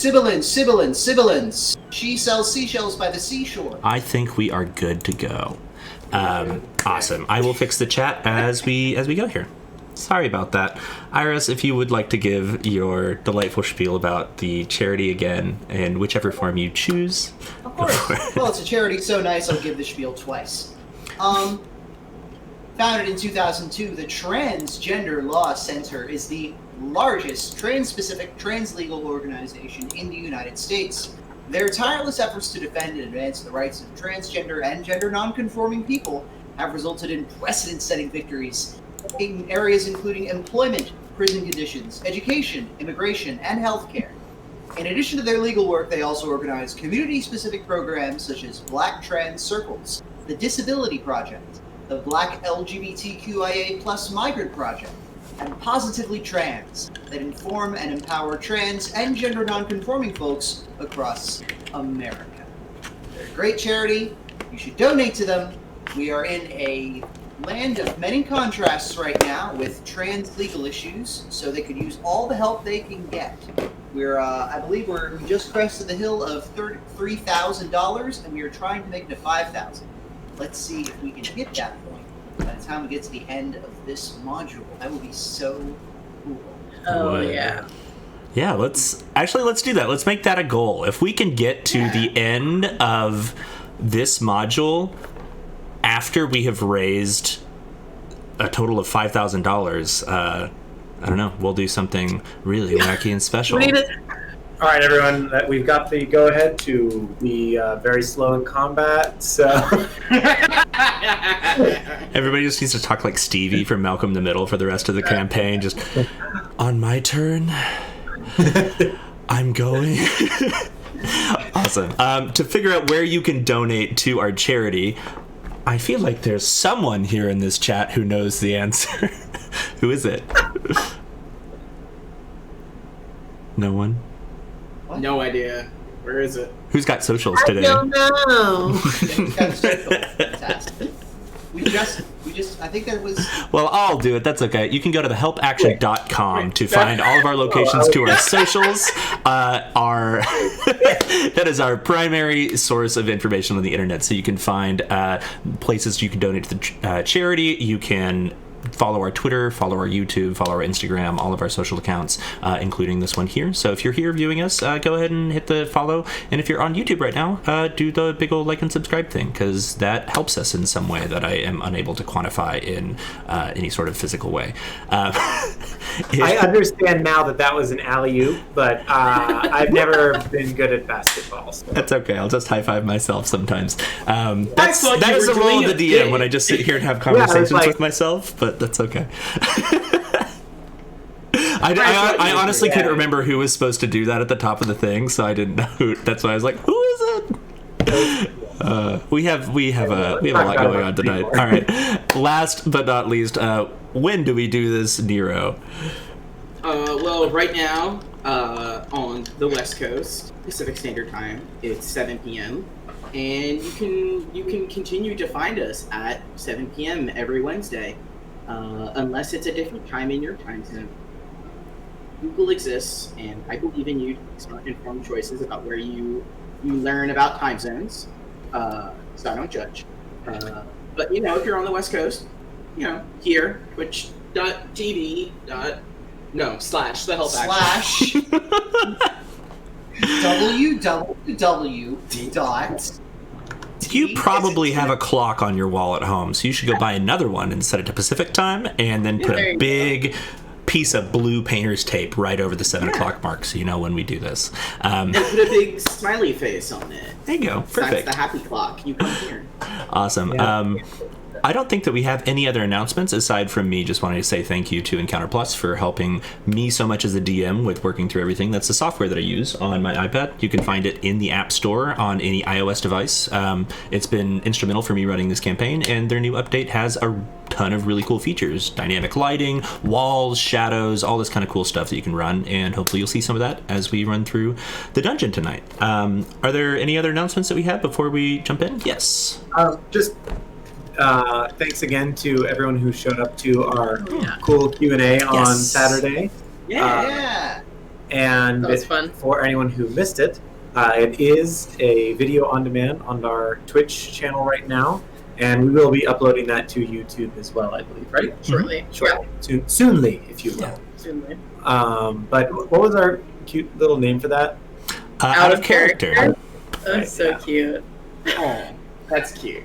Sibilance. She sells seashells by the seashore. I think we are good to go. Awesome. I will fix the chat as we go here. Sorry about that. Iris, if you would like to give your delightful spiel about the charity again, in whichever form you choose. Of course. Well, it's a charity so nice, I'll give the spiel twice. Founded in 2002, the Transgender Law Center is the largest trans-specific trans-legal organization in the United States. Their tireless efforts to defend and advance the rights of transgender and gender non-conforming people have resulted in precedent-setting victories in areas including employment, prison conditions, education, immigration, and healthcare. In addition to their legal work, they also organize community-specific programs such as Black Trans Circles, the Disability Project, the Black LGBTQIA+ Migrant Project, and Positively Trans that inform and empower trans and gender non-conforming folks across America. They're a great charity. You should donate to them. We are in a land of many contrasts right now with trans legal issues, so they could use all the help they can get. I believe we just crested the hill of $3,000, and we are trying to make it to $5,000. Let's see if we can hit that point by the time we get to the end of this module. That would be so cool. Oh, yeah. Yeah, let's do that. Let's make that a goal. If we can get to the end of this module after we have raised a total of $5,000, I don't know, we'll do something really wacky and special. All right, everyone, we've got the go-ahead to be very slow in combat, so... Everybody just needs to talk like Stevie from Malcolm in the Middle for the rest of the campaign. Just, on my turn, I'm going. Awesome. To figure out where you can donate to our charity, I feel like there's someone here in this chat who knows the answer. Who is it? No one? What? No idea. Where is it? Who's got socials today? I don't know. Fantastic. We just, I think that was... Well, I'll do it. That's okay. You can go to thehelpaction.com to find all of our locations to our socials. That is our primary source of information on the internet. So you can find places you can donate to the charity. You can follow our Twitter, follow our YouTube, follow our Instagram, all of our social accounts, including this one here. So if you're here viewing us, go ahead and hit the follow. And if you're on YouTube right now, do the big old like and subscribe thing, because that helps us in some way that I am unable to quantify in any sort of physical way. I understand now that was an alley-oop, but I've never been good at basketball. So. That's okay. I'll just high-five myself sometimes. That is the role of the DM when I just sit here and have conversations with myself, but that's okay. I honestly couldn't remember who was supposed to do that at the top of the thing, so I didn't know who. That's why I was like, who is it? We have a lot going on tonight. All right. Last but not least, when do we do this, Nero? Well, right now, on the West Coast, Pacific Standard Time, it's 7 p.m. And you can continue to find us at 7 p.m. every Wednesday, unless it's a different time in your time zone. Google exists, and I believe in you to make smart, informed choices about where you learn about time zones. So I don't judge. But if you're on the West Coast, here, twitch.tv. /the help action. www. You probably have a clock on your wall at home, so you should go buy another one and set it to Pacific time, and then put a big piece of blue painter's tape right over the 7 o'clock mark, so you know when we do this. And put a big smiley face on it. There you go. Perfect. That's the happy clock. You come here. Awesome. Yeah. I don't think that we have any other announcements aside from me just wanting to say thank you to Encounter Plus for helping me so much as a DM with working through everything. That's the software that I use on my iPad. You can find it in the App Store on any iOS device. It's been instrumental for me running this campaign, and their new update has a ton of really cool features. Dynamic lighting, walls, shadows, all this kind of cool stuff that you can run, and hopefully you'll see some of that as we run through the dungeon tonight. Are there any other announcements that we have before we jump in? Yes. Thanks again to everyone who showed up to our cool Q&A on Saturday. And That was fun. for anyone who missed it, it is a video on demand on our Twitch channel right now, and we will be uploading that to YouTube as well, I believe, right? Shortly. Shortly. Soonly, if you will. Yeah. Soonly. But what was our cute little name for that? Out of character. That was so cute. Oh, that's cute.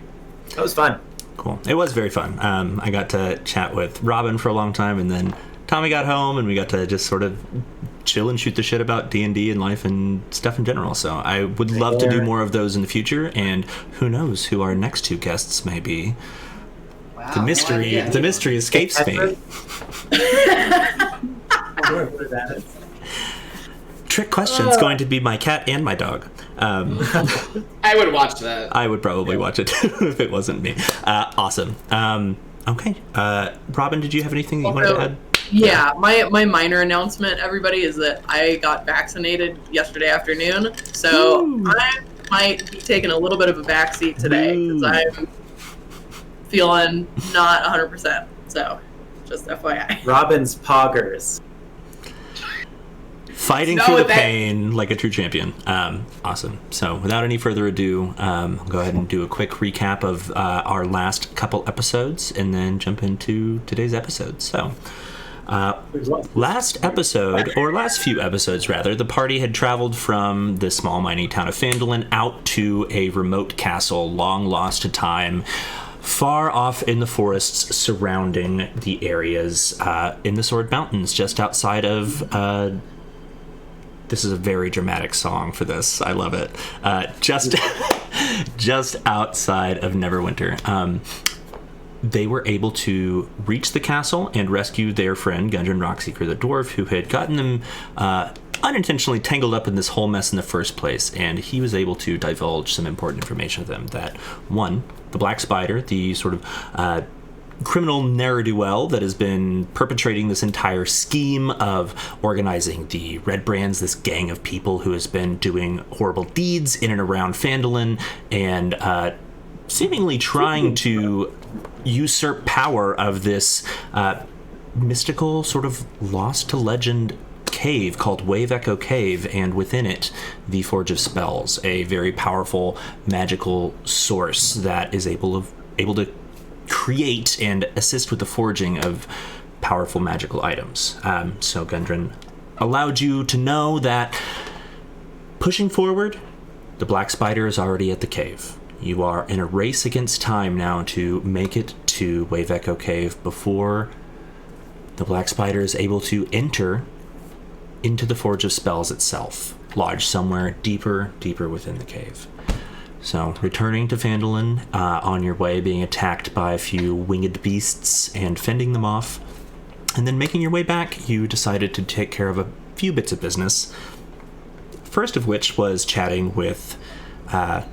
That was fun. Cool. It was very fun. I got to chat with Robin for a long time, and then Tommy got home, and we got to just sort of chill and shoot the shit about D&D and life and stuff in general. So I would love to do more of those in the future, and who knows who our next two guests may be. Wow, The mystery, no idea. the mystery escapes me. Trick question's going to be my cat and my dog. I would watch that. I would probably watch it too if it wasn't me. Awesome. Okay. Robin, did you have anything that you wanted to add? Yeah, my minor announcement, everybody, is that I got vaccinated yesterday afternoon, so I might be taking a little bit of a backseat today because I'm feeling not 100%. So, just FYI. Robin's Poggers. Fighting through the pain like a true champion. Awesome. So without any further ado, I'll go ahead and do a quick recap of our last couple episodes and then jump into today's episode. So last few episodes rather, the party had traveled from the small mining town of Phandalin out to a remote castle long lost to time, far off in the forests surrounding the areas in the Sword Mountains, just outside of... this is a very dramatic song for this. I love it. Just outside of Neverwinter. They were able to reach the castle and rescue their friend, Gundren Rockseeker the dwarf, who had gotten them unintentionally tangled up in this whole mess in the first place. And he was able to divulge some important information to them that, one, the Black Spider, the sort of criminal ne'er-do-well that has been perpetrating this entire scheme of organizing the Red Brands, this gang of people who has been doing horrible deeds in and around Phandalin and seemingly trying to usurp power of this mystical sort of lost to legend cave called Wave Echo Cave, and within it the Forge of Spells, a very powerful magical source that is able to create and assist with the forging of powerful magical items. So Gundren allowed you to know that pushing forward, the Black Spider is already at the cave. You are in a race against time now to make it to Wave Echo Cave before the Black Spider is able to enter into the Forge of Spells itself, lodged somewhere deeper within the cave. So, returning to Phandalin, on your way being attacked by a few winged beasts and fending them off, and then making your way back, you decided to take care of a few bits of business. First of which was chatting with our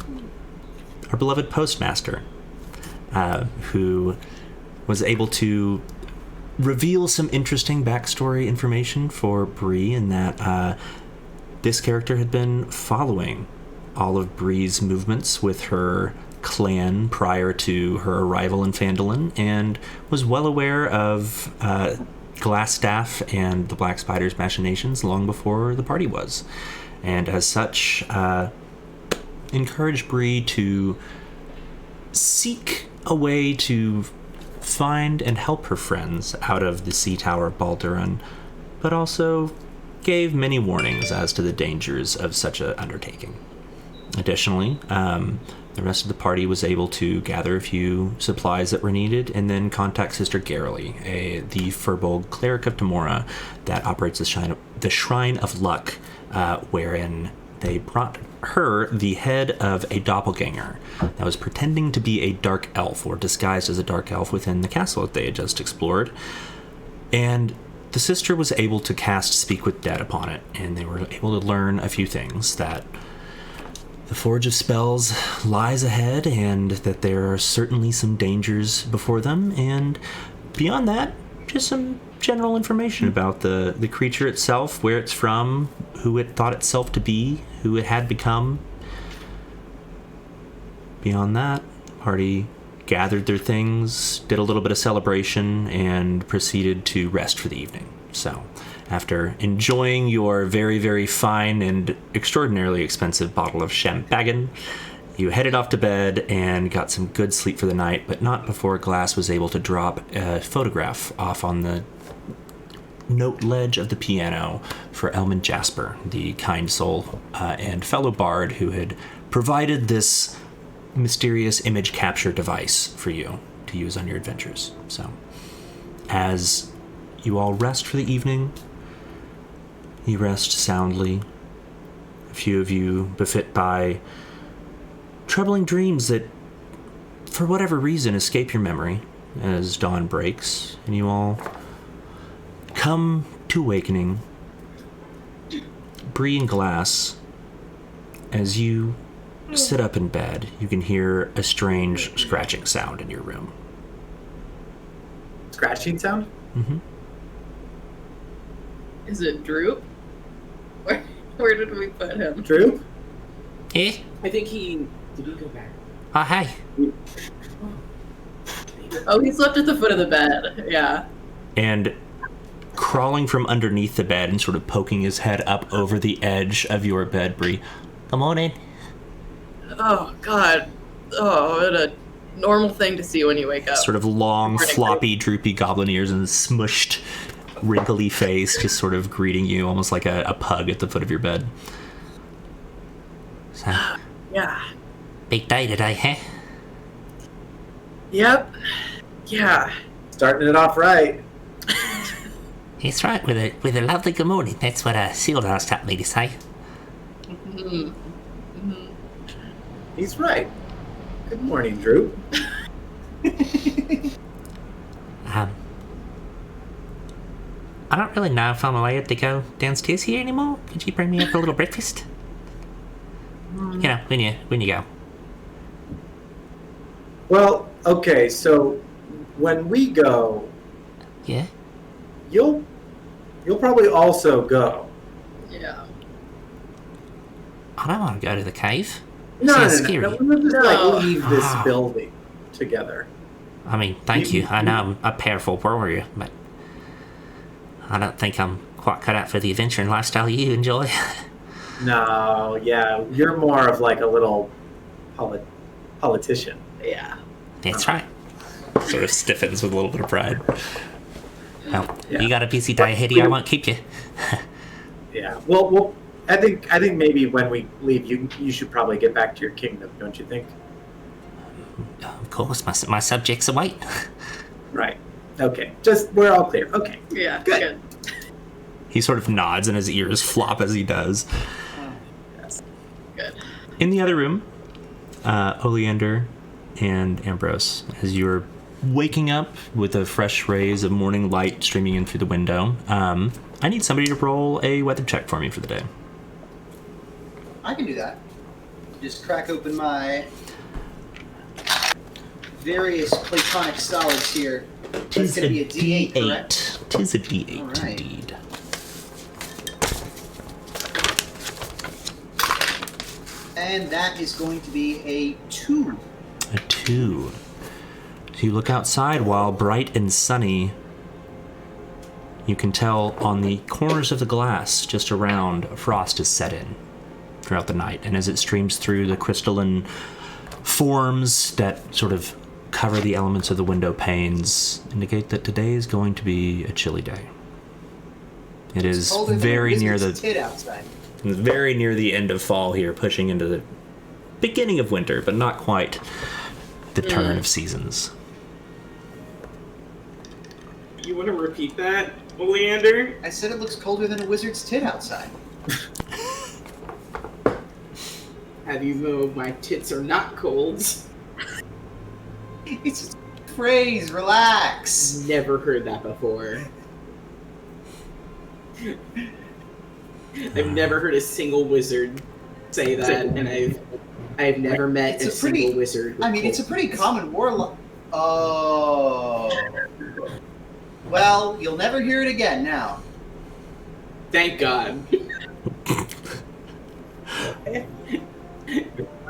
beloved postmaster, who was able to reveal some interesting backstory information for Bree, in that this character had been following all of Bree's movements with her clan prior to her arrival in Phandalin, and was well aware of Glassstaff and the Black Spider's machinations long before the party was, and as such encouraged Bree to seek a way to find and help her friends out of the Sea Tower of Balduran, but also gave many warnings as to the dangers of such an undertaking. Additionally, the rest of the party was able to gather a few supplies that were needed and then contact Sister Garrely, the Furbolg cleric of Tamora that operates the Shrine of Luck, wherein they brought her the head of a doppelganger that was pretending to be a dark elf, or disguised as a dark elf within the castle that they had just explored. And the sister was able to cast Speak with Dead upon it, and they were able to learn a few things, that the Forge of Spells lies ahead, and that there are certainly some dangers before them, and beyond that, just some general information about the creature itself, where it's from, who it thought itself to be, who it had become. Beyond that, party gathered their things, did a little bit of celebration, and proceeded to rest for the evening. So, After enjoying your very, very fine and extraordinarily expensive bottle of champagne, you headed off to bed and got some good sleep for the night, but not before Glass was able to drop a photograph off on the note ledge of the piano for Elman Jasper, the kind soul and fellow bard who had provided this mysterious image capture device for you to use on your adventures. So, as you all rest for the evening, you rest soundly. A few of you befit by troubling dreams that, for whatever reason, escape your memory as dawn breaks, and you all come to awakening. Bree and Glass, as you sit up in bed, you can hear a strange scratching sound in your room. Scratching sound? Mm-hmm. Is it Droop? Where did we put him? Droop? Eh? I think he... Did he go back? Oh, hi. Oh, he slept at the foot of the bed. Yeah. And crawling from underneath the bed and sort of poking his head up over the edge of your bed, Bree. Good morning. Oh, God. Oh, what a normal thing to see when you wake up. Sort of long, floppy, droopy goblin ears and smushed, wrinkly face, just sort of greeting you, almost like a pug at the foot of your bed. So, Yeah. big day today, huh? Yep. Yeah. Starting it off right. That's right, with a lovely good morning. That's what Sealdar taught me to say. Mm-hmm. Mm-hmm. He's right. Good morning, Droop. I don't really know if I'm allowed to go downstairs here anymore. Could you bring me up a little breakfast? You know, when you go. Well, okay, so when we go, Yeah? you'll probably also go. Yeah. I don't want to go to the cave. No, Sounds no, scary. no. We'll just No. leave this Ah. building together. I mean, thank you. I know I'm a powerful warrior, but I don't think I'm quite cut out for the adventuring lifestyle you enjoy. No, yeah, you're more of like a little politician. Yeah. That's right. Sort of stiffens with a little bit of pride. Well, Yeah. you got a busy day ahead of you. I won't keep you. Yeah. Well, I think maybe when we leave, you should probably get back to your kingdom, don't you think? Of course, my subjects await. Right. Okay. Just we're all clear. Okay. Yeah. Good. He sort of nods and his ears flop as he does. Yes. Good. In the other room, Oleander and Ambrose, as you're waking up with the fresh rays of morning light streaming in through the window, I need somebody to roll a weather check for me for the day. I can do that. Just crack open my various platonic solids here. It's going to be a D8, correct? Tis a D8, All right. indeed. And that is going to be a 2. A 2. So you look outside while bright and sunny. You can tell on the corners of the glass just around, frost is set in throughout the night. And as it streams through, the crystalline forms that sort of cover the elements of the window panes indicate that today is going to be a chilly day. It is Colder than a very near wizard's the tit outside. very near the end of fall here, pushing into the beginning of winter, but not quite the turn of seasons. You want to repeat that, Oleander? I said it looks colder than a wizard's tit outside. How do you know my tits are not cold? It's just a phrase, relax. Never heard that before. I've never heard a single wizard say that, and I've never met It's a a pretty- single wizard. with I mean, it's a cold pretty tits. common warlock. Oh. Well, you'll never hear it again now. Thank God.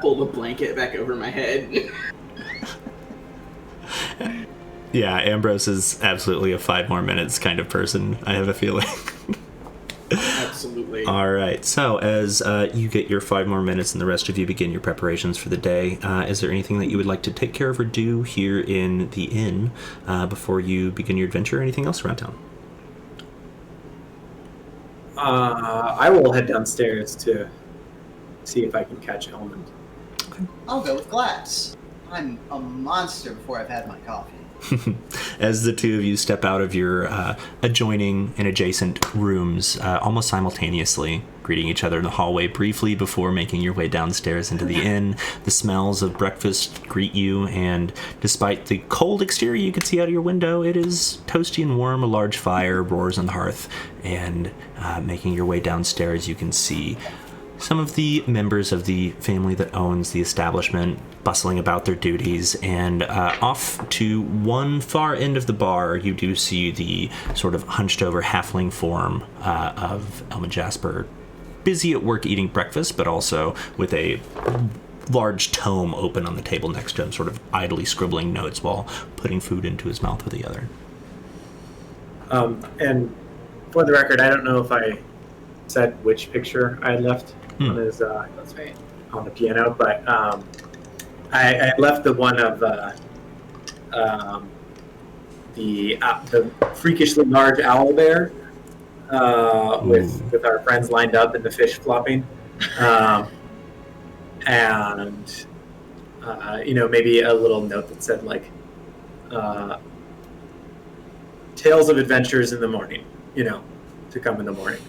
Pull the blanket back over my head. Yeah, Ambrose is absolutely a 5 more minutes kind of person, I have a feeling. All right. So as you get your 5 more minutes and the rest of you begin your preparations for the day, is there anything that you would like to take care of or do here in the inn before you begin your adventure, or anything else around town? I will head downstairs to see if I can catch Elmond. I'll go with glass. I'm a monster before I've had my coffee. As the two of you step out of your adjoining and adjacent rooms almost simultaneously, greeting each other in the hallway briefly before making your way downstairs into the inn, the smells of breakfast greet you, and despite the cold exterior you can see out of your window, it is toasty and warm. A large fire roars on the hearth, and making your way downstairs, you can see some of the members of the family that owns the establishment bustling about their duties, and off to one far end of the bar, you do see the sort of hunched over halfling form of Elma Jasper, busy at work eating breakfast, but also with a large tome open on the table next to him, sort of idly scribbling notes while putting food into his mouth with the other. And for the record, I don't know if I said which picture I had left on his That's right. on the piano, but I left the one of the freakishly large owl bear with our friends lined up and the fish flopping, and maybe a little note that said like tales of adventures in the morning, to come in the morning.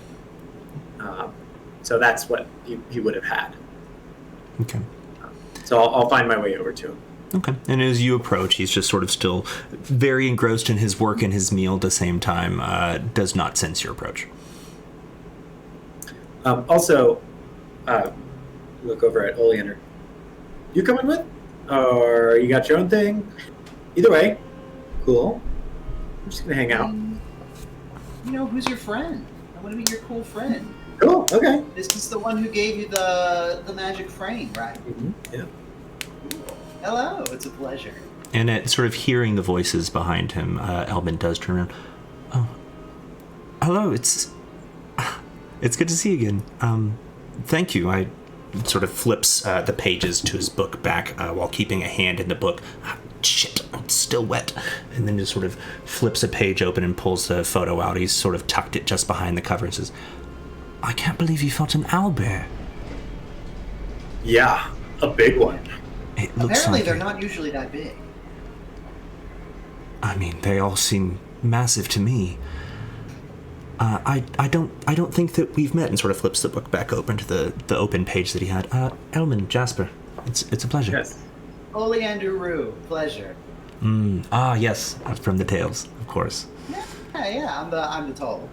So that's what he would have had. Okay. So I'll find my way over to him. Okay. And as you approach, he's just sort of still very engrossed in his work and his meal at the same time, does not sense your approach. Also, look over at Oleander. You coming with? Or you got your own thing? Either way, cool. I'm just going to hang out. Who's your friend? I want to be your cool friend. Cool, okay. This is the one who gave you the magic frame, right? Mm-hmm. Yeah. Hello, it's a pleasure. And at sort of hearing the voices behind him, Elbin does turn around. Oh, hello, it's good to see you again. Thank you. I sort of flips the pages to his book back while keeping a hand in the book. Shit, it's still wet. And then just sort of flips a page open and pulls the photo out. He's sort of tucked it just behind the cover and says, I can't believe you fought an owlbear. Yeah, a big one. It looks Apparently like they're not usually that big. I mean, they all seem massive to me. I don't think that we've met. And sort of flips the book back open to the open page that he had. Elman, Jasper, it's a pleasure. Yes. Oleander Rue, pleasure. Yes, from the tales, of course. Yeah, I'm the tall.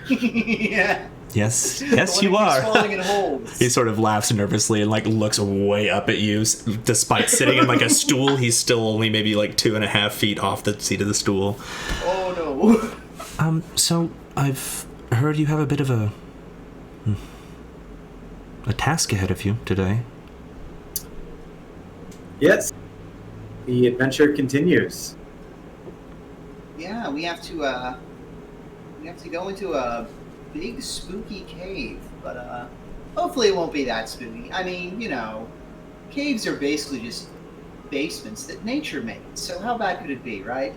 Yeah. Yes, The one you who keeps are. falling in holes. He sort of laughs nervously and looks way up at you. Despite sitting in a stool, he's still only maybe 2.5 feet off the seat of the stool. Oh no. So I've heard you have a bit of a task ahead of you today. Yes. The adventure continues. Yeah, we have to go into a big spooky cave, but hopefully it won't be that spooky. I mean, caves are basically just basements that nature made, so how bad could it be, right?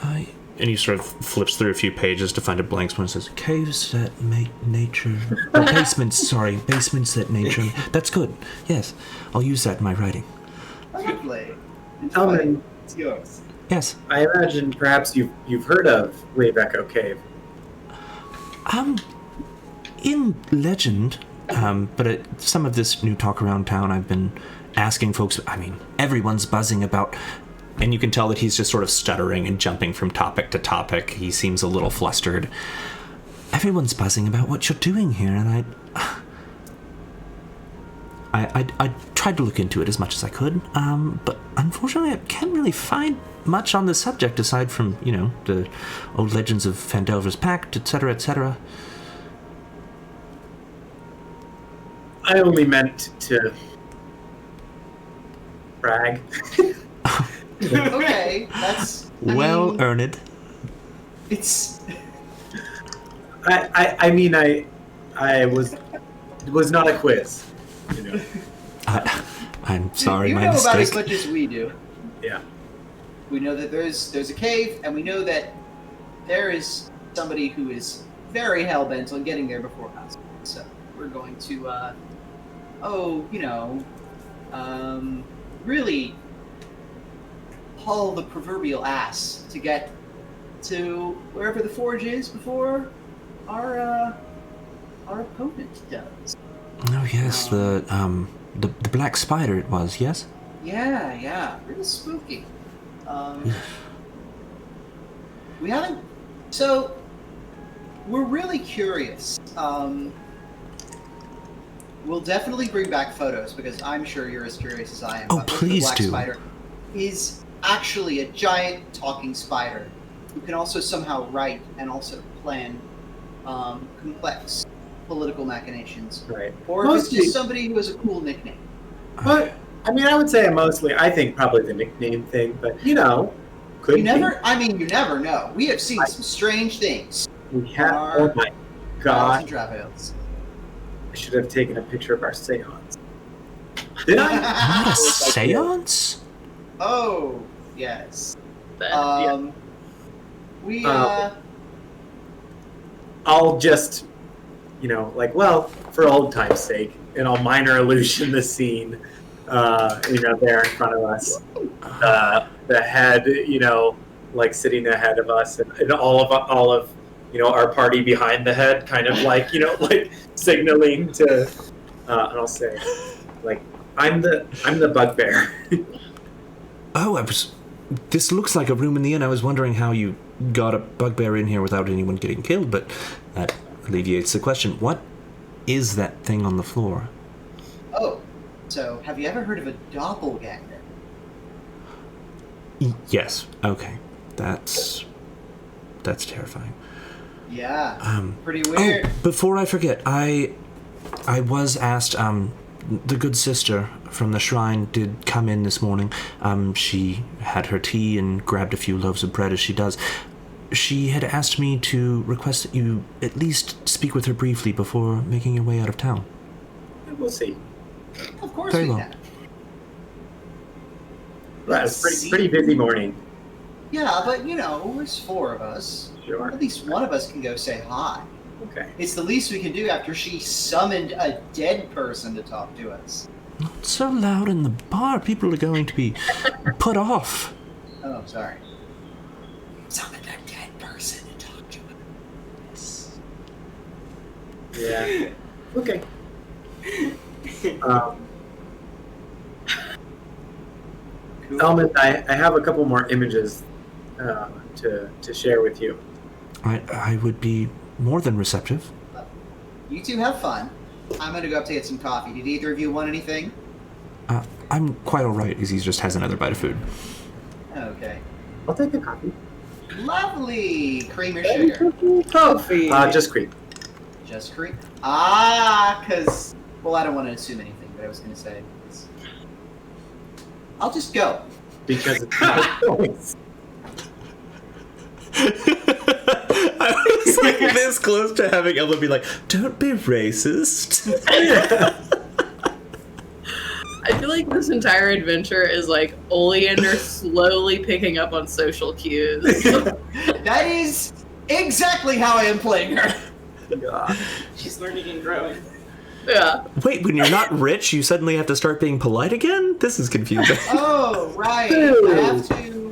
And he sort of flips through a few pages to find a blank one and says, caves that make nature... basements that nature... That's good, yes. I'll use that in my writing. Lovely. Elman, It's yours. Yes. I imagine perhaps you've heard of Wave Echo Cave. In legend, but at some of this new talk around town, I've been asking folks, everyone's buzzing about, and you can tell that he's just sort of stuttering and jumping from topic to topic. He seems a little flustered. Everyone's buzzing about what you're doing here, and I tried to look into it as much as I could, but unfortunately I can't really find much on the subject aside from, the old legends of Fandelver's Pact, etc., etc. I only meant to brag. Okay, that's... Well earned. It's... I mean, I was not a quiz. You know. I'm sorry, You my know about as mistake. much as we do. Yeah. We know that there's a cave, and we know that there is somebody who is very hell-bent on getting there before us. So we're going to, really haul the proverbial ass to get to wherever the forge is before our opponent does. Oh yes, the black spider it was. Yes. Yeah, real spooky. We haven't. So we're really curious. We'll definitely bring back photos because I'm sure you're as curious as I am. Oh, about whether please the black do. Spider is actually a giant talking spider who can also somehow write and also plan complex political machinations, Right. or if it's Mostly- just somebody who has a cool nickname. But I mean, I would say mostly. I think probably the nickname thing, but could You never know. We have seen some strange things. We have. Oh my Trials god! and travails. I should have taken a picture of our seance. Did I? Not a seance? Oh, yes. Yeah. We, I'll just, for old time's sake, and I'll minor illusion the scene, there in front of us. The head, sitting ahead of us, and all of our party behind the head, kind of like signaling to, and I'll say, I'm the bugbear. Oh, this looks like a room in the inn. I was wondering how you got a bugbear in here without anyone getting killed, but that alleviates the question. What is that thing on the floor? Oh, so have you ever heard of a doppelganger? Yes. Okay. That's terrifying. Yeah. Pretty weird. Oh, before I forget, I was asked. The good sister from the shrine did come in this morning. She had her tea and grabbed a few loaves of bread, as she does. She had asked me to request that you at least speak with her briefly before making your way out of town. We'll see. Of course Very we well. can. Well, it's pretty busy morning. Yeah, but there's four of us. Sure. At least one of us can go say hi. Okay. It's the least we can do after she summoned a dead person to talk to us. Not so loud in the bar. People are going to be put off. Oh, sorry. Summoned a dead person to talk to us. Yeah. Okay. Cool. Elman, I have a couple more images to share with you. I would be more than receptive. You two have fun. I'm gonna go up to get some coffee. Did either of you want anything? I'm quite all right. Izzy just has another bite of food. Okay. I'll take a copy. Lovely! Cream or sugar? Coffee. Just cream. Just cream? I don't want to assume anything, but I was gonna say. I'll just go. Because it's my choice. I was like this close to having Ella be like, "Don't be racist." I feel like this entire adventure is like Oleander slowly picking up on social cues. That is exactly how I am playing her. God. She's learning and growing. Yeah. Wait, when you're not rich, you suddenly have to start being polite again? This is confusing. Oh, right. I have to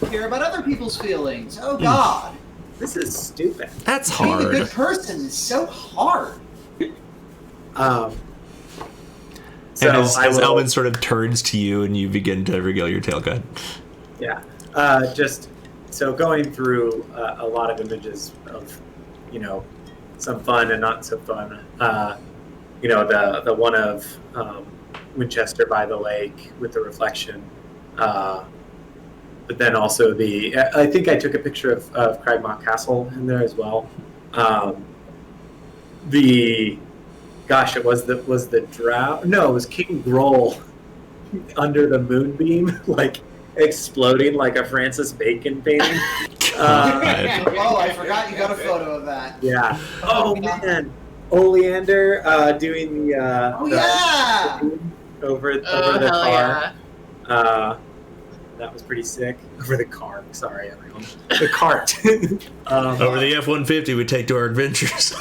care about other people's feelings. Oh, God. This is stupid. That's Being a hard. good person is so hard. So And as I will, Elvin sort of turns to you and you begin to regale your tale, go ahead. Yeah. So going through a lot of images of, some fun and not so fun. The one of Winchester by the lake with the reflection. But then also I think I took a picture of Cragmaw Castle in there as well. It was the drow. No, it was King Groll under the moonbeam, like exploding like a Francis Bacon painting. Oh, I forgot you got a photo of that. Yeah. Oh man, Oleander doing the. Oh yeah. Over the Oh, hell car. yeah. That was pretty sick. Over the car. Sorry, everyone. The cart. Over the F-150 we take to our adventures.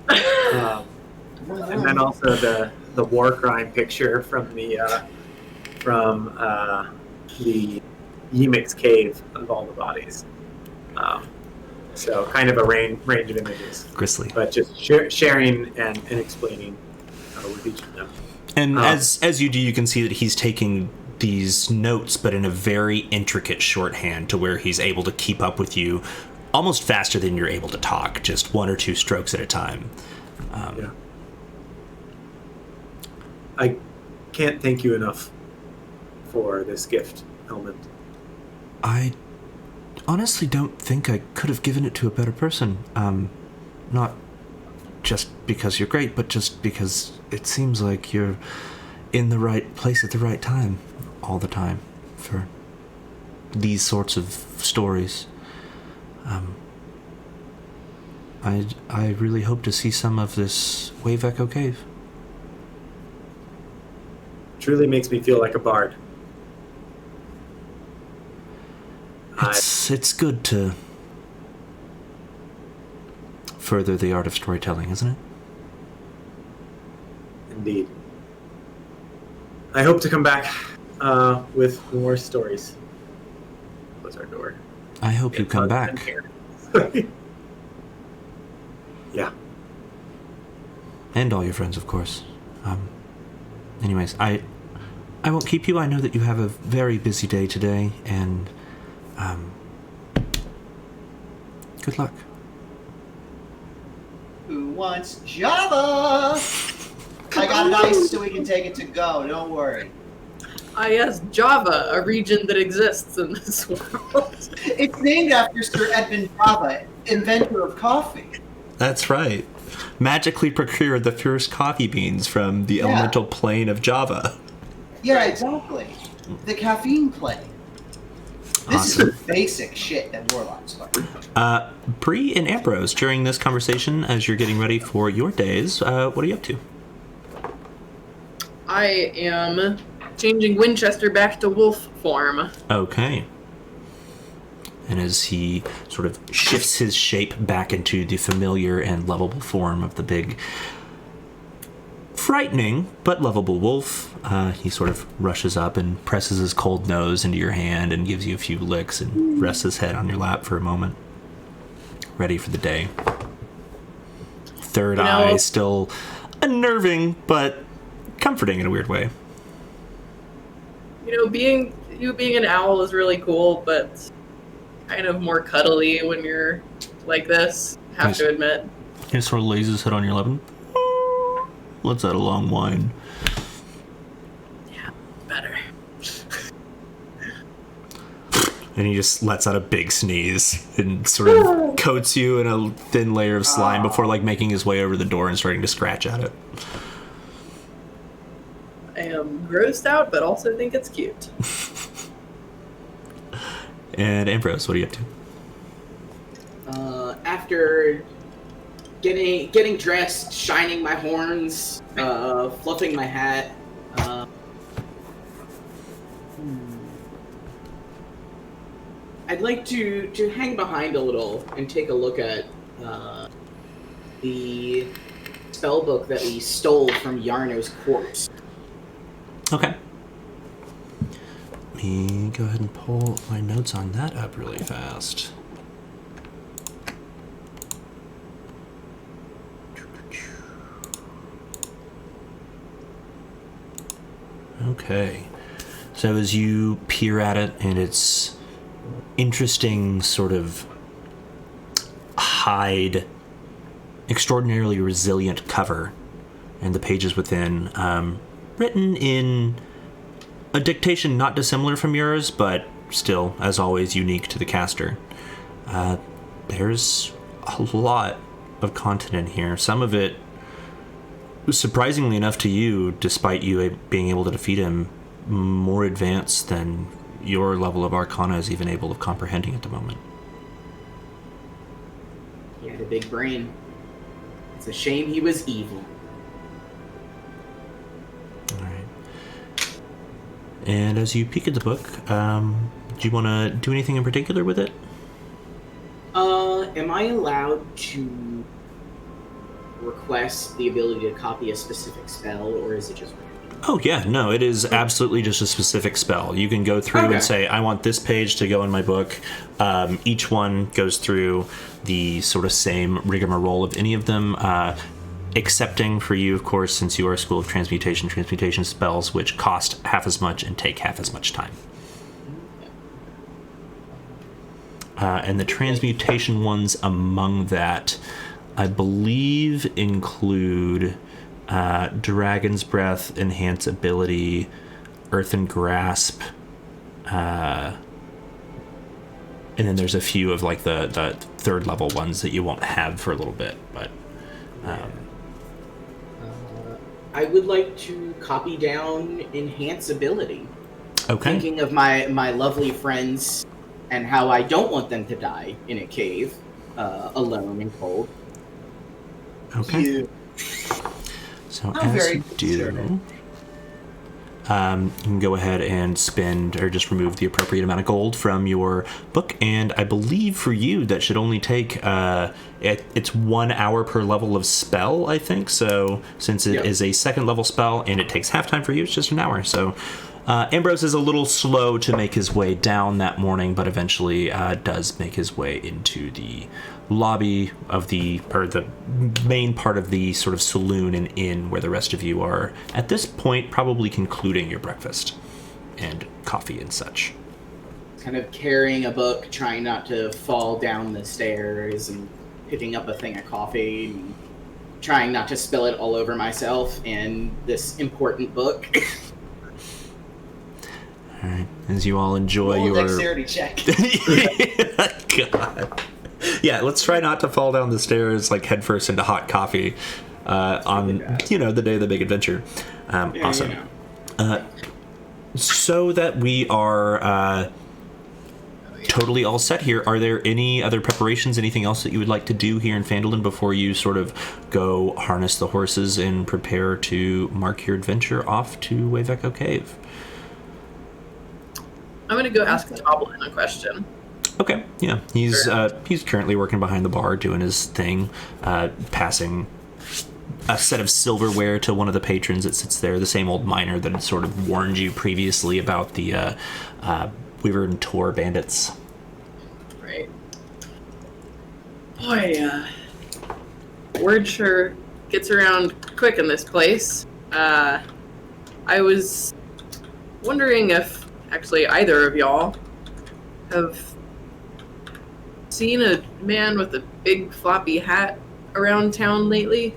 And then also the war crime picture from the Yemek's cave of all the bodies. So kind of a range of images. Grisly. But just sharing and explaining with each of them. And as you do, you can see that he's taking these notes, but in a very intricate shorthand to where he's able to keep up with you almost faster than you're able to talk, just one or two strokes at a time. Yeah. I can't thank you enough for this gift, Helmut. I honestly don't think I could have given it to a better person. Not just because you're great, but just because it seems like you're in the right place at the right time all the time for these sorts of stories. I really hope to see some of this Wave Echo Cave. Truly makes me feel like a bard. It's good to further the art of storytelling, isn't it? Indeed. I hope to come back with more stories. Close our door. I hope you come back. Yeah. And all your friends, of course. Anyways, I won't keep you. I know that you have a very busy day today, and good luck. Who wants Java? I got it ice so we can take it to go. Don't worry. Yes, Java, a region that exists in this world. It's named after Sir Edmund Java, inventor of coffee. That's right. Magically procured the first coffee beans from the elemental plane of Java. Yeah, exactly. The caffeine plane. This is basic shit that warlocks are. Bree and Ambrose, during this conversation, as you're getting ready for your days, what are you up to? I am changing Winchester back to wolf form. Okay. And as he sort of shifts his shape back into the familiar and lovable form of the big, frightening but lovable wolf, he sort of rushes up and presses his cold nose into your hand and gives you a few licks and rests his head on your lap for a moment. Ready for the day. Third eye still unnerving, but comforting in a weird way. Being an owl is really cool, but kind of more cuddly when you're like this, have to admit. He sort of lays his head on your lap and lets out a long whine. Yeah, better. And he just lets out a big sneeze and sort of coats you in a thin layer of slime before making his way over the door and starting to scratch at it. I am grossed out, but also think it's cute. And Ambrose, what are you up to? After getting dressed, shining my horns, fluffing my hat, I'd like to hang behind a little and take a look at the spell book that we stole from Yarno's corpse. Okay. Let me go ahead and pull my notes on that up really fast. Okay. So as you peer at it and its interesting sort of hide, extraordinarily resilient cover, and the pages within, written in a dictation not dissimilar from yours, but still, as always, unique to the caster. There's a lot of content in here. Some of it, surprisingly enough to you, despite you being able to defeat him, more advanced than your level of Arcana is even able of comprehending at the moment. had a big brain. It's a shame he was evil. All right. And as you peek at the book, do you want to do anything in particular with it? Am I allowed to request the ability to copy a specific spell, or is it just random? Oh, yeah. No, it is absolutely just a specific spell. You can go through Okay. and say, I want this page to go in my book. Each one goes through the sort of same rigmarole of any of them, excepting for you, of course, since you are a School of transmutation spells, which cost half as much and take half as much time. And the transmutation ones among that, I believe, include Dragon's Breath, Enhance Ability, Earthen Grasp, and then there's a few of like the third level ones that you won't have for a little bit. But I would like to copy down Enhance Ability. okay, Thinking of my lovely friends and how I don't want them to die in a cave, alone and cold. okay. You. So How as very you do, considerate. you can go ahead and spend or just remove the appropriate amount of gold from your book, and I believe for you that should only take it's 1 hour per level of spell, I think. So since it is a second level spell and it takes half time for you, it's just an hour. So Ambrose is a little slow to make his way down that morning, but eventually does make his way into the lobby of the main part of the sort of saloon and inn where the rest of you are at this point probably concluding your breakfast and coffee and such. Kind of carrying a book, trying not to fall down the stairs, and picking up a thing of coffee, and trying not to spill it all over myself and this important book. All right, as you all enjoy Roll a your dexterity check. God. Yeah, let's try not to fall down the stairs like headfirst into hot coffee on the day of the big adventure. Awesome. So that we are totally all set here, are there any other preparations, anything else that you would like to do here in Phandalin before you sort of go harness the horses and prepare to mark your adventure off to Waveko Cave? I'm gonna go ask Goblin a question. Okay, yeah, he's currently working behind the bar doing his thing, passing a set of silverware to one of the patrons that sits there, the same old miner that had sort of warned you previously about the Weaver and Tor bandits. Right. Boy, word sure gets around quick in this place. I was wondering if actually either of y'all have seen a man with a big floppy hat around town lately?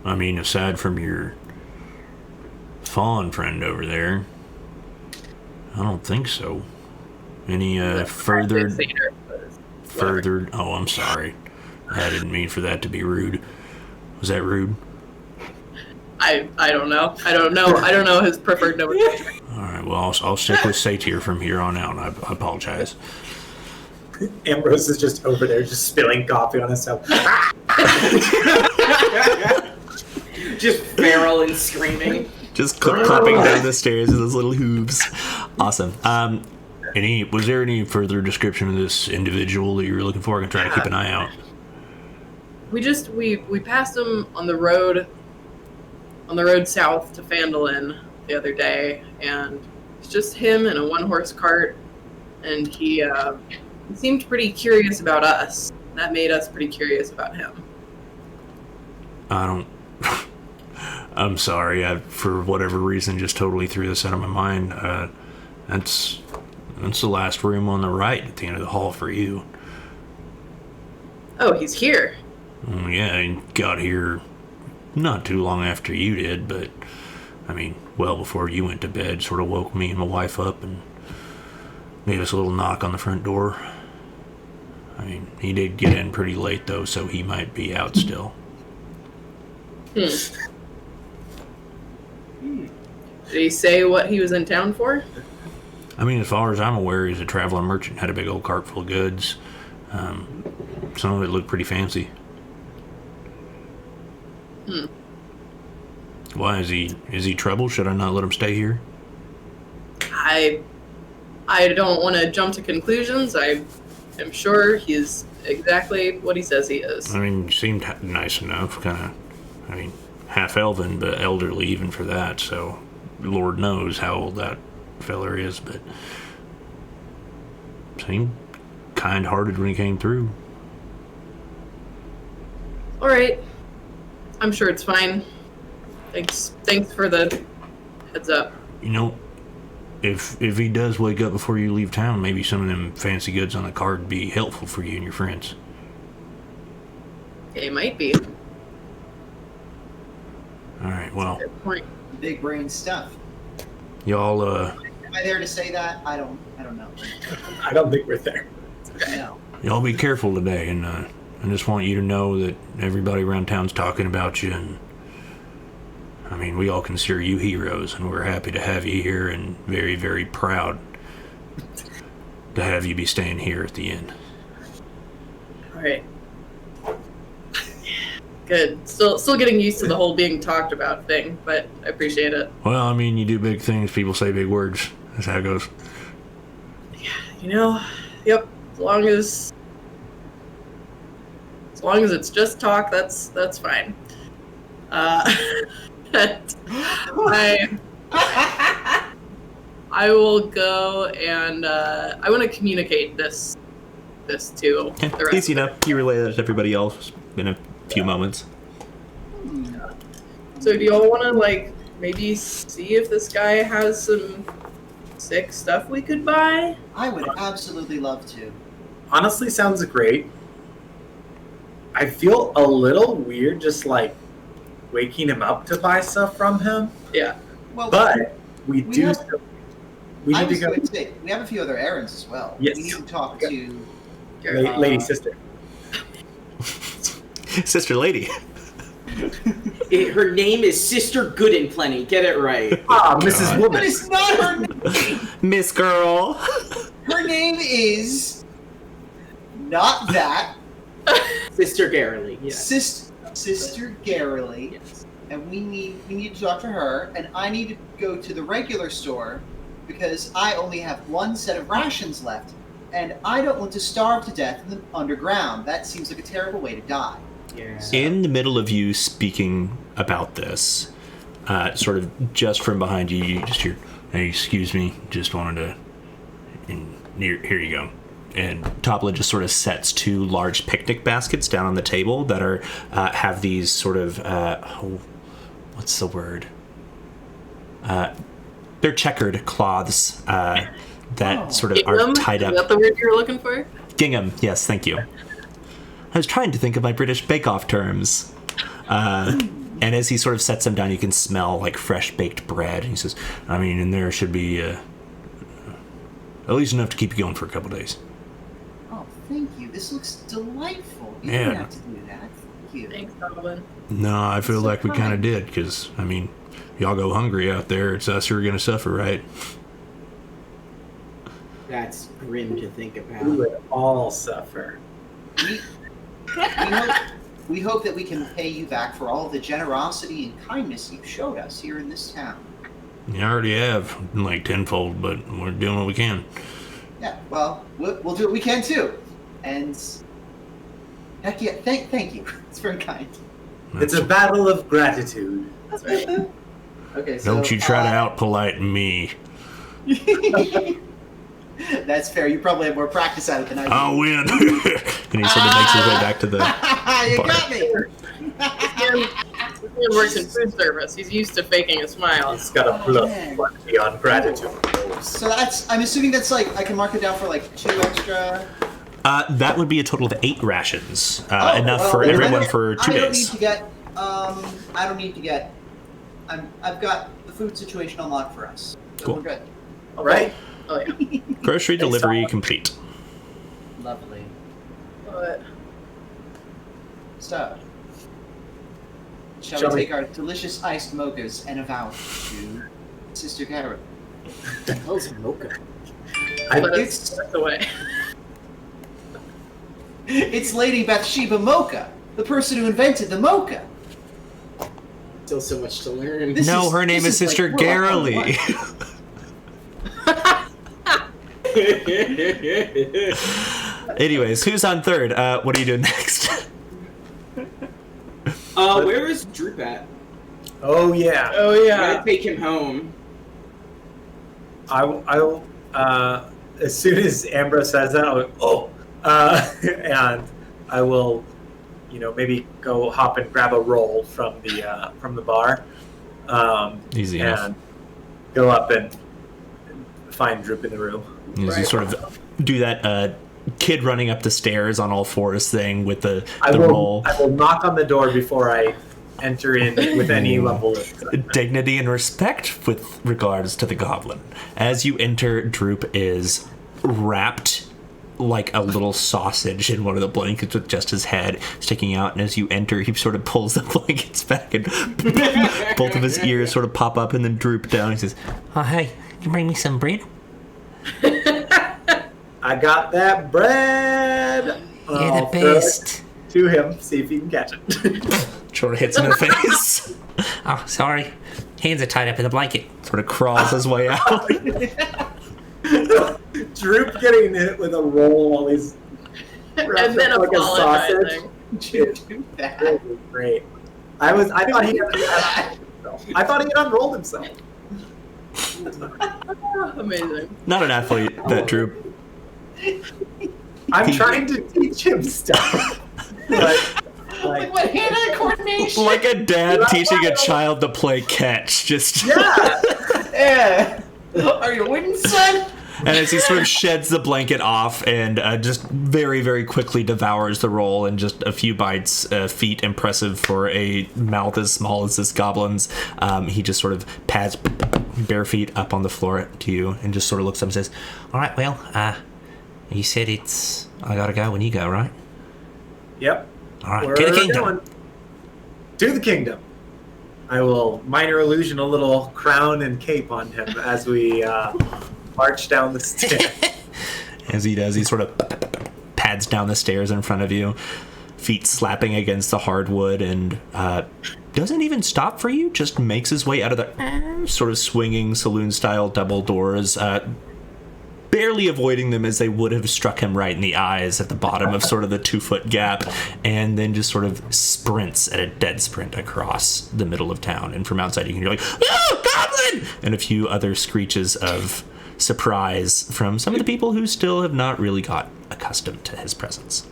I mean, aside from your fawn friend over there, I don't think so. Any further? Oh, I'm sorry. I didn't mean for that to be rude. Was that rude? I don't know. I don't know his preferred nomenclature. All right. Well, I'll stick with Satyr from here on out. I apologize. Ambrose is just over there, just spilling coffee on himself. Just feral and screaming. Just clapping down the stairs with his little hooves. Awesome. Was there any further description of this individual that you were looking for? I can try to keep an eye out. We passed him on the road south to Phandalin the other day, and it's just him in a one-horse cart, and he seemed pretty curious about us. That made us pretty curious about him. I'm sorry. I, for whatever reason, just totally threw this out of my mind. That's the last room on the right at the end of the hall for you. Oh, he's here. Yeah, he got here not too long after you did, but I mean, well before you went to bed. Sort of woke me and my wife up and gave us a little knock on the front door. I mean, he did get in pretty late though, so he might be out still. Did he say what he was in town for? I mean, as far as I'm aware, he's a traveling merchant. Had a big old cart full of goods. Some of it looked pretty fancy. Why is he trouble? Should I not let him stay here? I don't want to jump to conclusions. I am sure he's exactly what he says he is. I mean, he seemed nice enough, kind of. I mean, half elven, but elderly even for that. So, Lord knows how old that feller is, but seemed kind-hearted when he came through. All right, I'm sure it's fine. Thanks for the heads up. You know, if he does wake up before you leave town, maybe some of them fancy goods on the card would be helpful for you and your friends. It might be. All right, well, Good point. Big brain stuff. y'all, Am I there to say that? I don't know. I don't think we're there. No. y'all be careful today, and I just want you to know that everybody around town's talking about you, and I mean, we all consider you heroes, and we're happy to have you here, and very, very proud to have you be staying here at the inn. All right. Good. Still getting used to the whole being talked about thing, but I appreciate it. Well, I mean, you do big things, people say big words. That's how it goes. You know, yep. As long as it's just talk, that's fine. I will go and I want to communicate this to the rest. Easy enough. You relay that to everybody else in a few moments. So do y'all want to like maybe see if this guy has some sick stuff we could buy? I would absolutely love to. Honestly, sounds great. I feel a little weird just like waking him up to buy stuff from him, Yeah. Well, but we we do. have- Still, we I need to was go. going to say, we have a few other errands as well. Yes. We need to talk to. Lady sister. Sister Lady. Her name is Sister Good and Plenty. Get it right. Ah, Mrs. God. But Woman. it's not her name. Miss Girl. Her name is not that. Sister Garrely. Yes. Sister Garrely. Yes. And we need to talk to her, and I need to go to the regular store because I only have one set of rations left, and I don't want to starve to death in the underground. That seems like a terrible way to die. Yeah. In the middle of you speaking about this, sort of just from behind you, you just hear, "Hey, excuse me, just wanted to," and here you go. And Toppling just sort of sets two large picnic baskets down on the table that are have these sort of what's the word? They're checkered cloths that sort of are Gingham? tied up. Is that the word you were looking for? Gingham, yes, thank you. I was trying to think of my British bake-off terms. And as he sort of sets them down, you can smell like fresh baked bread. And he says, I mean, and there should be at least enough to keep you going for a couple days. Oh, thank you. This looks delightful. You Yeah. didn't have to do that. Thank you. Thanks, Goblin. No, I feel So like we kind of kind. did, because, I mean, y'all go hungry out there, it's us who are going to suffer, right? That's grim to think We about. would all suffer. We hope that we can pay you back for all the generosity and kindness you've showed us here in this town. You already have, like, tenfold, but we're doing what we can. Yeah, well, we'll do what we can too. And heck yeah, thank you. It's very kind. It's a battle of gratitude. That's right. Okay, so Don't you try to outpolite me. That's fair. You probably have more practice at it than I do. I'll win. And he sort of makes his way back to the You bar. got me. This man works in food service. He's used to faking a smile. It's got a man. plus beyond gratitude. So I'm assuming that's like, I can mark it down for like 2 extra. That would be a total of 8 rations. Oh, Enough well, for then everyone for 2 I don't need days. to get, I don't need to get, I've got the food situation unlocked for us. So Cool. we're good. All right. Oh yeah. Grocery Thanks, delivery Tom. complete. Lovely. But So, shall Shall we we- take our delicious iced mochas and avow to Sister Garrett? What the hell's a mocha? Let It's- us away. It's Lady Bathsheba Mocha, the person who invented the mocha. Still so much to learn. This No, is- her name this is is like Sister Warlock Garrely. 101. Anyways, who's on third? What are you doing next? Where is Droop at? Oh yeah. Oh I yeah. gotta take him home. I'll as soon as Ambrose says that, I'll go, and I will, maybe go hop and grab a roll from the bar, Easy and enough. go up and find Droop in the room. As you sort of do that kid running up the stairs on all fours thing with the I roll. will knock on the door before I enter in with any level of Dignity and respect with regards to the goblin. As you enter, Droop is wrapped like a little sausage in one of the blankets with just his head sticking out, and as you enter, he sort of pulls the blankets back and both of his ears sort of pop up and then droop down. He says, "Oh, hey, you bring me some bread?" I got that bread. You're the I'll throw it best. to him, see if he can catch it. Sort of hits him in the face. Oh, sorry. Hands are tied up in the blanket. Sort of crawls his way out. Droop getting hit with a roll while he's And wrapped then up like a sausage. apologizing. It Do that. was great. I thought he had unrolled himself. Amazing. Not an athlete, that Droop. I'm trying to teach him stuff. like, Like what hand-eye coordination? Like a dad teaching a child to play catch. Just yeah. Yeah. Are you winning, son? And as he sort of sheds the blanket off and just very, very quickly devours the roll in just a few bites, feet impressive for a mouth as small as this goblin's, he just sort of pads bare feet up on the floor to you and just sort of looks up and says, All right, well, you said I gotta go when you go, right? Yep. All right, We're to the kingdom. going to the kingdom. I will minor illusion a little crown and cape on him as we march down the stairs. as he does, he sort of pads down the stairs in front of you, feet slapping against the hardwood, and doesn't even stop for you, just makes his way out of the sort of swinging saloon-style double doors, barely avoiding them as they would have struck him right in the eyes at the bottom of sort of the 2-foot gap, and then just sort of sprints at a dead sprint across the middle of town. And from outside you can hear like, "Oh, goblin!" and a few other screeches of surprise from some of the people who still have not really got accustomed to his presence.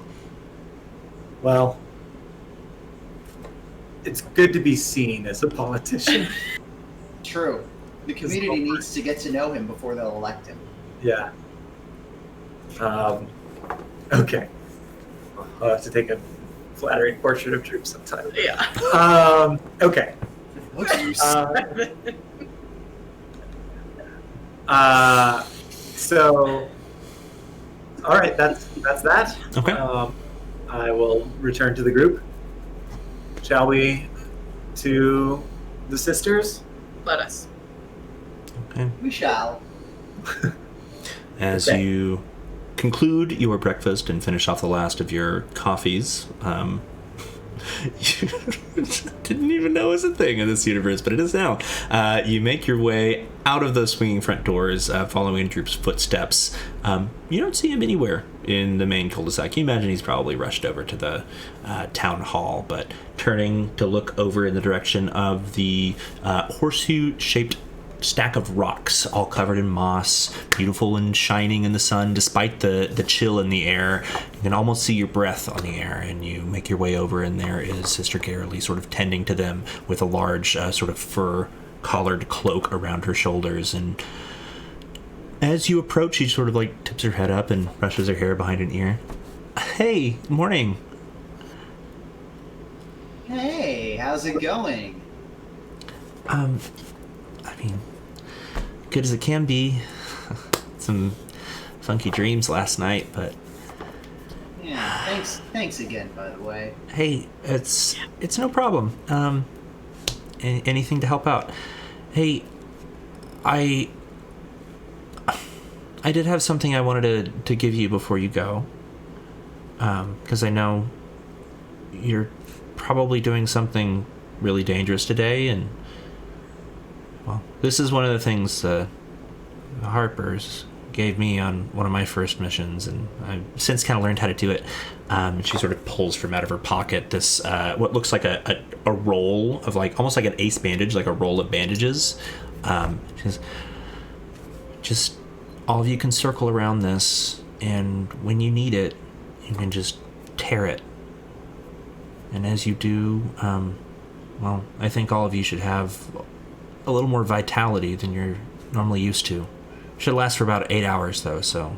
Well, it's good to be seen as a politician. True. The community needs to get to know him before they'll elect him. Yeah. Okay. I'll have to take a flattering portrait of Droop sometime. Yeah. Okay. So, all right, that's that. Okay. I will return to the group. Shall we to the sisters? Let us. Okay. We shall. As Okay. you conclude your breakfast and finish off the last of your coffees, you didn't even know it was a thing in this universe, but it is now. You make your way out of those swinging front doors, following Droop's footsteps. You don't see him anywhere in the main cul-de-sac. You imagine he's probably rushed over to the town hall, but turning to look over in the direction of the horseshoe-shaped stack of rocks, all covered in moss, beautiful and shining in the sun despite the chill in the air. You can almost see your breath on the air, and you make your way over, and there is Sister Garrely sort of tending to them with a large sort of fur collared cloak around her shoulders. And as you approach, she sort of like tips her head up and brushes her hair behind an ear. Hey, morning. Hey, how's it going? I mean, good as it can be. Some funky dreams last night, but Yeah, thanks again, by the way. hey, it's no problem. Anything to help out. Hey, I did have something I wanted to give you before you go. Because I know you're probably doing something really dangerous today, and, well, this is one of the things the Harpers gave me on one of my first missions, and I've since kind of learned how to do it. And she sort of pulls from out of her pocket this, what looks like a roll of, like, almost like an ace bandage, like a roll of bandages. She says, just all of you can circle around this, and when you need it, you can just tear it. And as you do, well, I think all of you should have a little more vitality than you're normally used to. Should last for about 8 hours, though, so...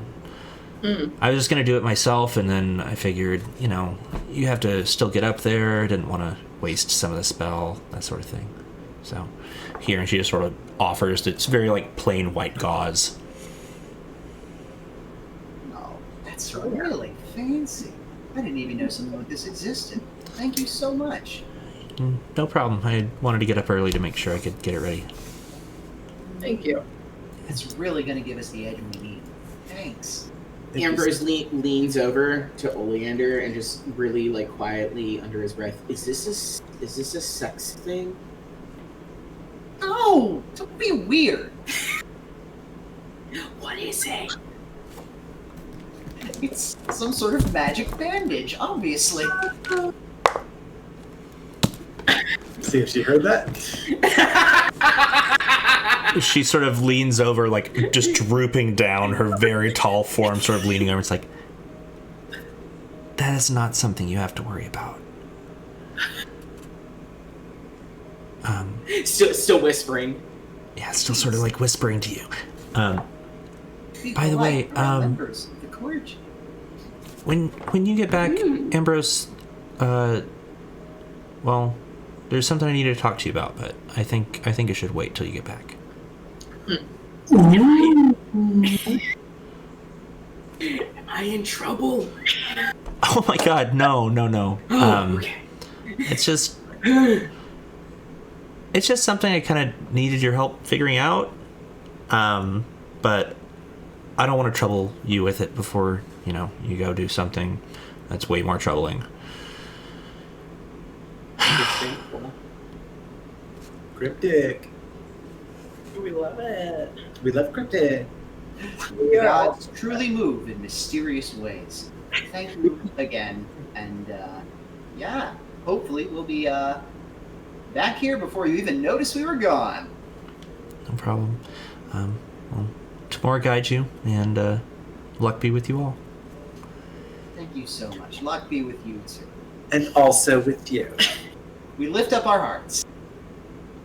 I was just going to do it myself, and then I figured, you have to still get up there. I didn't want to waste some of the spell, that sort of thing. So, here, and she just sort of offers, it's very, like, plain white gauze. Oh, that's really fancy. I didn't even know something like this existed. Thank you so much. No problem. I wanted to get up early to make sure I could get it ready. Thank you. It's really going to give us the edge we need. Thanks. Ambrose leans over to Oleander and just really, like, quietly under his breath, is this a sex thing? No! Don't be weird. What is it? It's some sort of magic bandage, obviously. See if she heard that. She sort of leans over, like, just drooping down, her very tall form sort of leaning over. It's like, that is not something you have to worry about. Still whispering. Yeah, still sort of, like, whispering to you. People By the way, members of the court. when you get back, Ambrose, well, there's something I need to talk to you about, but I think it should wait till you get back. Am I in trouble? Oh my god, no. Okay. It's just something I kind of needed your help figuring out. But I don't want to trouble you with it before, you go do something that's way more troubling. Cryptic. We love it. We love cryptic. Yeah. Gods truly move in mysterious ways. Thank you again, and yeah, hopefully we'll be back here before you even notice we were gone. No problem. Well, tomorrow guide you, and luck be with you all. Thank you so much. Luck be with you too. And also with you. We lift up our hearts.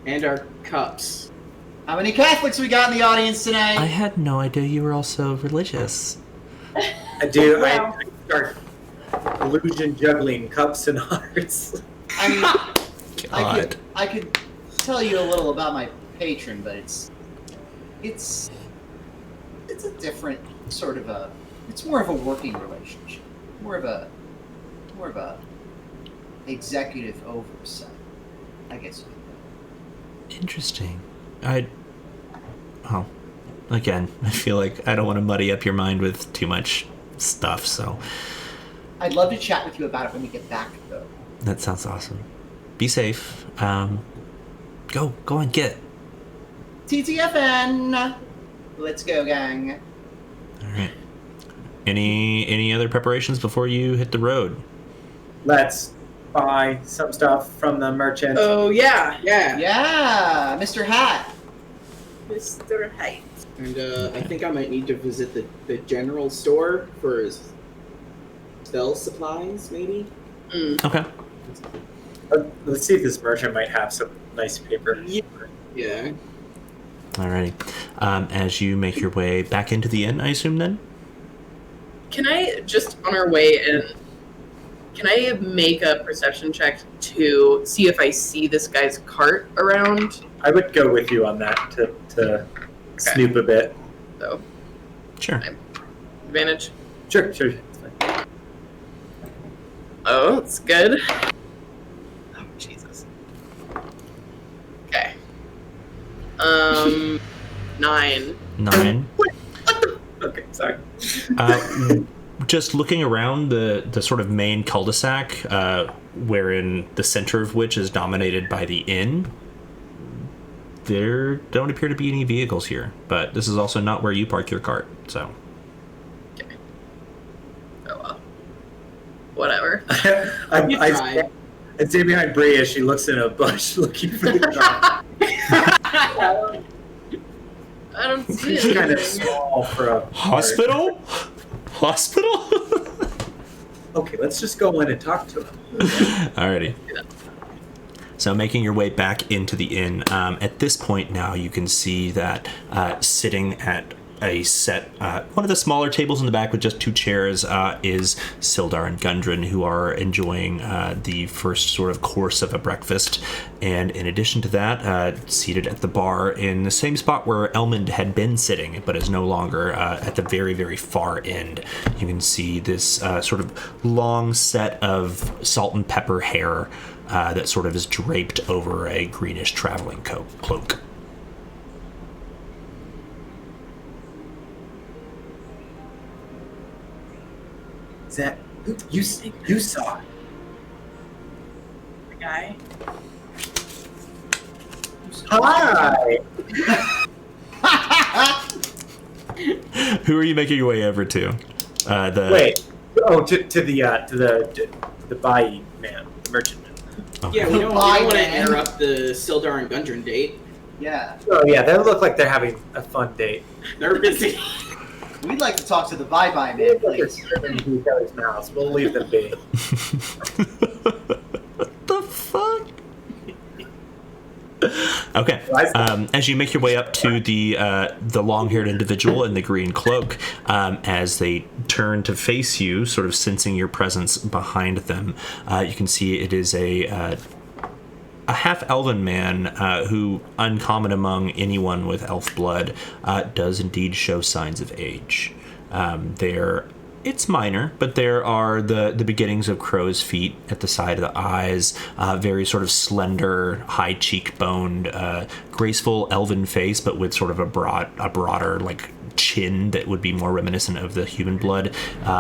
And our cups. How many Catholics we got in the audience tonight? I had no idea you were also religious. I do. Wow. I start illusion juggling cups and hearts. I mean, God. I could tell you a little about my patron, but it's a different sort of it's more of a working relationship, more of a executive oversight, I guess you could put it. Interesting. Again, I feel like I don't want to muddy up your mind with too much stuff, so I'd love to chat with you about it when we get back, though. that sounds awesome. Be safe. Go on, get. TTFN! Let's go, gang. All right. Any other preparations before you hit the road? Let's buy some stuff from the merchant. Oh, yeah. Yeah, Mr. Hat. Mr. Height. And I think I might need to visit the general store for spell supplies, maybe? Okay. Let's see if this merchant might have some nice paper. Yeah. Alrighty. As you make your way back into the inn, I assume then? Can I, just on our way in, can I make a perception check to see if I see this guy's cart around? I would go with you on that to snoop a bit. So, Sure. advantage. Sure. It's fine. Oh, it's good. Oh, Jesus. Okay. 9. 9. Sorry. Just looking around the sort of main cul-de-sac, wherein the center of which is dominated by the inn, there don't appear to be any vehicles here. But this is also not where you park your cart, so. Okay. Oh well. Whatever. I stay behind Bree as she looks in a bush looking for the car. I don't see It's kind of anything. small for a Hospital? Hospital? Okay, let's just go in and talk to him. Alrighty. So making your way back into the inn, at this point now you can see that sitting at a set, one of the smaller tables in the back with just 2 chairs, is Sildar and Gundren, who are enjoying the first sort of course of a breakfast. And in addition to that, seated at the bar in the same spot where Elmond had been sitting, but is no longer, at the very, very far end, you can see this sort of long set of salt and pepper hair that sort of is draped over a greenish traveling cloak. Is that you saw it? The guy. Hi. Who are you making your way over to? Wait. Oh, to the buy man, merchant. Okay. Yeah, we don't Bye, want to man. interrupt the Sildar and Gundren date. Yeah. Oh yeah, they look like they're having a fun date. They're busy. We'd like to talk to the bye-bye man, Like they're please. swimming in each other's mouths. We'll leave them be. What the fuck? Okay. As you make your way up to the long-haired individual in the green cloak, as they turn to face you, sort of sensing your presence behind them, you can see it is a half-elven man who, uncommon among anyone with elf blood, does indeed show signs of age. It's minor, but there are the beginnings of crow's feet at the side of the eyes, very sort of slender, high cheekboned, graceful elven face, but with sort of a broader like chin that would be more reminiscent of the human blood,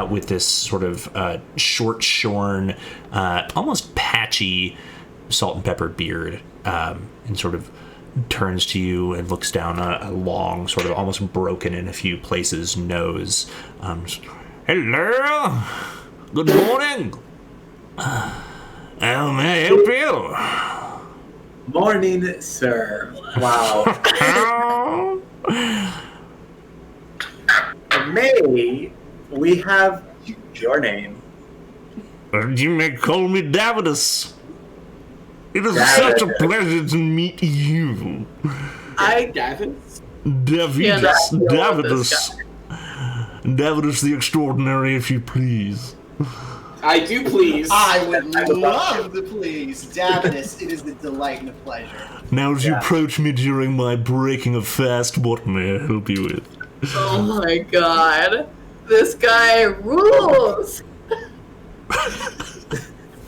with this sort of short shorn, almost patchy salt and pepper beard, and sort of turns to you and looks down a long, sort of almost broken in a few places nose. Hello. Good morning. How may I help you? Morning, sir. Wow. May we have your name? You may call me Davidus. It is such a pleasure to meet you. Davin? Davidus. Yeah, Davidus. Davidus the Extraordinary, if you please. I do please. I would love to please. Davinus, it is a delight and a pleasure. Now, as you Yeah. approach me during my breaking of fast, what may I help you with? Oh my god. This guy rules.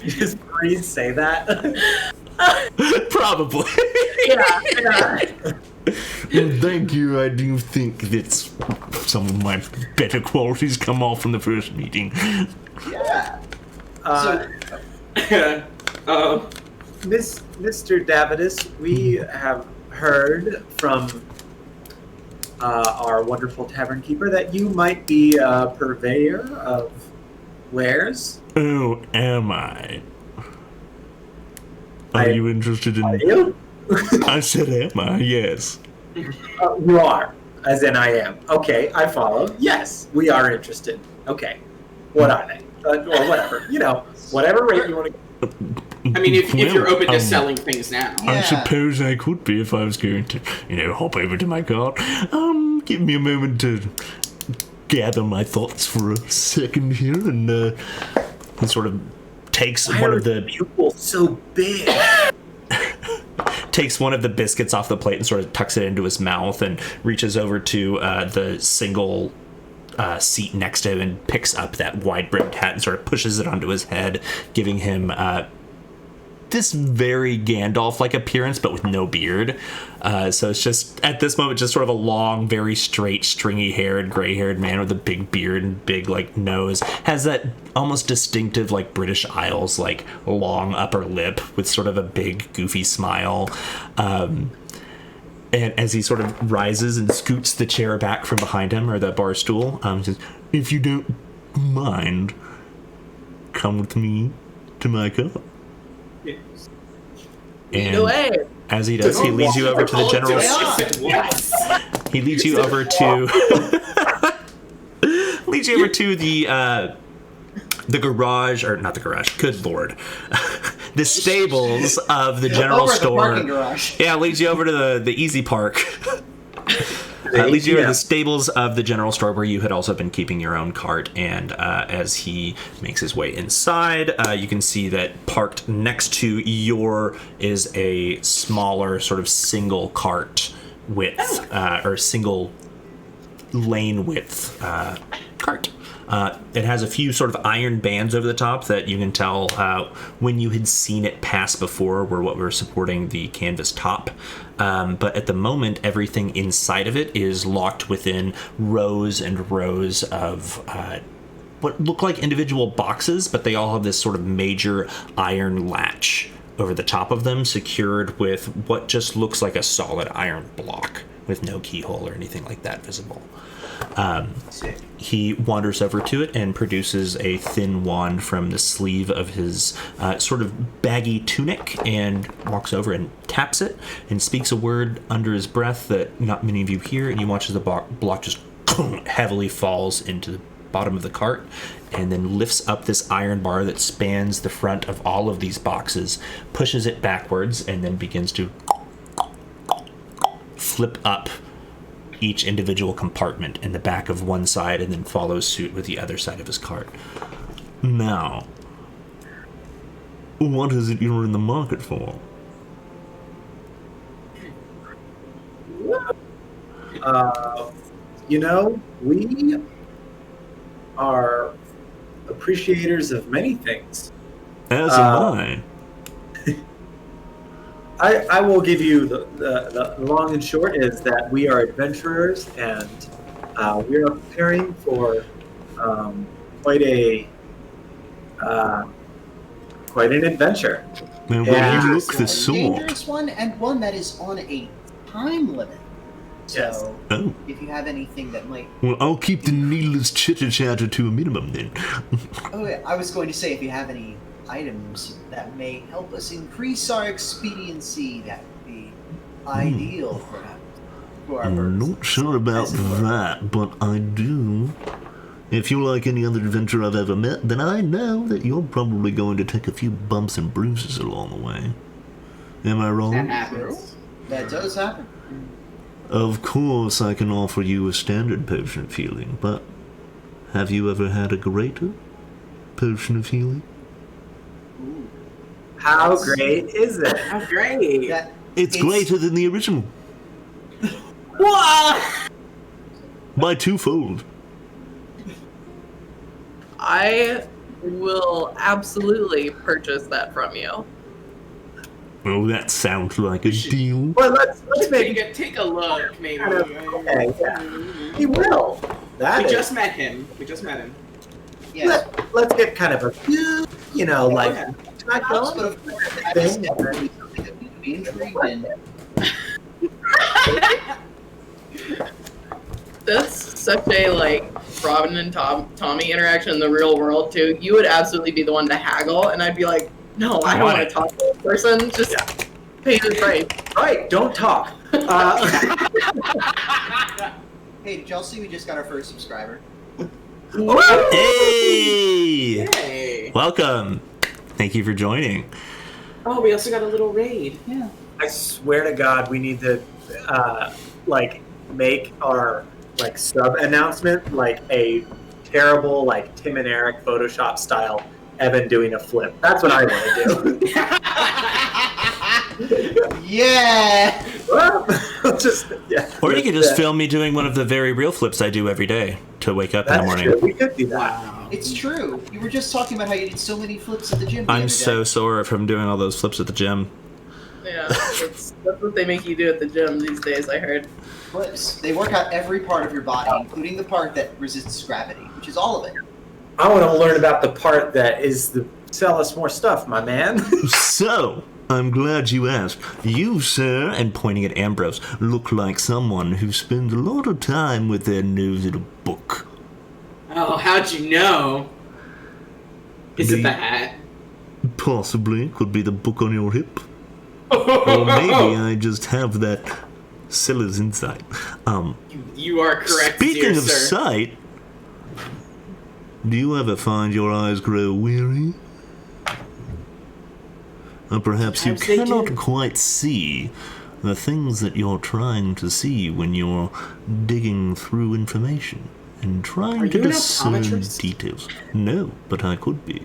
Just please say that. Probably. Yeah. Thank you. I do think that some of my better qualities come off from the first meeting. Yeah. Uh, Mr. Davidus, we have heard from our wonderful tavern keeper that you might be a purveyor of wares. Oh, am I? Are you interested Are in... you? I said am I, yes. You are, as in I am. Okay, I follow. Yes, we are interested. Okay, what are they? Or whatever. You know, whatever rate you want to. I mean, if you're open to Um, selling things now. I Yeah. suppose I could be if I was going to, hop over to my cart. Give me a moment to gather my thoughts for a second here, and he sort of takes Why one are of the pupils so big? takes one of the biscuits off the plate and sort of tucks it into his mouth and reaches over to the single seat next to him and picks up that wide-brimmed hat and sort of pushes it onto his head, giving him this very Gandalf-like appearance, but with no beard. So it's just, at this moment, just sort of a long, very straight, stringy-haired, gray-haired man with a big beard and big, like, nose. Has that almost distinctive, like, British Isles, like, long upper lip with sort of a big, goofy smile. And as he sort of rises and scoots the chair back from behind him, or the bar stool, he says, "If you don't mind, come with me to my car." Yes. And away. as he does, he leads you over to the general. Yes. He leads you over to leads you over to the garage, or not the garage. Good lord, the stables of the general Over store. the parking garage. Yeah, leads you over to the Easy Park. Leads you to the stables of the general store where you had also been keeping your own cart. And as he makes his way inside, you can see that parked next to your is a smaller sort of single cart width, or single lane width cart. It has a few sort of iron bands over the top that you can tell when you had seen it pass before were what were supporting the canvas top. But at the moment, everything inside of it is locked within rows and rows of what look like individual boxes, but they all have this sort of major iron latch over the top of them, secured with what just looks like a solid iron block with no keyhole or anything like that visible. He wanders over to it and produces a thin wand from the sleeve of his sort of baggy tunic and walks over and taps it and speaks a word under his breath that not many of you hear, and you watch as the block just heavily falls into the bottom of the cart and then lifts up this iron bar that spans the front of all of these boxes, pushes it backwards, and then begins to flip up each individual compartment in the back of one side and then follows suit with the other side of his cart. Now, what is it you're in the market for? We are appreciators of many things. As am I. I will give you the long and short is that we are adventurers, and we are preparing for quite an adventure. Now, Yeah. when you look the A sort. dangerous one, and one that is on a time limit. So, Yes. Oh, if you have anything that might... well, I'll keep the needless chitter-chatter to a minimum then. Oh, yeah, I was going to say, if you have any items that may help us increase our expediency, that would be ideal for our I'm purposes. not sure about As it were. that, but I do. If you're like any other adventurer I've ever met, then I know that you're probably going to take a few bumps and bruises along the way. Am I That wrong? happens. That does happen. Of course, I can offer you a standard potion of healing, but have you ever had a greater potion of healing? Ooh, How great is it? How great! that, It's greater than the original, Whoa! by twofold. I will absolutely purchase that from you. Oh, that sounds like a deal. Well, let's maybe Take a look, maybe. kind of okay. Yeah, he will. That We is. just met him. yes. Let's get kind of a like Okay. not But going. of course, that is definitely something that we could be intrigued in. That's such a Robin and Tommy interaction in the real world too. You would absolutely be the one to haggle, and I'd be like, no, I don't want to talk to this person. Just pay the price. Right, don't talk. Hey, did y'all see we just got our first subscriber? Hey! Hey. Welcome. Thank you for joining. Oh, we also got a little raid. Yeah. I swear to God, we need to make our sub announcement like a terrible Tim and Eric Photoshop style Evan doing a flip. That's what I want to do. Yeah! Or you could just film me doing one of the very real flips I do every day to wake up in the That's morning. true. We could do that. Wow. It's true. You were just talking about how you did so many flips at the gym. I'm so sore from doing all those flips at the gym. Yeah, that's what they make you do at the gym these days, I heard. Flips. They work out every part of your body, including the part that resists gravity, which is all of it. I want to learn about the part that is the sell us more stuff, my man. So, I'm glad you asked. You, sir, and pointing at Ambrose, look like someone who spends a lot of time with their nose in a book. Oh, how'd you know? Is it the hat? Possibly. Could be the book on your hip. Or maybe I just have that seller's insight. You are correct, Speaking dear of sir. sight, do you ever find your eyes grow weary? Or perhaps you Sometimes they cannot do. quite see the things that you're trying to see when you're digging through information and trying Are to you an discern optometrist? details. No, but I could be.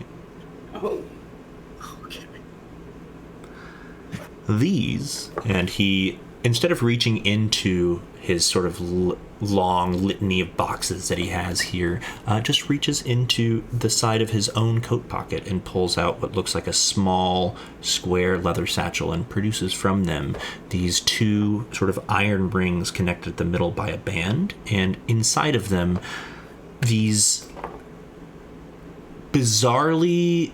Oh, These, and he, instead of reaching into his sort of long litany of boxes that he has here, just reaches into the side of his own coat pocket and pulls out what looks like a small square leather satchel and produces from them these two sort of iron rings connected at the middle by a band, and inside of them these bizarrely,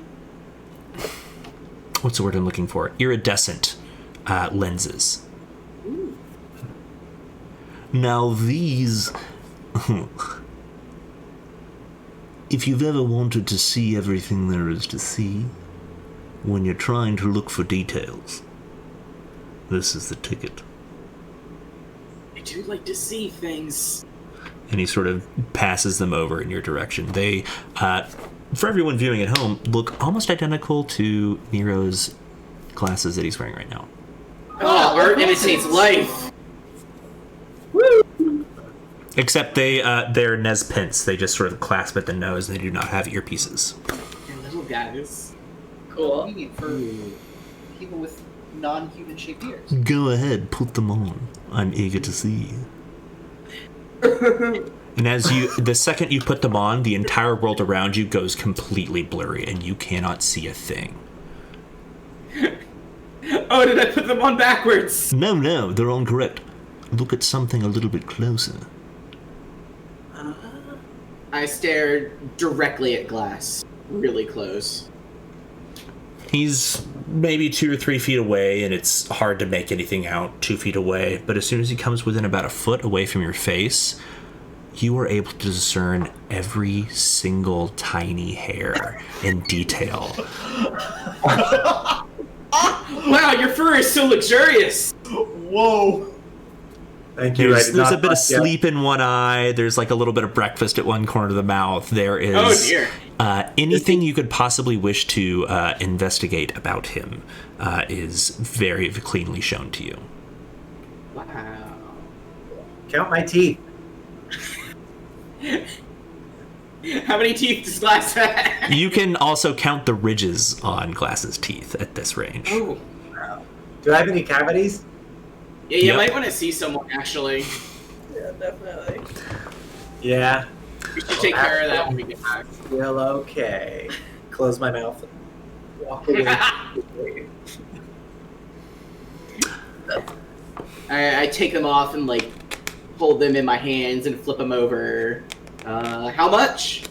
what's the word I'm looking for? Iridescent lenses. Now these, if you've ever wanted to see everything there is to see, when you're trying to look for details, this is the ticket. I do like to see things. And he sort of passes them over in your direction. They, for everyone viewing at home, look almost identical to Nero's glasses that he's wearing right now. Oh, art imitates life. Except they're Nezpins. They just sort of clasp at the nose and they do not have earpieces. Your little guys. Cool. Convenient for people with non-human shaped ears. Go ahead, put them on. I'm eager to see. And the second you put them on, the entire world around you goes completely blurry and you cannot see a thing. Oh, did I put them on backwards? No, they're on correct. Look at something a little bit closer. I stare directly at Glass, really close. He's maybe 2 or 3 feet away, and it's hard to make anything out 2 feet away. But as soon as he comes within about a foot away from your face, you are able to discern every single tiny hair in detail. Wow, your fur is so luxurious! Whoa! Thank you. There's a bit of sleep in one eye. There's like a little bit of breakfast at one corner of the mouth. There is Oh dear. anything you could possibly wish to investigate about him is very cleanly shown to you. Wow. Count my teeth. How many teeth does Glass have? You can also count the ridges on Glass's teeth at this range. Oh. Do I have any cavities? Yeah, you Yep. might want to see someone, actually. Yeah, definitely. Yeah. We should take care of that when we get back. Well, okay. Close my mouth and walk away. I take them off and, like, hold them in my hands and flip them over. How much?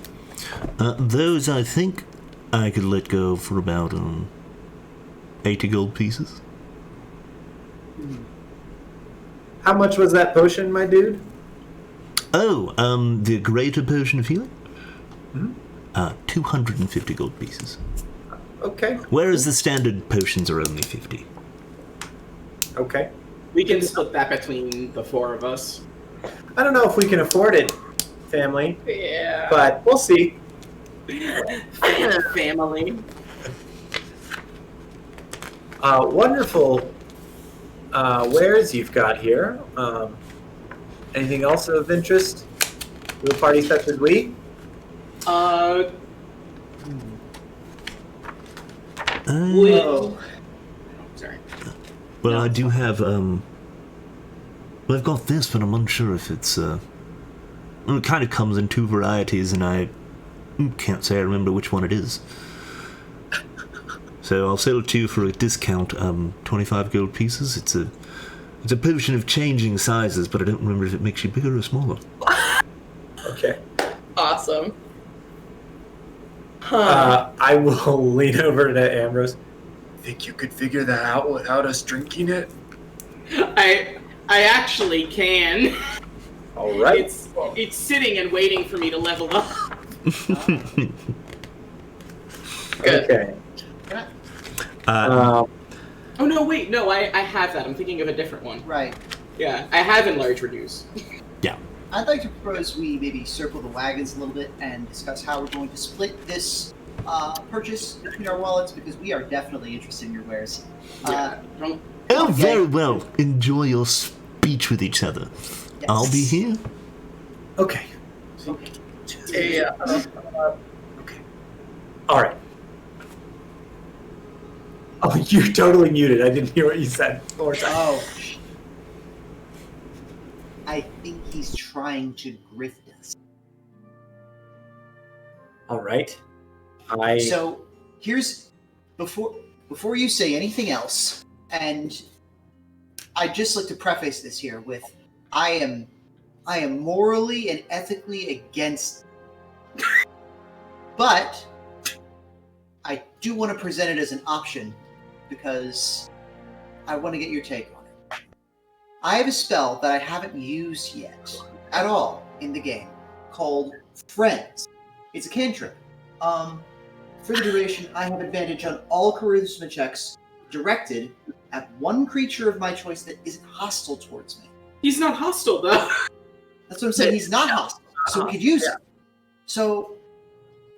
Those, I think, I could let go for about 80 gold pieces. How much was that potion, my dude? Oh, the greater potion of healing? Hmm? 250 gold pieces. Okay. Whereas the standard potions are only 50. Okay. We can split that between the 4 of us. I don't know if we can afford it, family, Yeah. but we'll see. Family. Wonderful wares you've got here. Anything else of interest to a party such as we? Well, sorry. Well, I do have, well, I've got this, but I'm unsure if it's, well, it kind of comes in 2 varieties, and I can't say I remember which one it is. So I'll sell it to you for a discount, 25 gold pieces. It's a potion of changing sizes, but I don't remember if it makes you bigger or smaller. Okay. Awesome. Huh. I will lean over to Ambrose. Think you could figure that out without us drinking it? I actually can. All right. It's sitting and waiting for me to level up. Good. Okay. Oh no, wait, no, I have that. I'm thinking of a different one. Right. Yeah, I have enlarge reduce. Yeah. I'd like to propose we maybe circle the wagons a little bit and discuss how we're going to split this purchase between our wallets, because we are definitely interested in your wares. Don't. Oh, Okay. very well. Enjoy your speech with each other. Yes. I'll be here. Okay. Yeah. Okay. All right. Oh, you're totally muted. I didn't hear what you said. One more time. Oh. I think he's trying to grift us. All right. So here's before you say anything else, and I'd just like to preface this here with I am morally and ethically against, but I do want to present it as an option because I want to get your take on it. I have a spell that I haven't used yet at all in the game called Friends. It's a cantrip. For the duration, I have advantage on all charisma checks directed at one creature of my choice that isn't hostile towards me. He's not hostile though. That's what I'm saying. He's not hostile, so we could use it. So,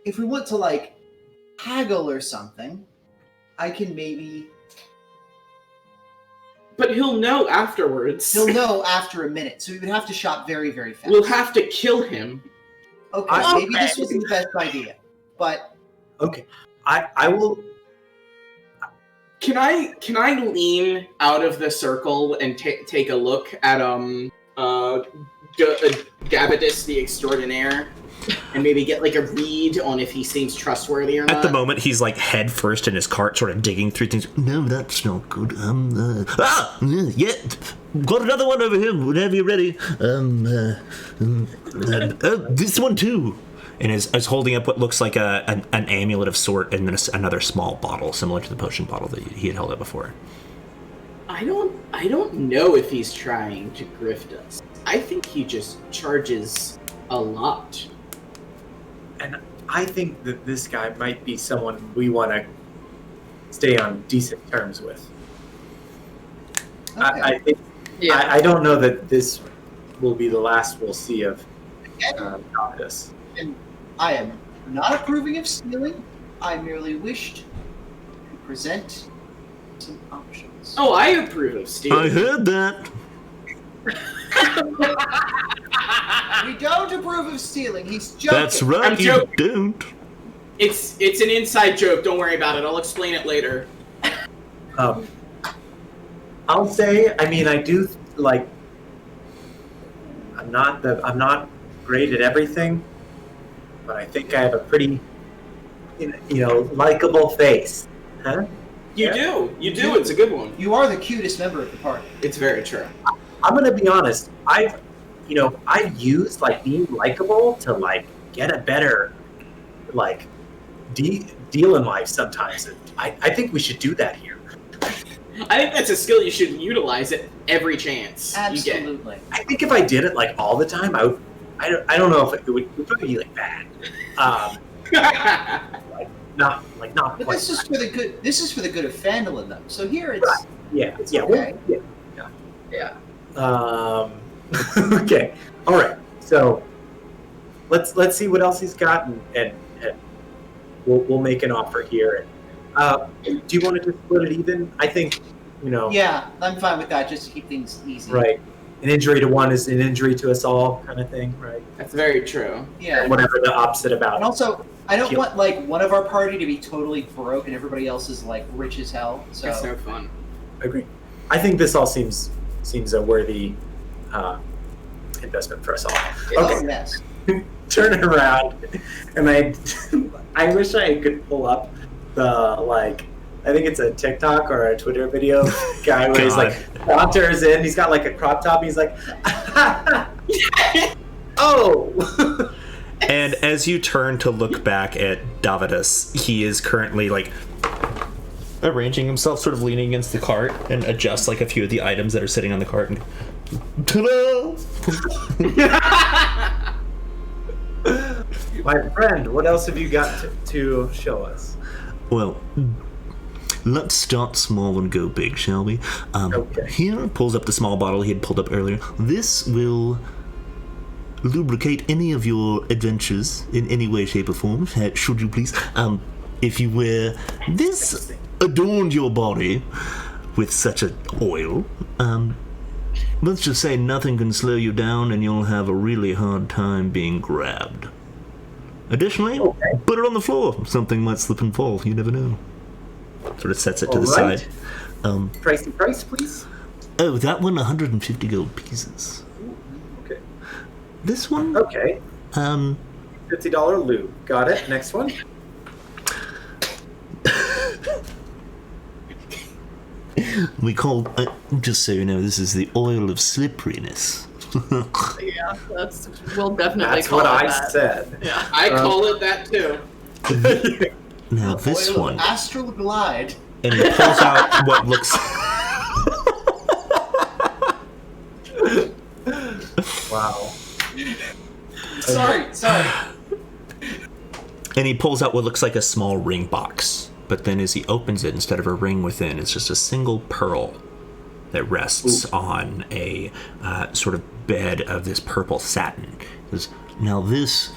if we want to like haggle or something, I can maybe. But he'll know afterwards. He'll know after a minute, so we would have to shop very, very fast. We'll have to kill him. Okay, maybe this wasn't the best idea, but Okay. I will. Can I lean out of the circle and take a look at Gabadis the Extraordinaire, and maybe get like a read on if he seems trustworthy or not? At the moment, he's like head first in his cart, sort of digging through things. No, that's not good. Yeah, got another one over here. Whenever you're ready. This one too. And is holding up what looks like an amulet of sort, and then another small bottle similar to the potion bottle that he had held up before. I don't know if he's trying to grift us. I think he just charges a lot. And I think that this guy might be someone we want to stay on decent terms with. okay. I think. Yeah. I don't know that this will be the last we'll see of this. And I am not approving of stealing. I merely wished to present some options. Oh, I approve of I stealing. heard that. We don't approve of stealing. He's joking. That's right. I'm You joking. don't. It's an inside joke. Don't worry about it. I'll explain it later. I'll say, I mean, I do like. I'm not great at everything, but I think I have a pretty, likable face, huh? You do. It's a good one. You are the cutest member of the party. It's very true. I'm gonna be honest. I've used like being likable to like get a better, like, deal in life sometimes. And I think we should do that here. I think that's a skill you should utilize at every chance you get. Absolutely. I think if I did it like all the time, I don't know if it would probably be like bad. Not But quite. this is for the good. This is for the good of Fandolin, though. So here it's. Right. Yeah. It's Yeah. okay. Yeah. Okay. All right. So let's see what else he's got, and we'll make an offer here. Do you want to just split it even? I think, Yeah, I'm fine with that, just to keep things easy. right. An injury to one is an injury to us all, kind of thing, right? That's very true. Yeah. Whatever the opposite about And it. also, I don't want like one of our party to be totally broke and everybody else is like rich as hell. So That's no fun. Agree. I think this all seems a worthy investment for us all. Oh, Okay. yes. turn it around, and I wish I could pull up the I think it's a TikTok or a Twitter video guy where he's like wanders in. He's got like a crop top. And he's like, oh. And as you turn to look back at Davidus, he is currently like arranging himself, sort of leaning against the cart, and adjusts like a few of the items that are sitting on the cart. And ta-da! My friend, what else have you got to show us? Well, let's start small and go big, shall we? Okay. Here, pulls up the small bottle he had pulled up earlier. This will lubricate any of your adventures in any way, shape, or form, should you please. If you wear this, adorned your body with such an oil. Let's just say nothing can slow you down, and you'll have a really hard time being grabbed. Additionally, put it on the floor. Something might slip and fall. You never know. Sort of sets it to the side. Price, please. Oh, that one, 150 gold pieces. Okay. This one? Okay. $50 loot. Got it. Next one. We call, just so you know, this is the oil of slipperiness. Yeah, we'll definitely That's call what it I that. said. Yeah. I call it that too. Now this Oil one, of Astral Glide. and he pulls out what looks. Wow. Sorry. And he pulls out what looks like a small ring box. But then as he opens it, instead of a ring within, it's just a single pearl that rests on a sort of bed of this purple satin. Now this,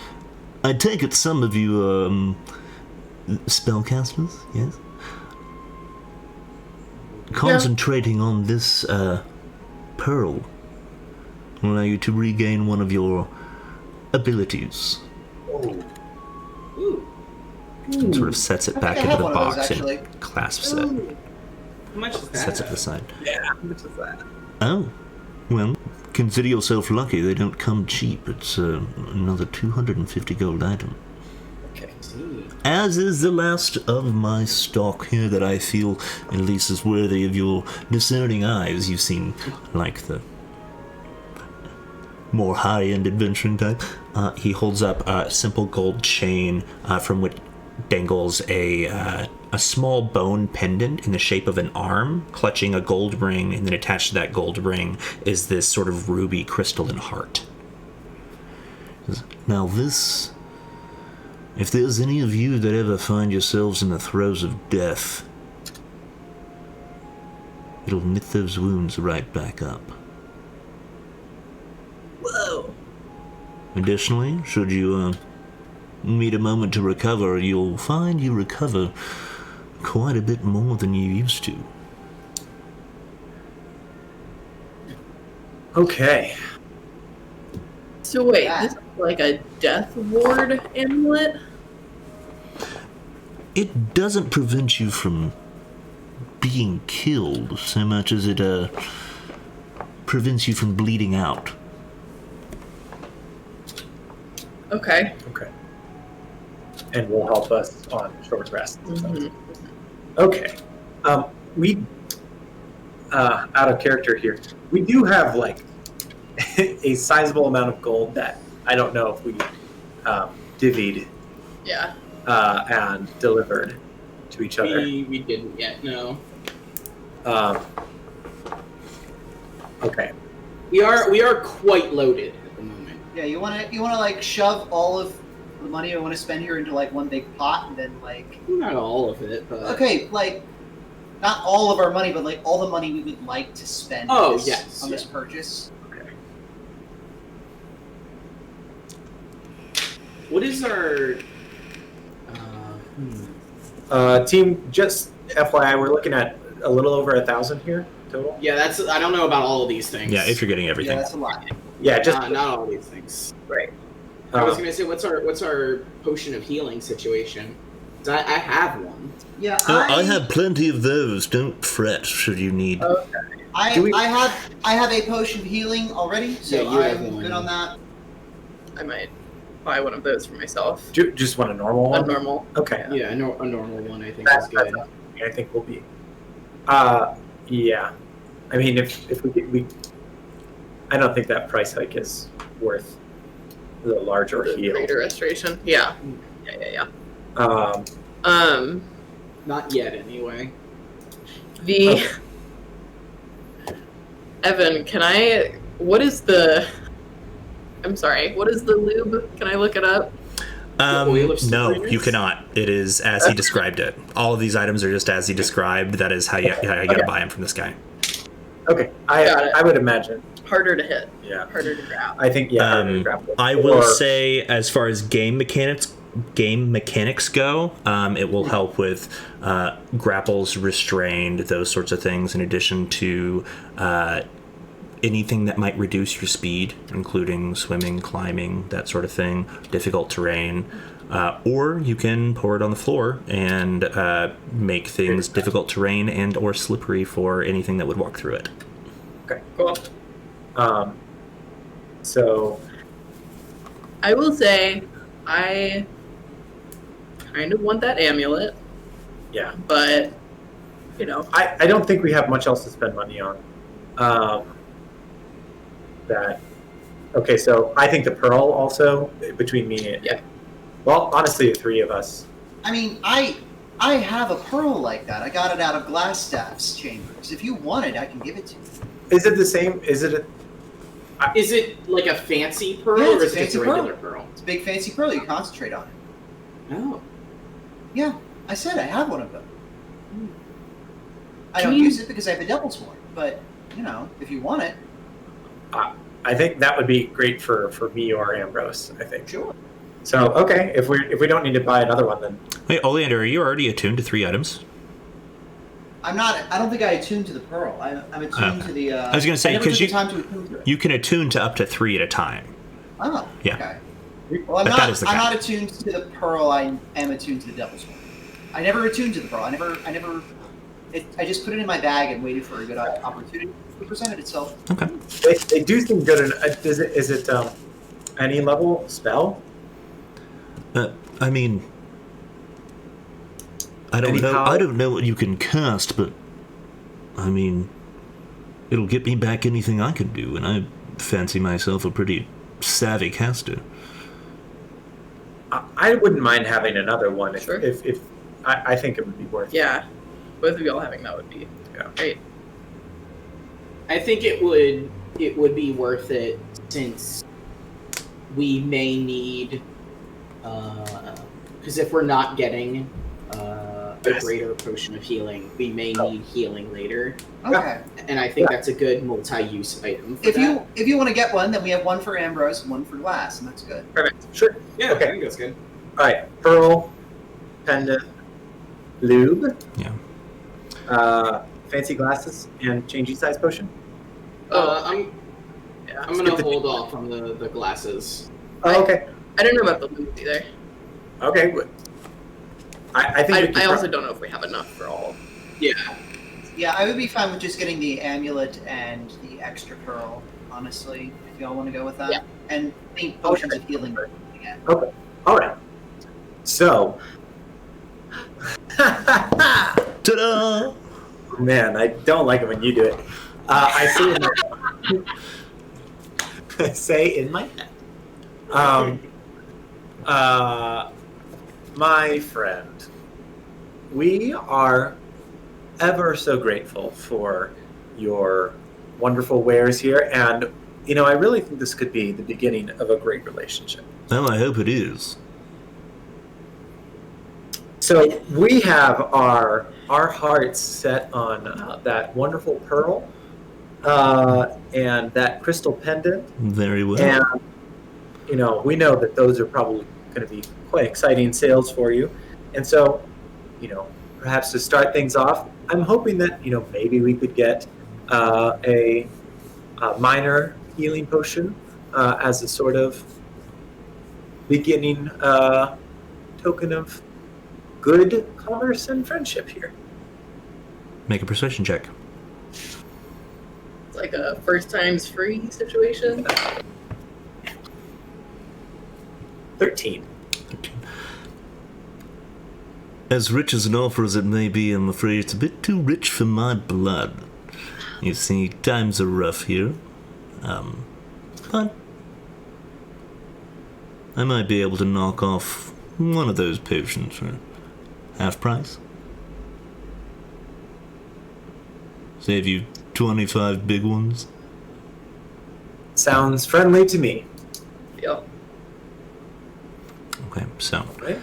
I take it some of you spellcasters, yes? Concentrating on this pearl will allow you to regain one of your abilities. Oh. Ooh. And sort of sets it back I into have the one of those, box actually. and clasps it. How much is that? Sets it to the side. Yeah. How much is that? Oh, well, consider yourself lucky. They don't come cheap. It's another 250 gold item. Okay. As is the last of my stock here that I feel at least is worthy of your discerning eyes. You've seen, like, the more high-end adventuring type. He holds up a simple gold chain from which dangles a small bone pendant in the shape of an arm, clutching a gold ring, and then attached to that gold ring is this sort of ruby crystalline heart. Now this, if there's any of you that ever find yourselves in the throes of death, it'll knit those wounds right back up. Whoa. Additionally, should you need a moment to recover, you'll find you recover quite a bit more than you used to. Okay. So wait, Yeah. this is like a death ward amulet? It doesn't prevent you from being killed so much as it prevents you from bleeding out. Okay. Okay. And will help us on short rests. Mhm. Okay. We out of character here. We do have like a sizable amount of gold that I don't know if we divvied Yeah. and delivered to each other. We didn't yet, no. Okay. We are quite loaded at the moment. Yeah, you wanna like shove all of the money I want to spend here into like one big pot, and then like Not all of it, but okay, like not all of our money, but like all the money we would like to spend Oh, on this, yes, on yeah. this purchase. What is our Team, just FYI, we're looking at a little over 1,000 here total. Yeah, that's I don't know about all of these things. Yeah, if you're getting Yeah, everything. that's a lot. Yeah, just not all these things. right. I was gonna say, what's our potion of healing situation? 'Cause I have one. Yeah, I have plenty of those. Don't fret should you need. I Do we- have a potion of healing already, so Yeah, you have I'm one. good on that. I might buy one of those for myself. Just want a normal A one? normal. Okay. Yeah, a normal one I think is good. I think we'll be. Yeah. I mean, if we I don't think that price hike is worth the larger The heel. greater restoration. Yeah. Yeah. Not yet, anyway. The Evan, what is the lube? Can I look it up? oil of No, slipperiness? you cannot. It is as he described it. All of these items are just as he described. That is how you gotta buy them from this guy. Okay. Got it. I would imagine. Harder to hit, Yeah. harder to grab. I think harder to grab. I will say, as far as game mechanics go, it will help with grapples, restrained, those sorts of things, in addition to anything that might reduce your speed, including swimming, climbing, that sort of thing, difficult terrain. Or you can pour it on the floor and make things difficult terrain and or slippery for anything that would walk through it. Okay. Cool. So I will say, I kind of want that amulet, yeah, but I don't think we have much else to spend money on. Okay, so I think the pearl also between me and well, honestly, the three of us. I mean, I have a pearl like that. I got it out of Glassstaff's chambers. If you want it, I can give it to you. Is it the same? Is it Is it like a fancy pearl, Yeah, or it's is a it just a fancy regular pearl? It's a big fancy pearl. You concentrate on it. Oh. Yeah, I said I have one of them. I Can don't you- use it because I have a devil's horn, but if you want it, I think that would be great for me or Ambrose. I think. sure. So okay, if we don't need to buy another one, then Wait, Oleander, are you already attuned to 3 items? I'm not. I don't think I attuned to the pearl. I'm attuned to the. I was gonna say, I never 'cause took you- the time to attune to it. You can attune to up to 3 at a time. Oh. Yeah. Okay. Well, I'm But not. that is the I'm cap. not attuned to the pearl. I am attuned to the devil's horn. I never attuned to the pearl. I never. I just put it in my bag and waited for a good opportunity to present itself. Okay. they do seem good. Is it any level spell? I mean, I don't Any know. power? I don't know what you can cast, but I mean, it'll get me back anything I can do, and I fancy myself a pretty savvy caster. I wouldn't mind having another one if, Sure. if I think it would be worth it. yeah, both of y'all having that would be great. I think it would be worth it since we may need, because if we're not getting a greater potion of healing, we may need healing later, Okay. and I think that's a good multi-use item. For If that. you want to get one, then we have one for Ambrose and one for Glass, and that's good. Sure. Yeah, Okay. I think that's good. All right. Pearl, pendant, lube. Yeah. Fancy glasses and changing size potion. I'm gonna Skip the- hold off on the glasses. Oh, okay. I don't know about the loot either. Okay. Good. I think we could I also don't know if we have enough for all. Yeah, Yeah, I would be fine with just getting the amulet and the extra pearl, honestly, if y'all want to go with that. Yeah. And think potions of healing. Yeah. Okay. All right. So. Ta-da! Man, I don't like it when you do it. I say in my head. My friend, we are ever so grateful for your wonderful wares here, and I really think this could be the beginning of a great relationship. Well, I hope it is. So we have our hearts set on that wonderful pearl and that crystal pendant, Very well. and we know that those are probably going to be quite exciting sales for you, and so perhaps to start things off, I'm hoping that maybe we could get a minor healing potion as a sort of beginning token of good commerce and friendship here. Make a persuasion check. It's like a first times free situation. 13. As rich as an offer as it may be, I'm afraid it's a bit too rich for my blood. You see, times are rough here. But I might be able to knock off one of those potions for half price. Save you 25 big ones. Sounds friendly to me. Yep. Okay, so Right?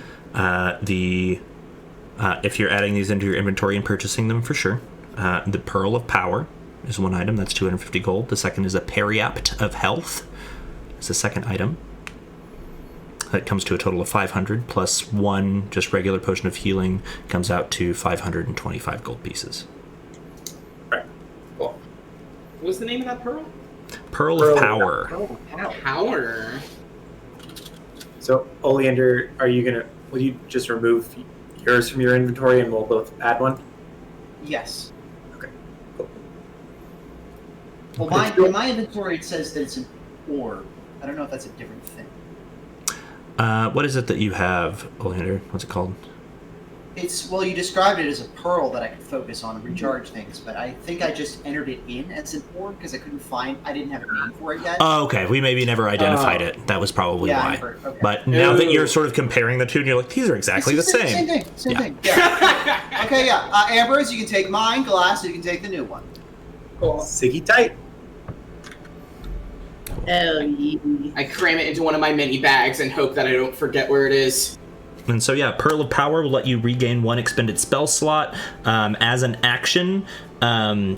if you're adding these into your inventory and purchasing them, for sure. The Pearl of Power is one item. That's 250 gold. The second is a Periapt of Health. It's the second item. That comes to a total of 500, plus one just regular potion of healing comes out to 525 gold pieces. Right. Cool. What's the name of that pearl? Pearl of Power. Oh, power. So, Oleander, will you just remove yours from your inventory and we'll both add one? Yes. Okay, cool. Well, in my inventory it says that it's an orb. I don't know if that's a different thing. What is it that you have, Oleander? What's it called? Well, you described it as a pearl that I could focus on and recharge things, but I think I just entered it in as an orb because I didn't have a name for it yet. Oh, okay. We maybe never identified it. That was probably why. Okay. But now that you're sort of comparing the two, and you're like, these are exactly the same. Same thing. Yeah. Okay, yeah. Ambrose, you can take mine. Glass, you can take the new one. Cool. Siggy tight. Hell yeah. I cram it into one of my mini bags and hope that I don't forget where it is. And so, yeah, Pearl of Power will let you regain one expended spell slot. As an action, the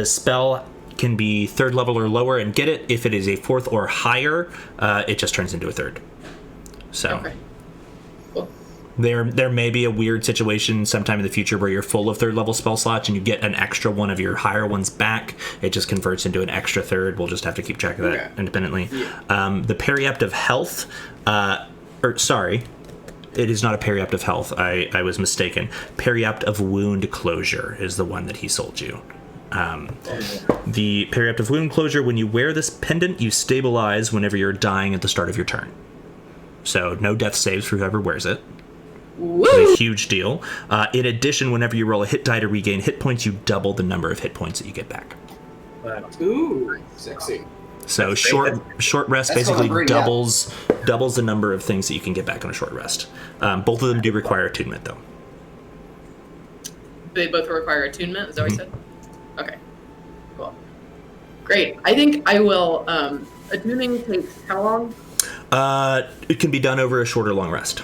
spell can be 3rd level or lower and get it. If it is a 4th or higher, it just turns into a 3rd. So Okay. Cool. there may be a weird situation sometime in the future where you're full of 3rd level spell slots and you get an extra one of your higher ones back. It just converts into an extra 3rd. We'll just have to keep track of that independently. Yeah. The Periapt of Health... it is not a Periapt of Health. I was mistaken. Periapt of Wound Closure is the one that he sold you. The Periapt of Wound Closure, when you wear this pendant, you stabilize whenever you're dying at the start of your turn. So no death saves for whoever wears it. Woo! It's a huge deal. In addition, whenever you roll a hit die to regain hit points, you double the number of hit points that you get back. Ooh, sexy. So short rest That's basically going great, doubles the number of things that you can get back on a short rest. Both of them do require attunement, though. They both require attunement, is that what you said? Okay. Cool. Great. I think I will attuning takes how long? It can be done over a short or long rest.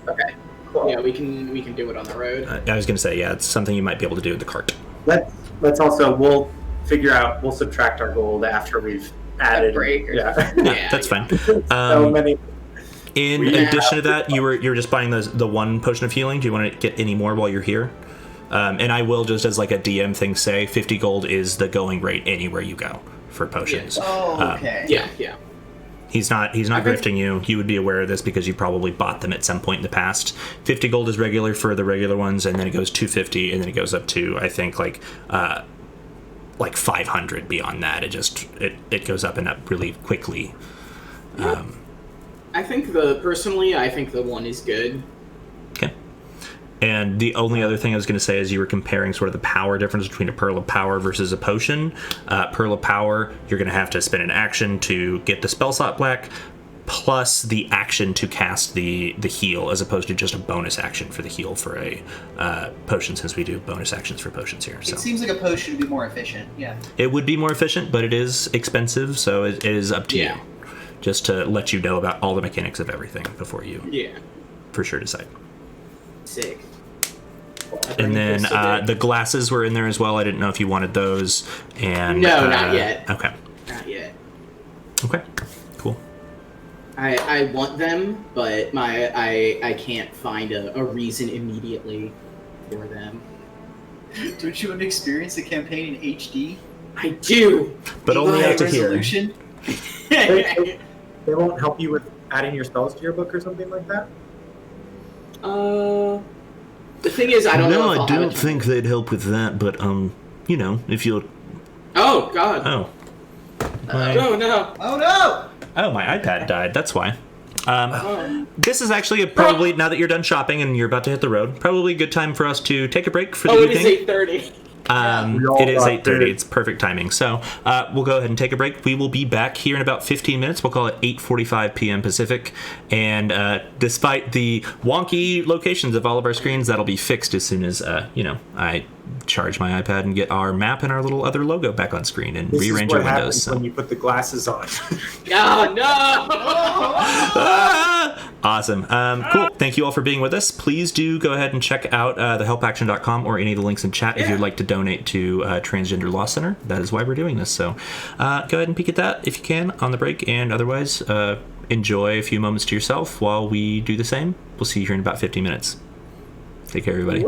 Okay. Cool. Yeah, we can do it on the road. I was going to say, yeah, it's something you might be able to do in the cart. Let's also we'll subtract our gold after we've added. break or Yeah. Yeah, that's fine. So many. In addition to that, you were just buying the one potion of healing. Do you want to get any more while you're here? And I will just as like a DM thing say 50 gold is the going rate anywhere you go for potions. Oh, okay. Yeah. He's not grifting you. You would be aware of this because you probably bought them at some point in the past. 50 gold is regular for the regular ones, and then it goes 250, and then it goes up to I think like 500 beyond that. It goes up and up really quickly. I think the one is good. Okay. And the only other thing I was going to say is you were comparing sort of the power difference between a Pearl of Power versus a potion. Pearl of Power, you're going to have to spend an action to get the spell slot back, plus the action to cast the heal, as opposed to just a bonus action for the heal for a potion, since we do bonus actions for potions here. So It seems like a potion would be more efficient, yeah. it would be more efficient, but it is expensive, so it is up to you. Just to let you know about all the mechanics of everything before you for sure decide. Sick. And then the glasses were in there as well. I didn't know if you wanted those. And No, not yet. Okay. Not yet. Okay. Cool. I want them, but I can't find a reason immediately for them. Don't you want to experience the campaign in HD? I do. But only High out to here. resolution? They won't help you with adding your spells to your book or something like that? The thing is, I don't know. No, I don't think they'd help with that. But if you're Oh God. oh. Oh no. Oh no! Oh, my iPad died. That's why. Oh. This is actually probably, now that you're done shopping and you're about to hit the road, probably a good time for us to take a break for the Oh, it evening. is 8:30. It is 8:30. It's perfect timing. So we'll go ahead and take a break. We will be back here in about 15 minutes. We'll call it 8:45 p.m. Pacific. And despite the wonky locations of all of our screens, that'll be fixed as soon as, I charge my iPad and get our map and our little other logo back on screen and rearrange your windows. When you put the glasses on. Oh, no! Awesome. Cool. Thank you all for being with us. Please do go ahead and check out thehelpaction.com or any of the links in chat if you'd like to donate to Transgender Law Center. That is why we're doing this. So go ahead and peek at that if you can on the break. And otherwise, enjoy a few moments to yourself while we do the same. We'll see you here in about 15 minutes. Take care, everybody.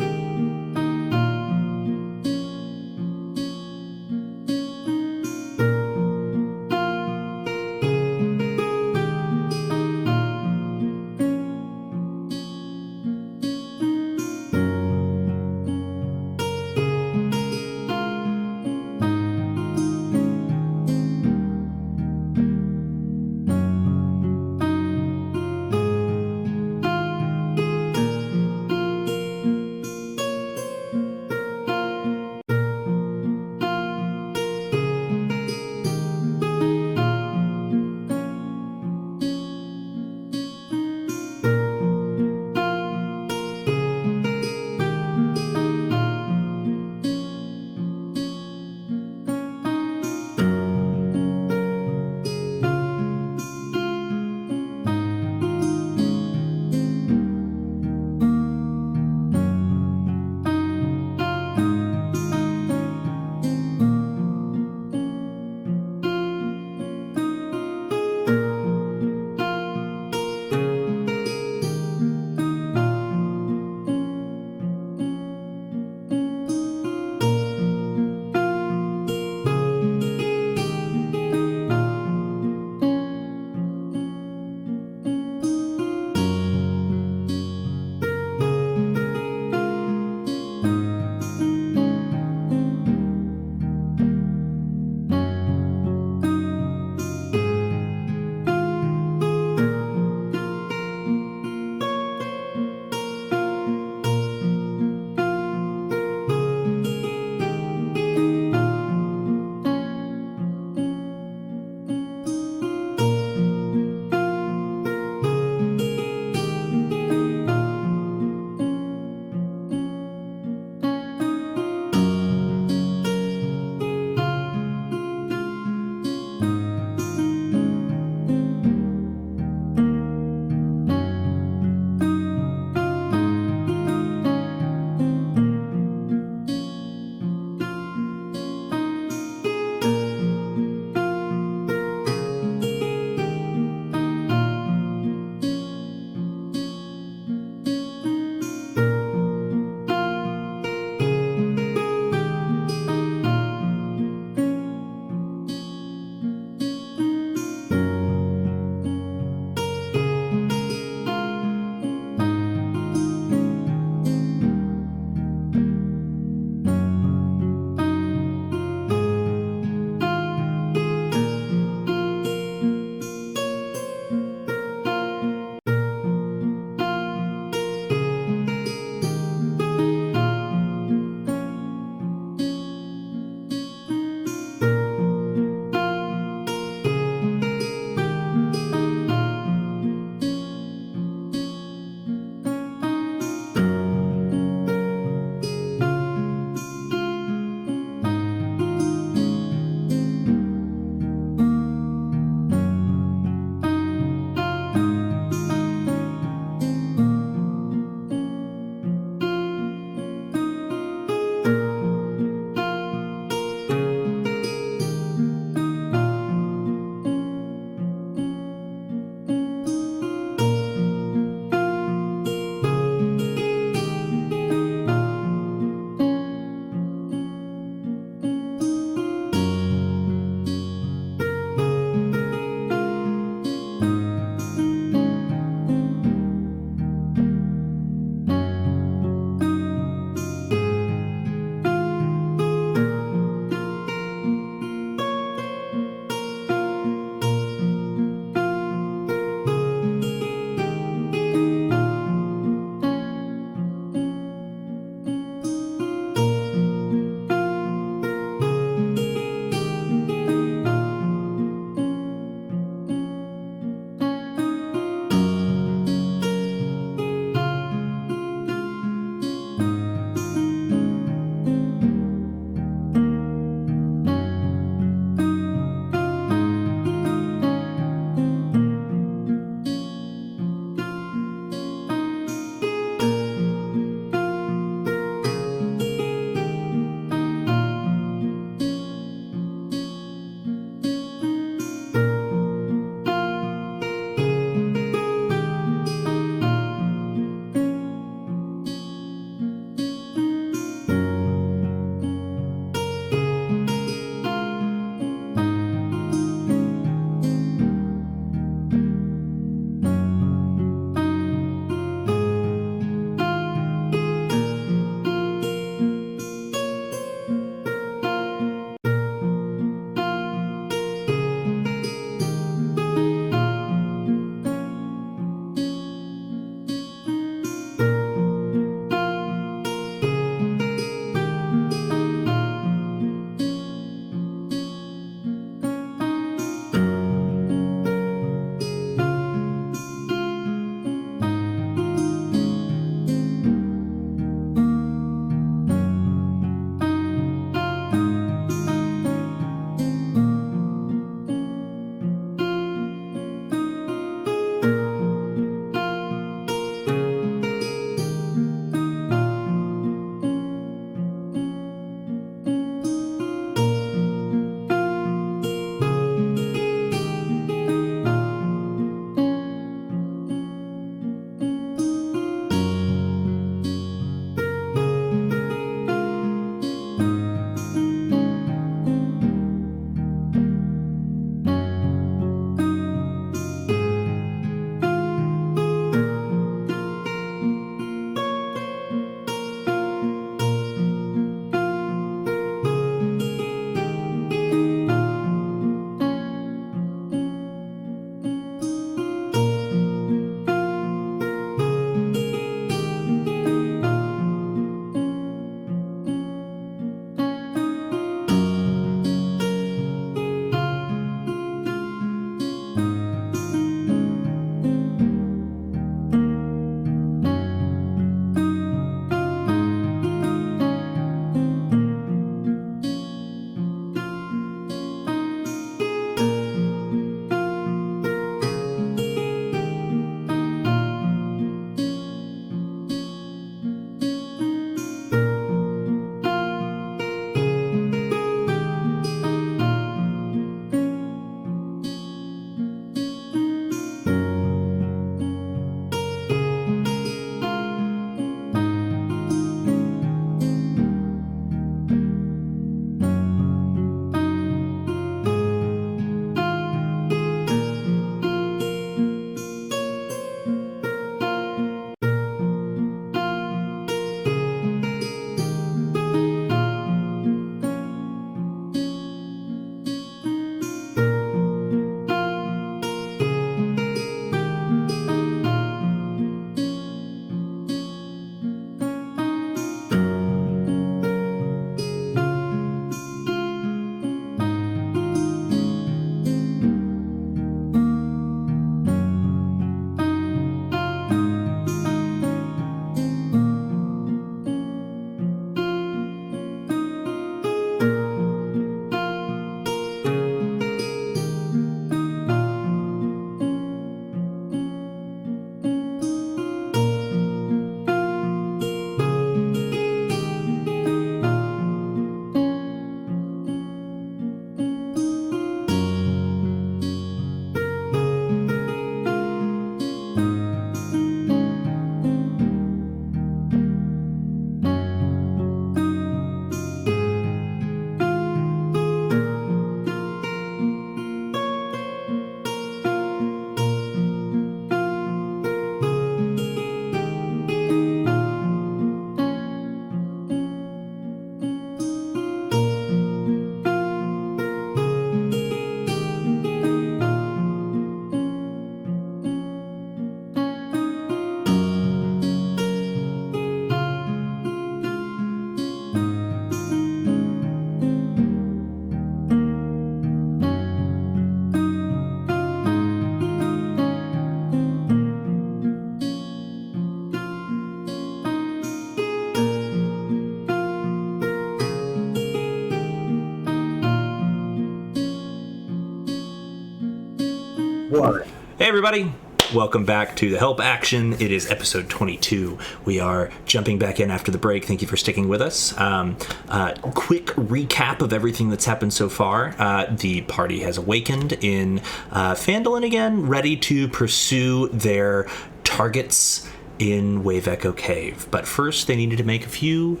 What? Hey everybody, welcome back to the Help Action. It is episode 22. We are jumping back in after the break. Thank you for sticking with us. Quick recap of everything that's happened so far. The party has awakened in Phandalin again, ready to pursue their targets in Wave Echo Cave. But first, they needed to make a few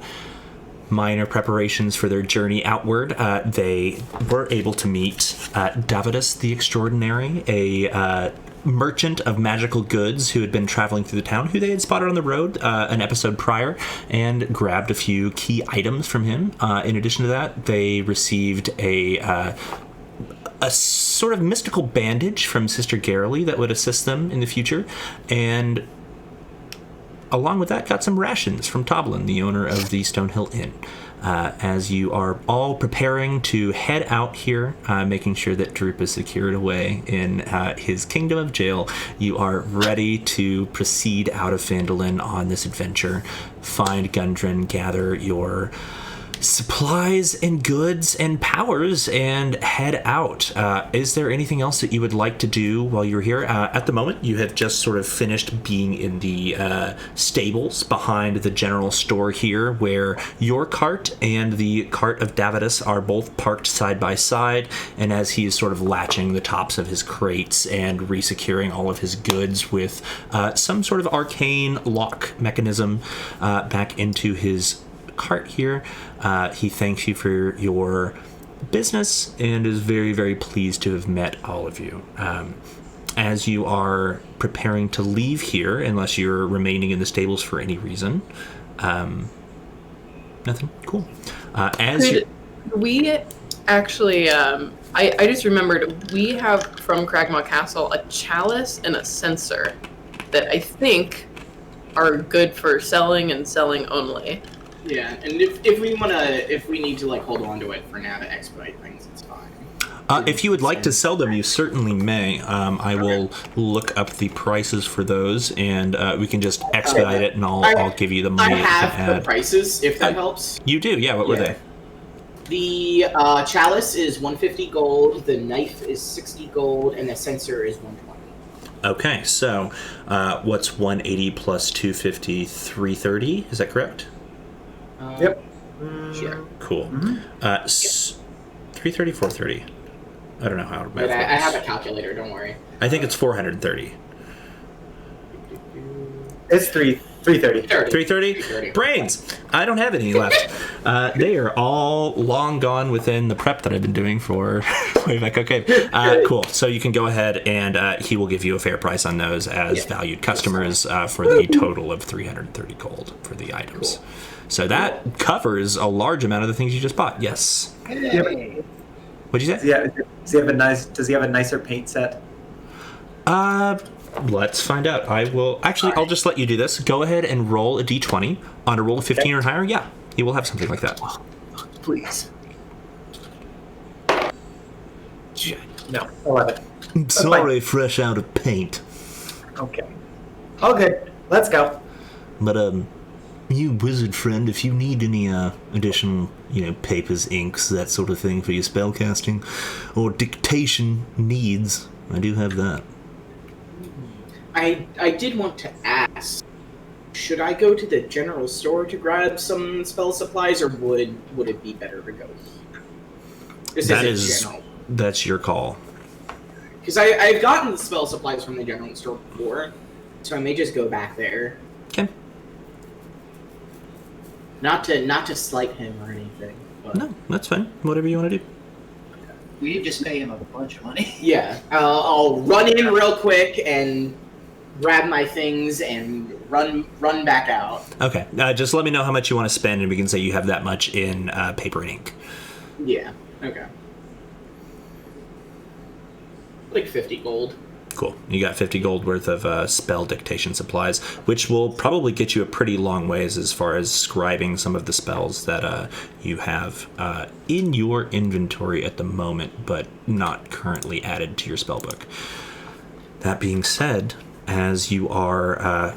minor preparations for their journey outward. They were able to meet Davidus the Extraordinary, a merchant of magical goods who had been traveling through the town, who they had spotted on the road an episode prior, and grabbed a few key items from him. In addition to that, they received a sort of mystical bandage from Sister Garrily that would assist them in the future, and along with that, got some rations from Toblin, the owner of the Stonehill Inn. As you are all preparing to head out here, making sure that Droop is secured away in his kingdom of jail, you are ready to proceed out of Phandalin on this adventure. Find Gundren, gather your supplies and goods and powers, and head out. Is there anything else that you would like to do while you're here? At the moment, you have just sort of finished being in the stables behind the general store here, where your cart and the cart of Davidus are both parked side by side, and as he is sort of latching the tops of his crates and resecuring all of his goods with some sort of arcane lock mechanism back into his cart here, he thanks you for your business and is very, very pleased to have met all of you. As you are preparing to leave here, unless you're remaining in the stables for any reason, nothing? Cool. We actually, I just remembered, we have from Cragmaw Castle a chalice and a censer that I think are good for selling and selling only. Yeah, and if we need to like hold on to it for now to expedite things, it's fine. If you would like to sell them, you certainly may. I will look up the prices for those, and we can just expedite it, and I'll give you the money. I have the prices, if that helps. You do, yeah. What were they? The chalice is 150 gold, the knife is 60 gold, and the censer is 120. Okay, so what's 180 plus 250? 330, is that correct? Yep. Sure. Cool. 330, 430. I don't know how to math But I works. have a calculator, don't worry. I think it's 430. It's 330. 330? Brains! I don't have any left. They are all long gone within the prep that I've been doing for way back. Okay, cool. So you can go ahead and he will give you a fair price on those as valued customers for the total of 330 gold for the items. Cool. So that covers a large amount of the things you just bought. Yes. Hey. What'd you say? Does he have a nicer paint set? Let's find out. I'll just let you do this. Go ahead and roll a d20. On a roll of 15 or higher, yeah, he will have something like that. Please. No, 11. Sorry, fresh out of paint. Okay. Okay, let's go. But, you wizard friend, if you need any additional, papers, inks, that sort of thing for your spellcasting, or dictation needs, I do have that. I did want to ask, should I go to the general store to grab some spell supplies, or would it be better to go? That's your call. Because I've gotten the spell supplies from the general store before, so I may just go back there. Okay. Not to slight him or anything. But No, that's fine. Whatever you want to do. We just pay him a bunch of money. yeah, I'll run in real quick and grab my things and run back out. Okay. Just let me know how much you want to spend, and we can say you have that much in paper and ink. Yeah. Okay. Like 50 gold. Cool. You got 50 gold worth of spell dictation supplies, which will probably get you a pretty long ways as far as scribing some of the spells that you have in your inventory at the moment, but not currently added to your spellbook. That being said, as you are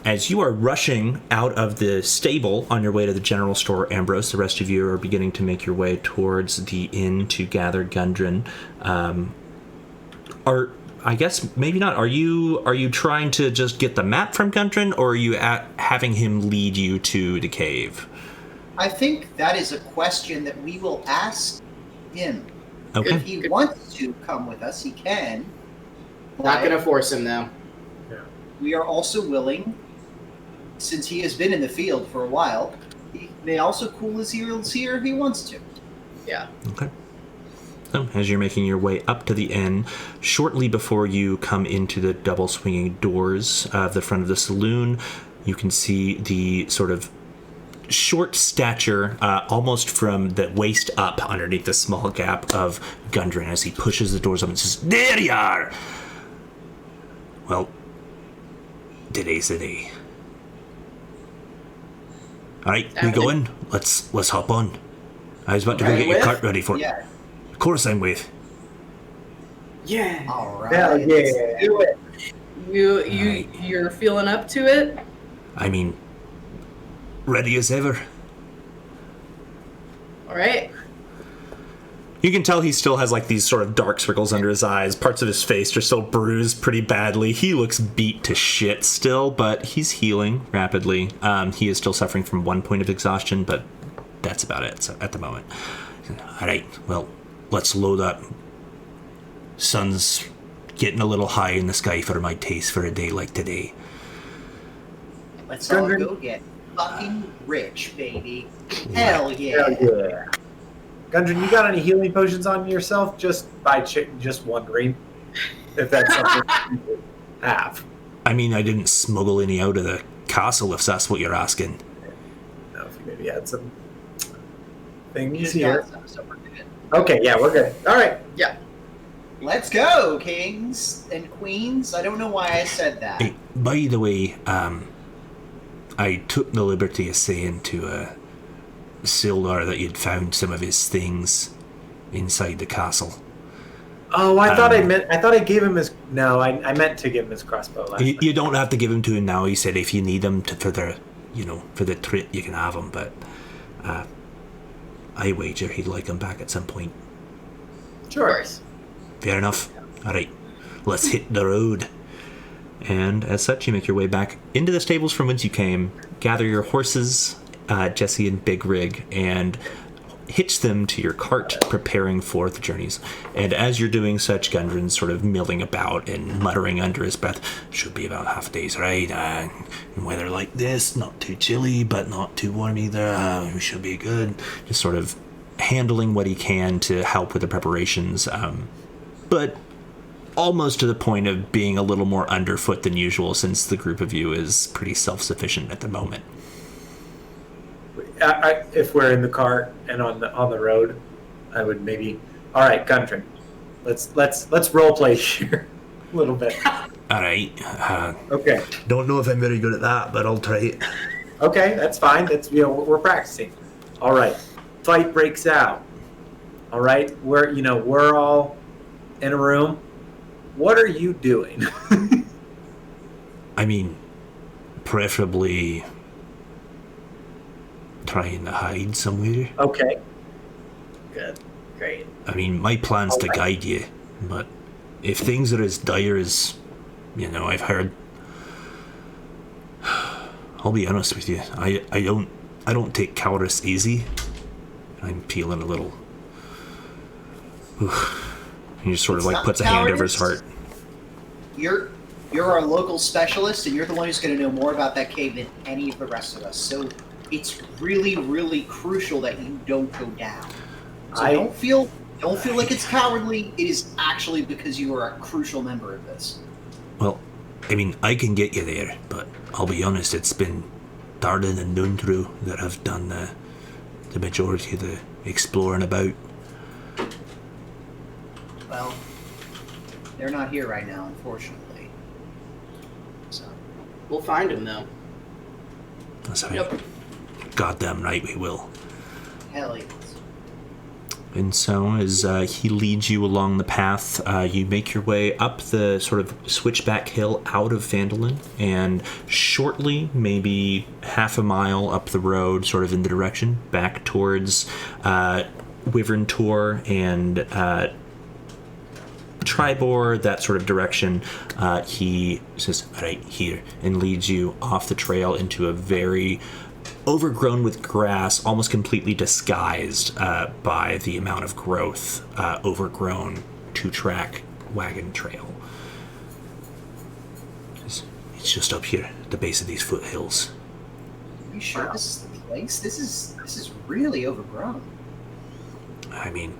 rushing out of the stable on your way to the general store, Ambrose, the rest of you are beginning to make your way towards the inn to gather Gundren. I guess maybe not. Are you trying to just get the map from Gundren, or are you having him lead you to the cave? I think that is a question that we will ask him. Okay. If he wants to come with us, he can. Not gonna force him though. We are also willing, since he has been in the field for a while, he may also cool his heels here if he wants to. Yeah. Okay. So, as you're making your way up to the inn, shortly before you come into the double swinging doors of the front of the saloon, you can see the sort of short stature, almost from the waist up underneath the small gap of Gundren as he pushes the doors up and says, "There you are! Well, today's the day. Alright, we going? Let's hop on. I was about to go Right get your with? cart ready for Yeah. Of course I'm with. Yeah. All right. Hell yeah. Let's do it. You're feeling up to it? I mean, ready as ever. All right. You can tell he still has like these sort of dark circles under his eyes. Parts of his face are still bruised pretty badly. He looks beat to shit still, but he's healing rapidly. He is still suffering from 1 point of exhaustion, but that's about it so, at the moment. All right, well, let's load up. Sun's getting a little high in the sky for my taste for a day like today. Let's all go get fucking rich, baby. Hell yeah. Hell yeah. Gundren, you got any healing potions on yourself? Just by just wondering if that's something you have. I mean, I didn't smuggle any out of the castle, if that's what you're asking. I don't know if you maybe had some things Just here. got some, so we're good. Okay, yeah, we're good. All right. Yeah. Let's go, kings and queens. I don't know why I said that. Hey, by the way, I took the liberty of saying to Sildar that you'd found some of his things inside the castle. Oh, I thought I gave him his. No, I meant to give him his crossbow last night. You don't have to give him to him now. He said if you need them for the trip, you can have them. But I wager he'd like them back at some point. Of Sure. course. Fair enough. All right, let's hit the road. And as such, you make your way back into the stables from whence you came, gather your horses, Jesse and Big Rig, and hitch them to your cart, preparing for the journeys. And as you're doing such, Gundren's sort of milling about and muttering under his breath, should be about half a day's ride. Weather like this, not too chilly, but not too warm either. We should be good. Just sort of handling what he can to help with the preparations. But almost to the point of being a little more underfoot than usual, since the group of you is pretty self-sufficient at the moment. If we're in the cart and on the road, I would maybe. All right, Gundren, let's role play here a little bit. All right. Okay. Don't know if I'm very good at that, but I'll try it. Okay, that's fine. That's we're practicing. All right. Fight breaks out. All right. We're all in a room. What are you doing? I mean, preferably trying to hide somewhere. Okay. Good. Great. I mean, my plan's to guide you, but if things are as dire as, I've heard, I'll be honest with you. I don't take cowardice easy. I'm feeling a little. He just sort of It's puts a not hand over his cowardice. heart. You're our local specialist, and you're the one who's going to know more about that cave than any of the rest of us. So it's really, really crucial that you don't go down. So don't feel like it's cowardly. It is actually because you are a crucial member of this. Well, I mean, I can get you there, but I'll be honest, it's been Darden and Nundru that have done the majority of the exploring about. Well, they're not here right now, unfortunately. So We'll find him though. That's right. Yep. Goddamn right we will. hell yes. And so, as he leads you along the path, you make your way up the sort of switchback hill out of Phandalin, and shortly, maybe half a mile up the road, sort of in the direction back towards Wyvern Tor and Tribor, that sort of direction, he says, right here, and leads you off the trail into a very overgrown with grass, almost completely disguised by the amount of growth, overgrown 2-track wagon trail. It's just up here at the base of these foothills. Are you sure this is the place? This is really overgrown. I mean,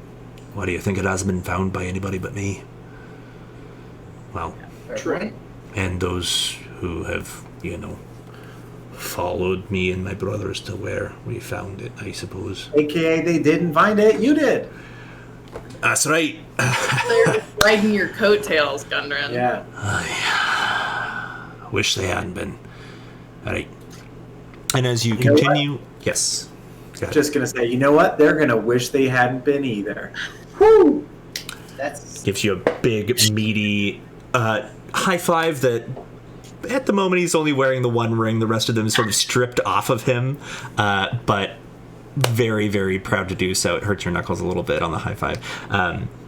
what do you think? It hasn't been found by anybody but me? Well, Fair point. and those who have, followed me and my brothers to where we found it, I suppose. AKA, they didn't find it. You did. That's right. They're riding your coattails, Gundren. Yeah. I wish they hadn't been. All right. And as you know continue, yes. Go ahead. Just gonna say, you know what? They're gonna wish they hadn't been either. Woo! That's Gives you a big, meaty high five that at the moment he's only wearing the one ring. The rest of them is sort of stripped off of him, but very, very proud to do so. It hurts your knuckles a little bit on the high five.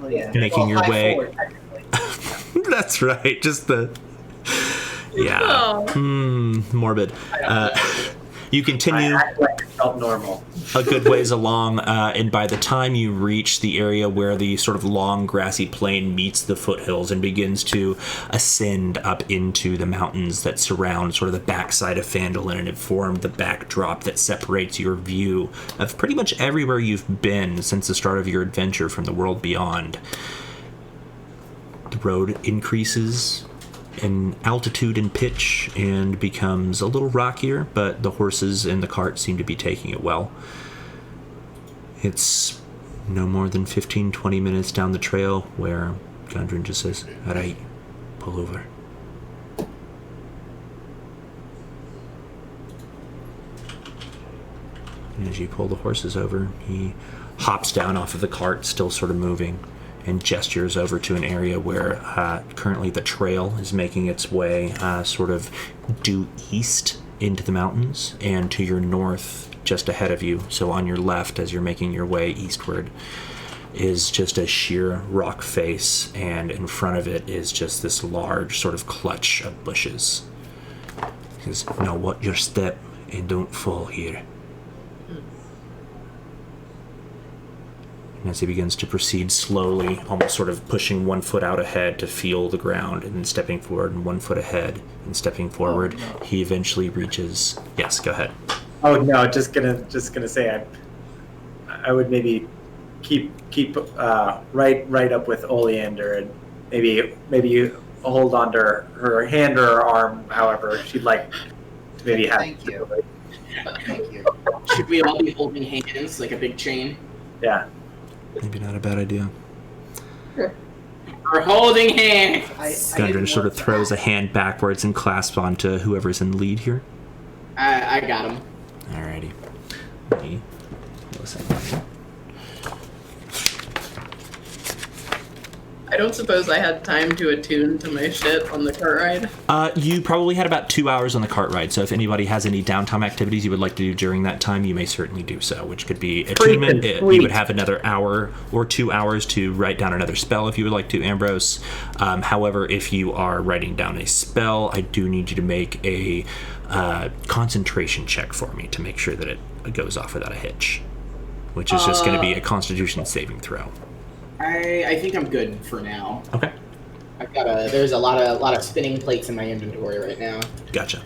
Making your high way. forward, technically. That's right. Just the... Yeah. Oh. Morbid. You continue I act like it felt normal. a good ways along, and by the time you reach the area where the sort of long grassy plain meets the foothills and begins to ascend up into the mountains that surround sort of the backside of Phandalin and have formed the backdrop that separates your view of pretty much everywhere you've been since the start of your adventure from the world beyond. The road increases in altitude and pitch and becomes a little rockier, but the horses in the cart seem to be taking it well. It's no more than 15-20 minutes down the trail where Gundren just says, all right, pull over. And as you pull the horses over, he hops down off of the cart, still sort of moving, and gestures over to an area where currently the trail is making its way sort of due east into the mountains, and to your north, just ahead of you, so on your left as you're making your way eastward, is just a sheer rock face, and in front of it is just this large sort of clutch of bushes. He says, now watch your step and don't fall here. And as he begins to proceed slowly, almost sort of pushing one foot out ahead to feel the ground, and then stepping forward, and 1 foot ahead and stepping forward, he eventually reaches... Yes, go ahead. Oh no, just gonna say I would maybe keep right up with Oleander, and maybe you hold on to her hand or her arm, however she'd like to maybe have. Thank you. Thank you. Should we all be holding hands like a big chain? Yeah. Maybe not a bad idea. We're holding hands. Gundren sort of throws a hand backwards and clasps onto whoever's in the lead here. I got him. Alrighty. Me. Listen. I don't suppose I had time to attune to my shit on the cart ride. You probably had about 2 hours on the cart ride, so if anybody has any downtime activities you would like to do during that time, you may certainly do so, which could be attunement. You would have another hour or 2 hours to write down another spell if you would like to, Ambrose. However, if you are writing down a spell, I do need you to make a concentration check for me to make sure that it goes off without a hitch, which is just going to be a Constitution saving throw. I think I'm good for now. Okay. I've got there's a lot of spinning plates in my inventory right now. Gotcha.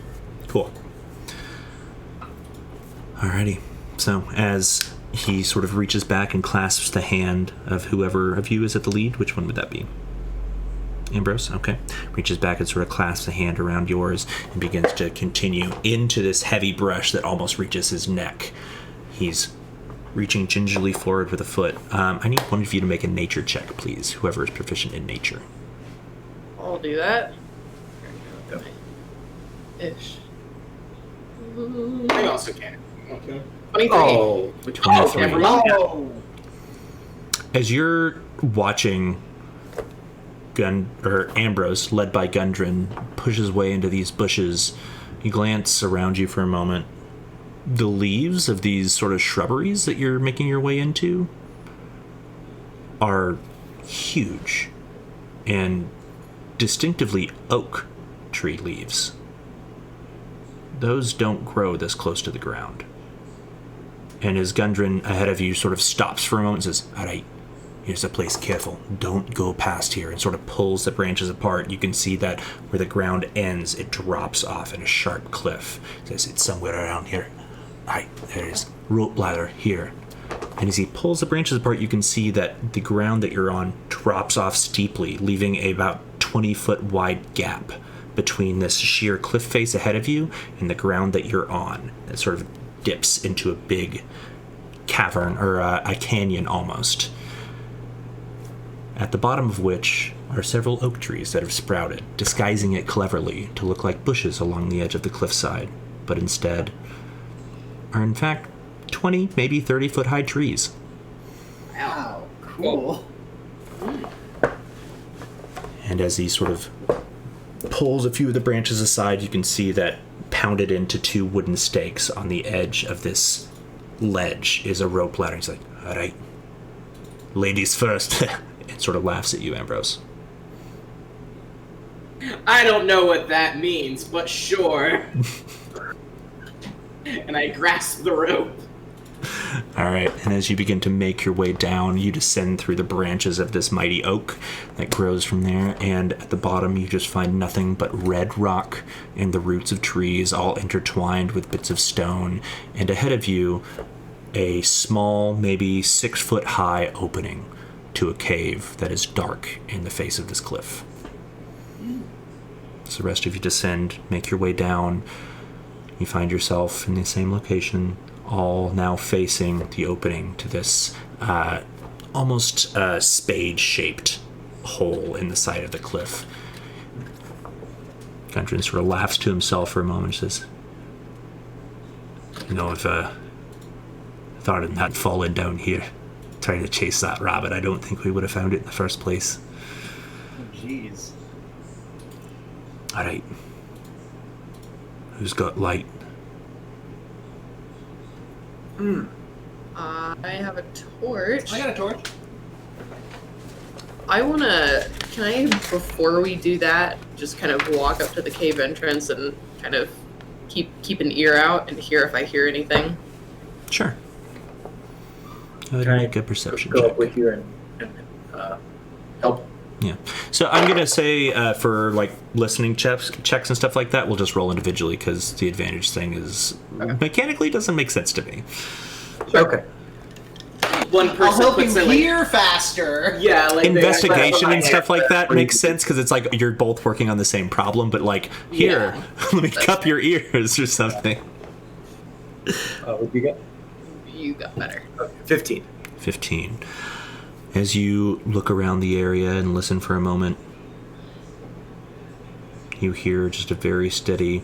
Cool. Alrighty. So as he sort of reaches back and clasps the hand of whoever of you is at the lead, which one would that be? Ambrose? Okay. Reaches back and sort of clasps the hand around yours and begins to continue into this heavy brush that almost reaches his neck. He's reaching gingerly forward with a foot. I need one of you to make a nature check, please. Whoever is proficient in nature. I'll do that. Ish. I also can. Okay. 23. Oh, 23. Never mind. Oh, As you're watching Ambrose, led by Gundren, push his way into these bushes, you glance around you for a moment. The leaves of these sort of shrubberies that you're making your way into are huge. and distinctively oak tree leaves. Those don't grow this close to the ground. And as Gundren ahead of you sort of stops for a moment and says, "All right, here's the place, careful, don't go past here," and sort of pulls the branches apart. You can see that where the ground ends, it drops off in a sharp cliff. It says, "It's somewhere around here. All right, there it is. Rope ladder here." And as he pulls the branches apart, you can see that the ground that you're on drops off steeply, leaving a about 20-foot wide gap between this sheer cliff face ahead of you and the ground that you're on. It sort of dips into a big cavern, or a canyon almost, at the bottom of which are several oak trees that have sprouted, disguising it cleverly to look like bushes along the edge of the cliffside, but instead are in fact 20, maybe 30-foot high trees. Wow, cool. And as he sort of pulls a few of the branches aside, you can see that pounded into 2 wooden stakes on the edge of this ledge is a rope ladder. He's like, "All right, ladies first." And sort of laughs at you, Ambrose. I don't know what that means, but sure. And I grasp the rope. All right, and as you begin to make your way down, you descend through the branches of this mighty oak that grows from there, and at the bottom you just find nothing but red rock and the roots of trees all intertwined with bits of stone, and ahead of you a small, maybe 6-foot high opening to a cave that is dark in the face of this cliff. So the rest of you descend, make your way down. You find yourself in the same location, all now facing the opening to this almost spade-shaped hole in the side of the cliff. Gundren sort of laughs to himself for a moment and says, "You know, if thought it had fallen down here trying to chase that rabbit, I don't think we would have found it in the first place." Oh, jeez. All right. Who's got light? I have a torch. I got a torch. Can I, before we do that, just kind of walk up to the cave entrance and kind of keep an ear out and hear if I hear anything? Sure. Go ahead Can and I make a perception go check. up with you and help? Yeah. So I'm gonna say for like listening checks and stuff like that, we'll just roll individually because the advantage thing is mechanically doesn't make sense to me. Okay. One person I'll help puts you it, like, hear faster. yeah, like Investigation they- and stuff like that makes sense because it's like you're both working on the same problem. But like here, let me cup your ears or something. What do you get? You got better. 15. 15. As you look around the area and listen for a moment, you hear just a very steady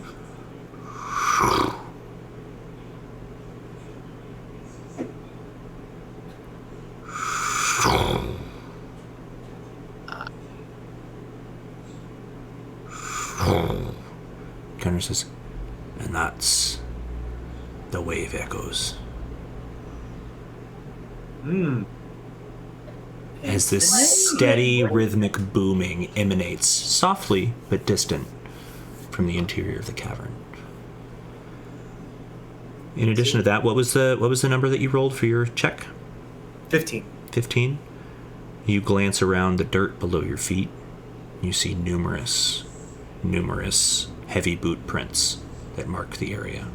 Gunnar says, "And that's the wave echoes." As this steady rhythmic booming emanates softly but distant from the interior of the cavern. In addition to that, what was the number that you rolled for your check? 15. 15. You glance around the dirt below your feet. You see numerous heavy boot prints that mark the area.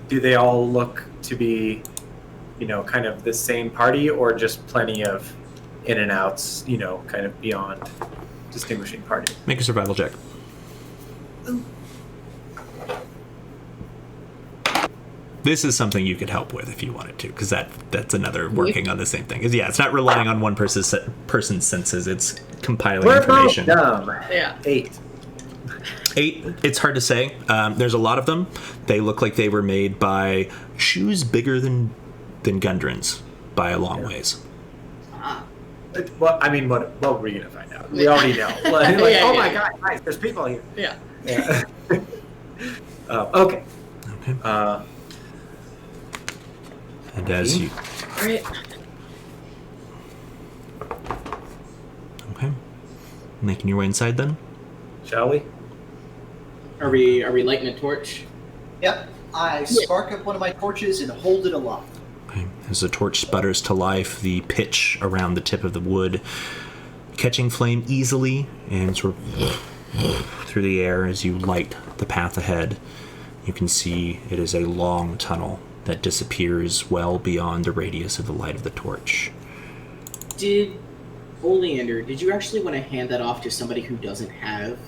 Do they all look to be, kind of the same party, or just plenty of in and outs, kind of beyond distinguishing parties? Make a survival check. This is something you could help with if you wanted to, because that's another working on the same thing. Yeah, it's not relying on one person's senses; it's compiling information. Dumb. Yeah. 8. 8. It's hard to say. There's a lot of them. They look like they were made by shoes bigger than Gundren's by a long ways. Well, I mean, what were we gonna find out? We already know. Like, oh my god, guys, there's people here. Yeah. Yeah. Okay. Okay. And as you Right. Okay. Making your way inside then? Shall we? Are we lighting a torch? Yep. I spark up one of my torches and hold it aloft. Okay. As the torch sputters to life, the pitch around the tip of the wood catching flame easily and sort of through the air as you light the path ahead. You can see it is a long tunnel that disappears well beyond the radius of the light of the torch. Oleander, did you actually want to hand that off to somebody who doesn't have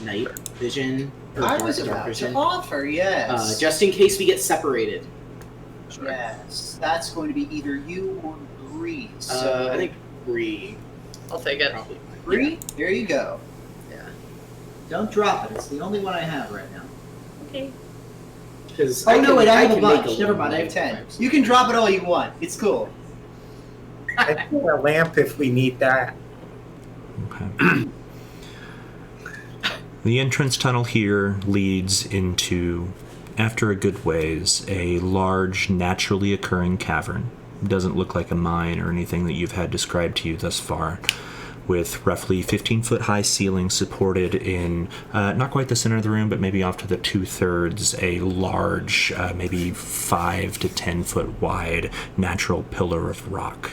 night vision? Or I dark was about vision? to offer, yes. Just in case we get separated. Yes. That's going to be either you or Bree. So I think Bree. I'll take it. Probably. Bree, here you go. Yeah. Don't drop it. It's the only one I have right now. Okay. Because Oh, no, wait, I have a can bunch. make Never mind, I have 10. You can drop it all you want. It's cool. I think a lamp if we need that. Okay. The entrance tunnel here leads into, after a good ways, a large, naturally occurring cavern. It doesn't look like a mine or anything that you've had described to you thus far, with roughly 15-foot high ceilings supported in not quite the center of the room, but maybe off to the 2/3, a large, maybe 5 to 10-foot wide natural pillar of rock.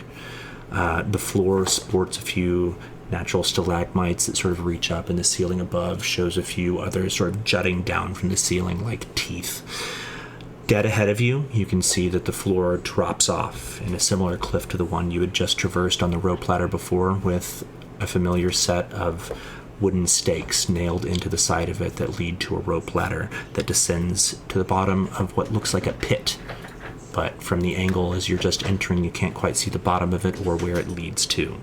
The floor sports a few natural stalagmites that sort of reach up, and the ceiling above shows a few others sort of jutting down from the ceiling like teeth. Dead ahead of you, you can see that the floor drops off in a similar cliff to the one you had just traversed on the rope ladder before, with a familiar set of wooden stakes nailed into the side of it that lead to a rope ladder that descends to the bottom of what looks like a pit. But from the angle as you're just entering, you can't quite see the bottom of it or where it leads to.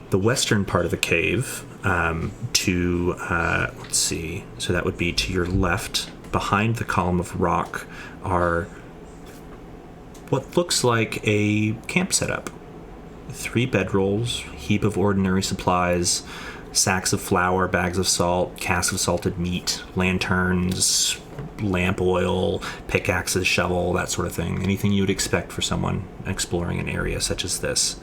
The western part of the cave, let's see, so that would be to your left, behind the column of rock, are what looks like a camp setup. 3 bedrolls, heap of ordinary supplies, sacks of flour, bags of salt, casks of salted meat, lanterns, lamp oil, pickaxes, shovel, that sort of thing. Anything you would expect for someone exploring an area such as this.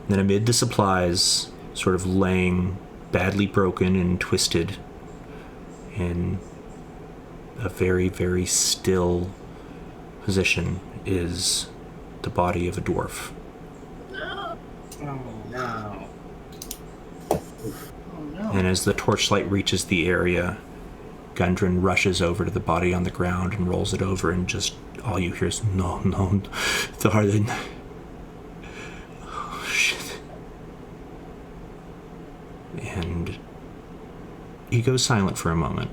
Then amid the supplies, sort of laying badly broken and twisted in a very, very still position, is the body of a dwarf. Oh no. Oh, no. And as the torchlight reaches the area, Gundren rushes over to the body on the ground and rolls it over, and just all you hear is, no, darling. Oh, shit. And he goes silent for a moment,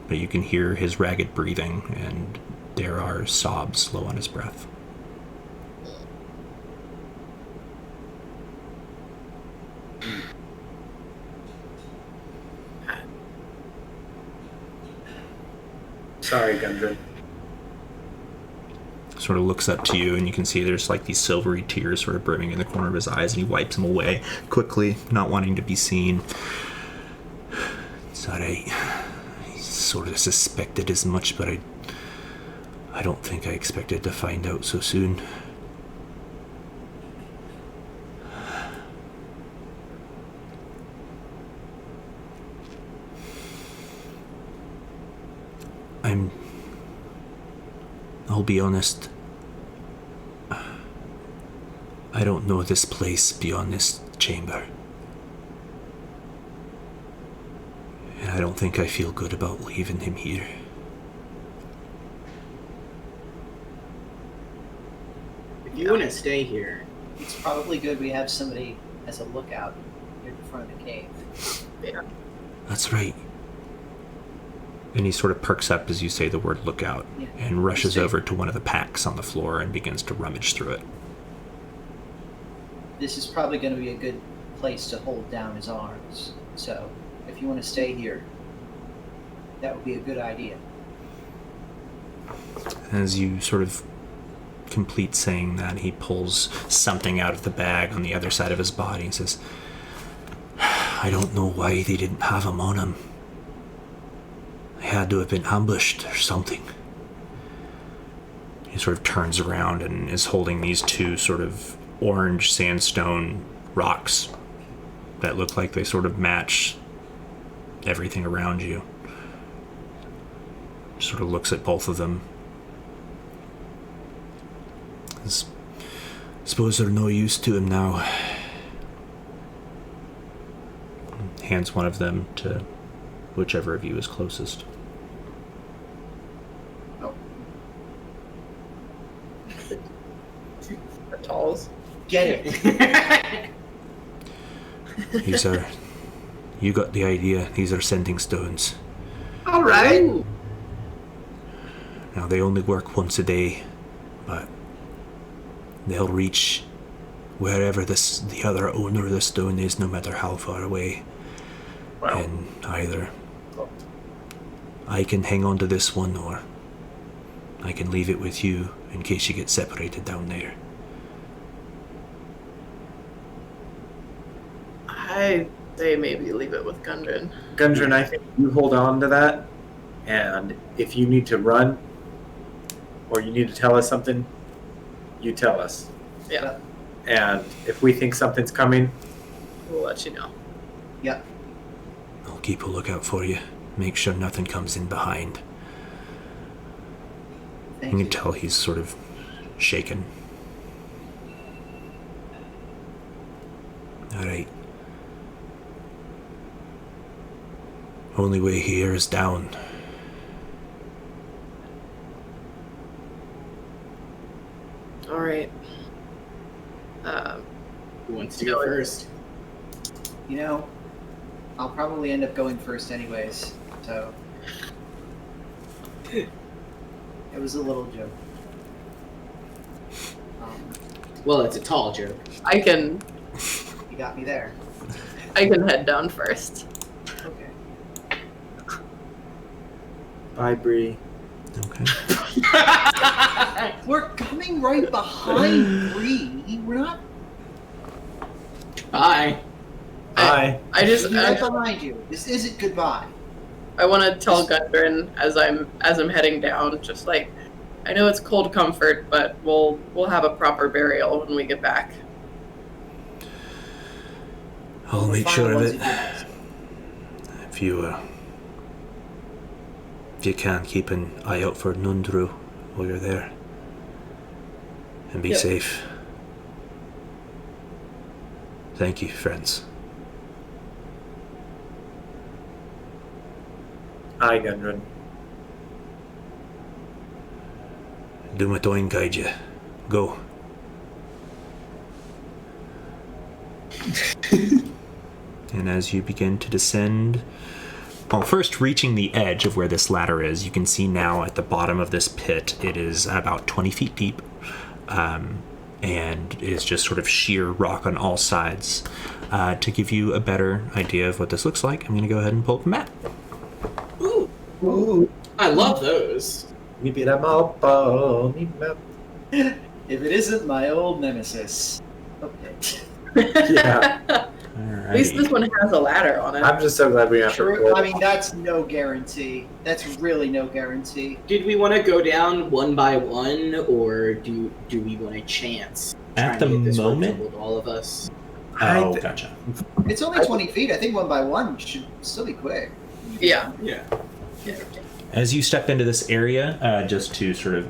but you can hear his ragged breathing, and there are sobs low on his breath. Sorry, Gundren. Sort of looks up to you, and you can see there's like these silvery tears sort of brimming in the corner of his eyes, and he wipes them away quickly, not wanting to be seen. Sorry, I sort of suspected as much, but I don't think I expected to find out so soon. I'll be honest. I don't know this place beyond this chamber. And I don't think I feel good about leaving him here. If you want to stay here, It's probably good we have somebody as a lookout near the front of the cave. Yeah. That's right. And he sort of perks up as you say the word lookout, Yeah. and rushes over to one of the packs on the floor and begins to rummage through it. This is probably going to be a good place to hold down his arms. So, if you want to stay here, that would be a good idea. As you sort of complete saying that, he pulls something out of the bag on the other side of his body and says, I don't know why they didn't have him on him. They had to have been ambushed or something. He sort of turns around and is holding these two sort of orange sandstone rocks that look like they sort of match everything around you. Sort of looks at both of them. Suppose they're no use to him now. Hands one of them to whichever of you is closest. Oh, The talls. get it. These are... You got the idea. These are sending stones. All right. Ooh. Now, they only work once a day, but they'll reach wherever the other owner of the stone is, no matter how far away. Wow. And either I can hang on to this one, or I can leave it with you in case you get separated down there. I say maybe leave it with Gundren. Gundren, I think you hold on to that, and if you need to run or you need to tell us something, you tell us. Yeah, And if we think something's coming, we'll let you know. Yep. I'll keep a lookout for you. Make sure nothing comes in behind. Thank You you. can tell he's sort of shaken. Alright. Only way here is down. All right. Who wants to go first? You know, I'll probably end up going first anyways, so. It was a little joke. Well, it's a tall joke. I can You got me there. head down first. Okay. bye, Bree. Okay. We're coming right behind Bree. We're not. Bye. Bye. I just We're right behind you. This isn't goodbye. I want to tell Gundren as I'm heading down, just like, I know it's cold comfort, but we'll have a proper burial when we get back. I'll We're make fine sure of once it. you do this. If you can, keep an eye out for Nundru while you're there. And be Yep. safe. Thank you, friends. Aye, Gundren. Dumatoin guide you. Go. And as you begin to descend, well, first reaching the edge of where this ladder is, you can see now at the bottom of this pit, it is about 20 feet deep, and is just sort of sheer rock on all sides. To give you a better idea of what this looks like, I'm going to go ahead and pull up a map. Ooh. Ooh. I love those. We beat 'em up. If it isn't my old nemesis. Okay. Yeah. At least this one has a ladder on it. I'm just so glad we have to True. roll. I mean, that's no guarantee. That's really no guarantee. Did we want to go down one by one, or do we want a chance? At trying to the get this one moment- tumbled, all of us. Oh, gotcha. It's only 20 feet. I think one by one should still be quick. Yeah. Yeah. As you step into this area, just to sort of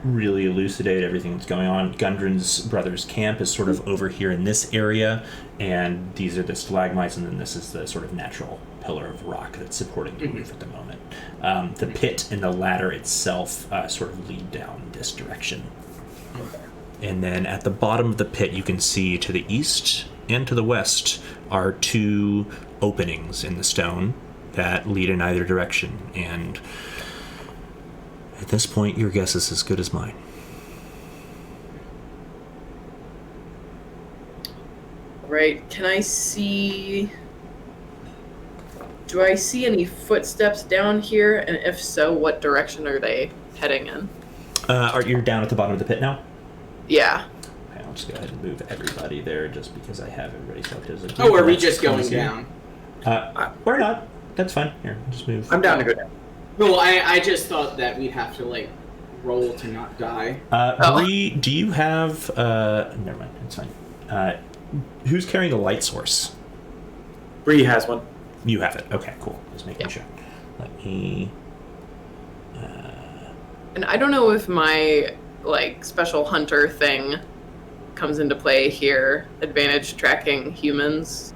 really elucidate everything that's going on, Gundren's brother's camp is sort of over here in this area, and these are the stalagmites, and then this is the sort of natural pillar of rock that's supporting the roof at the moment. The pit and the ladder itself sort of lead down this direction. And then at the bottom of the pit, you can see to the east and to the west are two openings in the stone that lead in either direction. And at this point, your guess is as good as mine. Right. Can I see... Do I see any footsteps down here? And if so, what direction are they heading in? You're down at the bottom of the pit now? Yeah. Okay, I'll just go ahead and move everybody there just because I have everybody set as a Oh, are we group. just going Easy. down? Or not. That's fine. Here, just move. I'm down to go down. No, I just thought that we'd have to, like, roll to not die. Bree, do you have... never mind, it's fine. Who's carrying the light source? Bree has one. You have it. Okay, cool. Just making sure. Let me... And I don't know if my like special hunter thing comes into play here. Advantage tracking humans.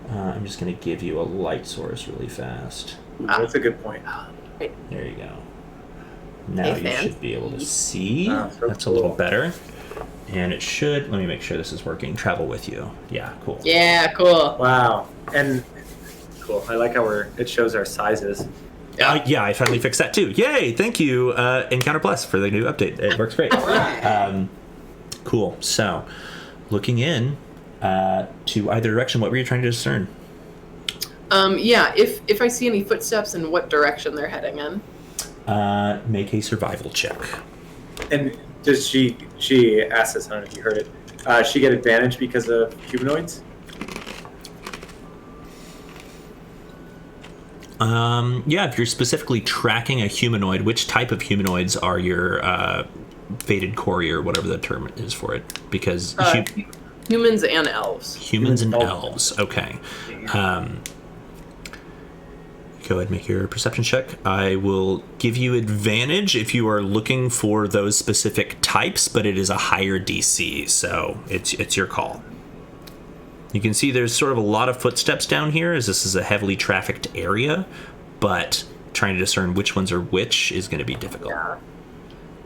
I'm just going to give you a light source really fast. That's a good point. There you go. Now you should be able to see. So That's a little better. And it should... Let me make sure this is working. Travel with you. Yeah, cool. Yeah, cool. Wow. And cool. I like how it shows our sizes. Yeah, I finally fixed that too. Yay! Thank you, Encounter Plus, for the new update. It works great. Cool. So, looking in to either direction, what were you trying to discern? Yeah, if I see any footsteps in what direction they're heading in. Make a survival check. And does she asked this, I don't know if you heard it, she get advantage because of humanoids? Yeah, if you're specifically tracking a humanoid, which type of humanoids are your fated courier, whatever the term is for it? Because Humans and elves. Humans and elves. Okay. Go ahead and make your perception check. I will give you advantage if you are looking for those specific types, but it is a higher DC, so it's your call. You can see there's sort of a lot of footsteps down here, as this is a heavily trafficked area, but trying to discern which ones are which is going to be difficult. Yeah.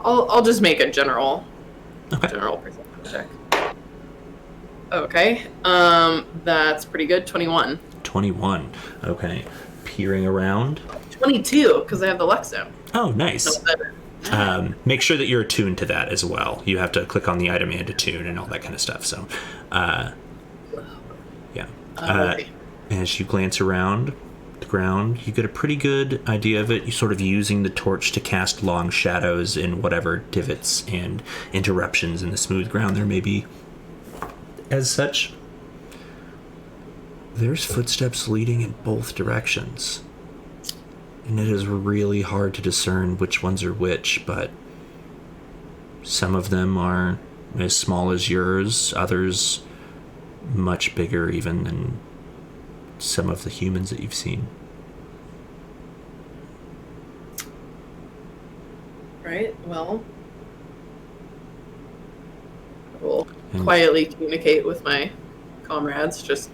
I'll just make a general perception check. Okay. That's pretty good. 21. 21. Okay. Peering around. 22, because I have the Lux Zone. Oh, nice. Make sure that you're attuned to that as well. You have to click on the item and attune and all that kind of stuff. So, yeah. As you glance around the ground, you get a pretty good idea of it. You're sort of using the torch to cast long shadows in whatever divots and interruptions in the smooth ground there may be. As such, there's footsteps leading in both directions. And it is really hard to discern which ones are which, but some of them are as small as yours, others much bigger even than some of the humans that you've seen. Right, well, I will quietly communicate with my comrades. Just,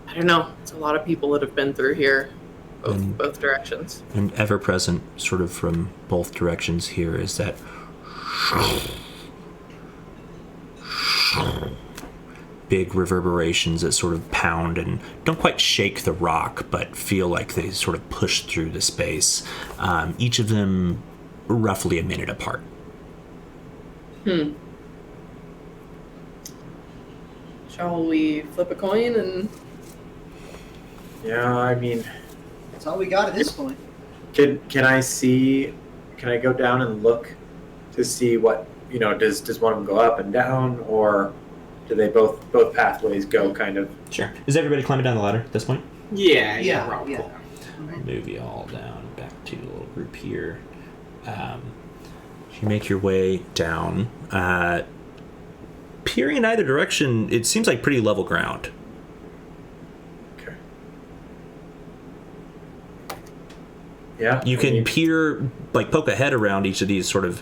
I don't know, it's a lot of people that have been through here, both directions. And ever present, sort of from both directions here, is that big reverberations that sort of pound and don't quite shake the rock, but feel like they sort of push through the space. Each of them roughly a minute apart. Shall we flip a coin and... Yeah, I mean... That's all we got at this point. Can I go down and look to see what, does one of them go up and down, or do they both pathways go kind of? Sure. Is everybody climbing down the ladder at this point? Yeah. Cool. Move you all down back to the little group here. You make your way down. Peering in either direction, it seems like pretty level ground. Okay. Yeah. You can peer, poke a head around each of these sort of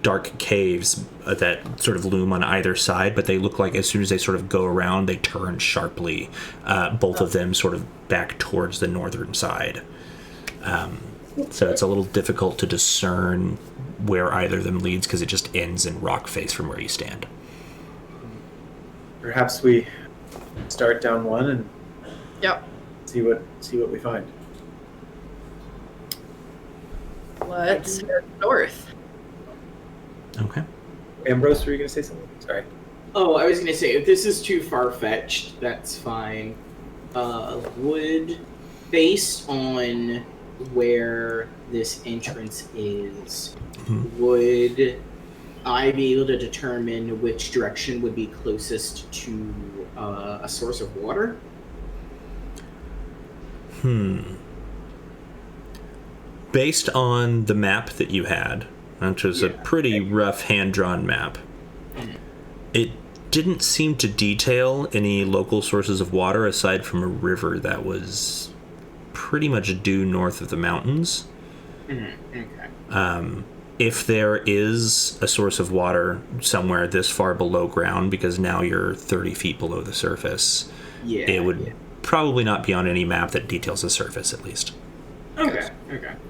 dark caves that sort of loom on either side, but they look like as soon as they sort of go around, they turn sharply, both of them sort of back towards the northern side. So it's a little difficult to discern where either of them leads because it just ends in rock face from where you stand. Perhaps we start down one and see what we find. Let's head north. Okay. Ambrose, were you going to say something? Sorry. Oh, I was going to say, if this is too far-fetched, that's fine. Based on where this entrance is, would I be able to determine which direction would be closest to a source of water? based on the map that you had, which was a pretty rough hand-drawn map, it didn't seem to detail any local sources of water aside from a river that was pretty much due north of the mountains. Okay. If there is a source of water somewhere this far below ground, because now you're 30 feet below the surface, it would probably not be on any map that details the surface, at least. Okay.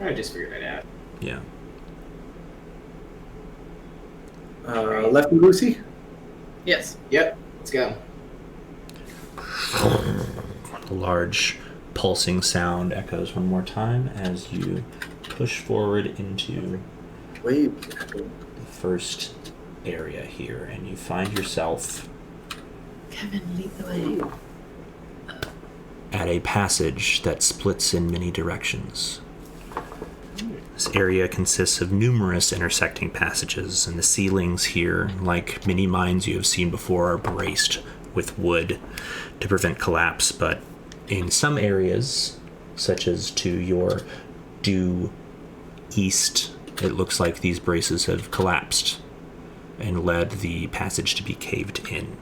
I just figured that out. Yeah. Lefty Lucy? Yes. Yep. Let's go. A large pulsing sound echoes one more time as you push forward into Wave. the first area here, and you find yourself Kevin, lead the way. at a passage that splits in many directions. This area consists of numerous intersecting passages, and the ceilings here, like many mines you have seen before, are braced with wood to prevent collapse, but in some areas, such as to your due east, it looks like these braces have collapsed and led the passage to be caved in.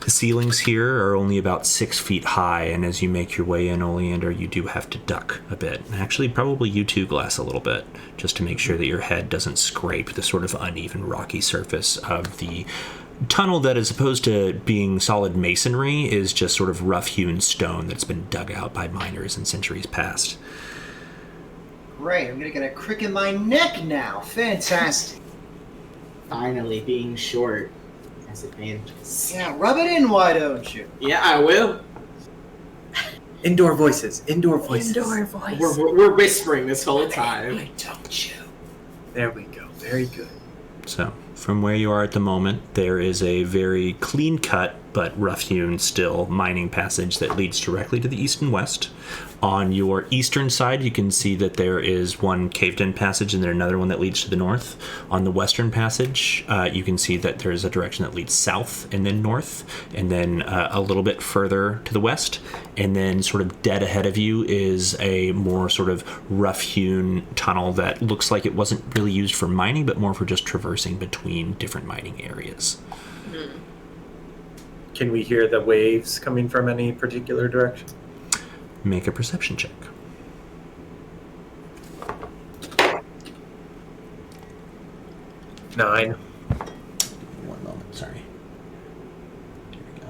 The ceilings here are only about 6 feet high, and as you make your way in, Oleander, you do have to duck a bit. Actually, probably you too, Glass, a little bit, just to make sure that your head doesn't scrape the sort of uneven, rocky surface of the tunnel that, as opposed to being solid masonry, is just sort of rough-hewn stone that's been dug out by miners in centuries past. Great, I'm gonna get a crick in my neck now. Fantastic. Finally, being short has advantages. Yeah, rub it in, why don't you? Yeah, I will. Indoor voices. Indoor voices. Indoor voice. We're whispering this whole time. Why don't you? There we go. Very good. So, from where you are at the moment, there is a very clean-cut but rough-hewn still mining passage that leads directly to the east and west. On your eastern side, you can see that there is one caved-in passage and then another one that leads to the north. On the western passage, you can see that there is a direction that leads south and then north, and then a little bit further to the west. And then sort of dead ahead of you is a more sort of rough-hewn tunnel that looks like it wasn't really used for mining, but more for just traversing between different mining areas. Can we hear the waves coming from any particular direction? Make a perception check. 9. One moment, sorry. Here we go.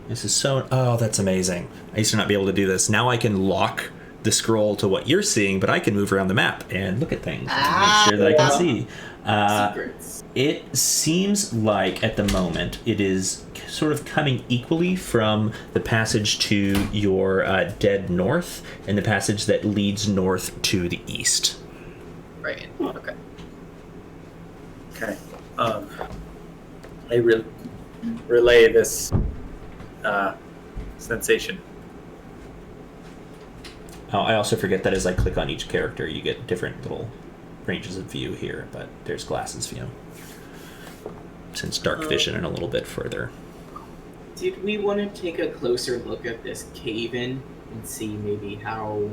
This is so... Oh, that's amazing. I used to not be able to do this. Now I can lock the scroll to what you're seeing, but I can move around the map and look at things and make sure that I can see. Secrets. It seems like, at the moment, it is sort of coming equally from the passage to your dead north and the passage that leads north to the east. Right. Okay. Okay. I relay this sensation. Oh, I also forget that as I click on each character, you get different little ranges of view here, but there's Glass's view. Since dark vision and a little bit further. Did we want to take a closer look at this cave-in and see maybe how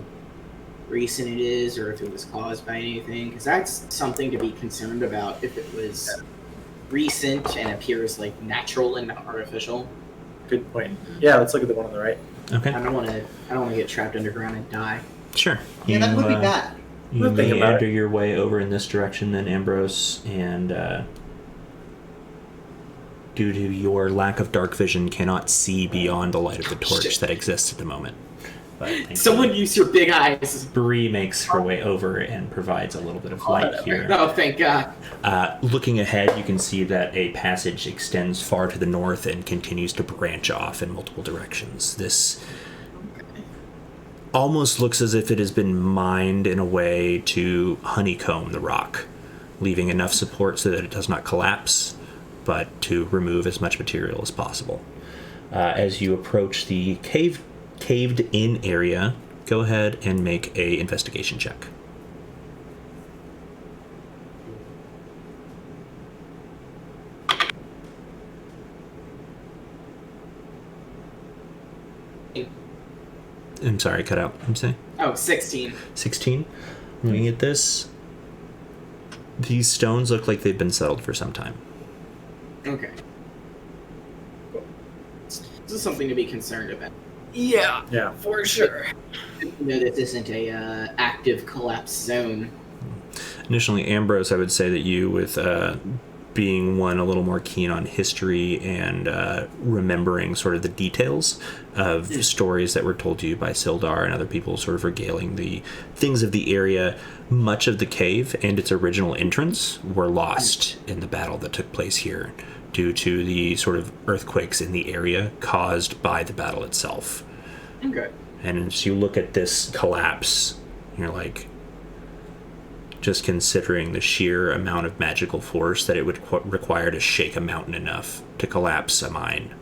recent it is, or if it was caused by anything? Because that's something to be concerned about if it was recent and appears like natural and not artificial. Good point. Yeah, let's look at the one on the right. Okay. I don't want to get trapped underground and die. Sure. Yeah, that would be bad. You We'll think may about enter it. your way over in this direction then, Ambrose, and due to your lack of dark vision, cannot see beyond the light of the torch Shit. that exists at the moment. But Someone use your big eyes. Bree makes her way over and provides a little bit of light here. Oh, thank God. Looking ahead, you can see that a passage extends far to the north and continues to branch off in multiple directions. This almost looks as if it has been mined in a way to honeycomb the rock, leaving enough support so that it does not collapse, but to remove as much material as possible. As you approach the caved-in area, go ahead and make a investigation check. I'm sorry, cut out. I'm saying Oh, 16. 16. Looking at this, these stones look like they've been settled for some time. Okay. This is something to be concerned about. Yeah, Yeah. for sure. You know, this isn't a active collapse zone. Initially, Ambrose, I would say that you, with being one a little more keen on history and remembering sort of the details of stories that were told to you by Sildar and other people, sort of regaling the things of the area, much of the cave and its original entrance were lost in the battle that took place here due to the sort of earthquakes in the area caused by the battle itself. Okay. And as you look at this collapse, you're like, just considering the sheer amount of magical force that it would require to shake a mountain enough to collapse a mine.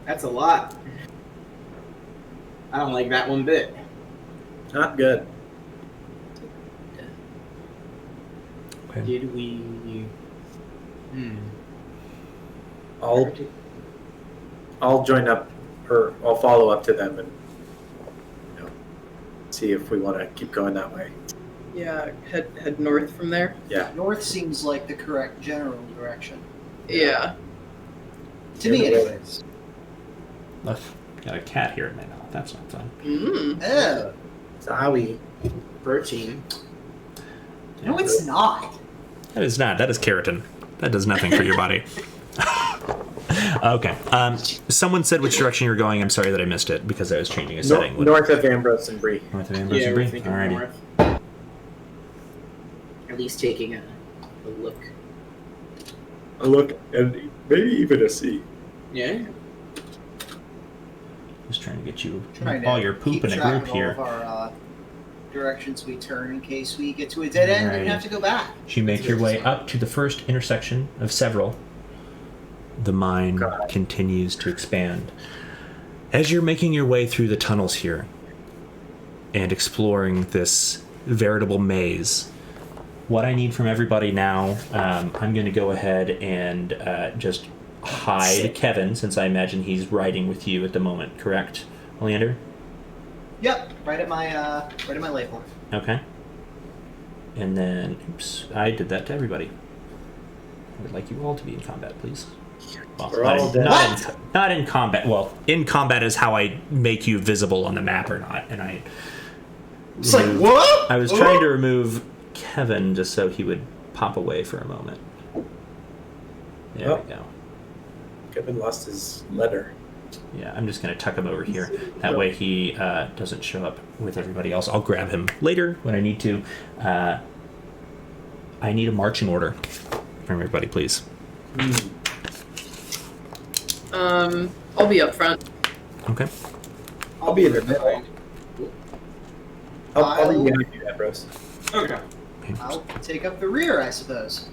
That's a lot. I don't like that one bit. Not good. Okay. Did we... I'll join up, or I'll follow up to them and see if we want to keep going that way. Yeah, head north from there. Yeah. North seems like the correct general direction. Yeah. To me, anyways. Ugh, got a cat here in my mouth. That's not fun. Oh. Zowie. Protein. No, it's not. That is not. That is keratin. That does nothing for your body. Okay. Someone said which direction you're going. I'm sorry that I missed it because I was changing a setting. North of Ambrose and Bree. North of Ambrose Yeah, and we're Bree? thinking Alrighty. north. At least taking a look. A look, and maybe even a see. Yeah. Just trying to get you Trying all to your poop keep in a track group of here. all of our directions we turn in case we get to a dead end and Right. have to go back. As you make your way up to the first intersection of several, the mine continues to expand. As you're making your way through the tunnels here and exploring this veritable maze, what I need from everybody now, I'm going to go ahead and just hide Kevin, since I imagine he's riding with you at the moment, correct, Oleander? Yep, right at my label. Okay. And then, oops, I did that to everybody. I would like you all to be in combat, please. Well, We're all dead. not in combat. Well, in combat is how I make you visible on the map or not. And I. It's like, what? I was trying to remove Kevin just so he would pop away for a moment. There Oh. we go. Kevin lost his letter. Yeah, I'm just going to tuck him over here. That way he doesn't show up with everybody else. I'll grab him later when I need to. I need a marching order from everybody, please. I'll be up front. Okay. I'll be in the middle. I'll be behind you, Ambrose. Okay. I'll take up the rear, I suppose.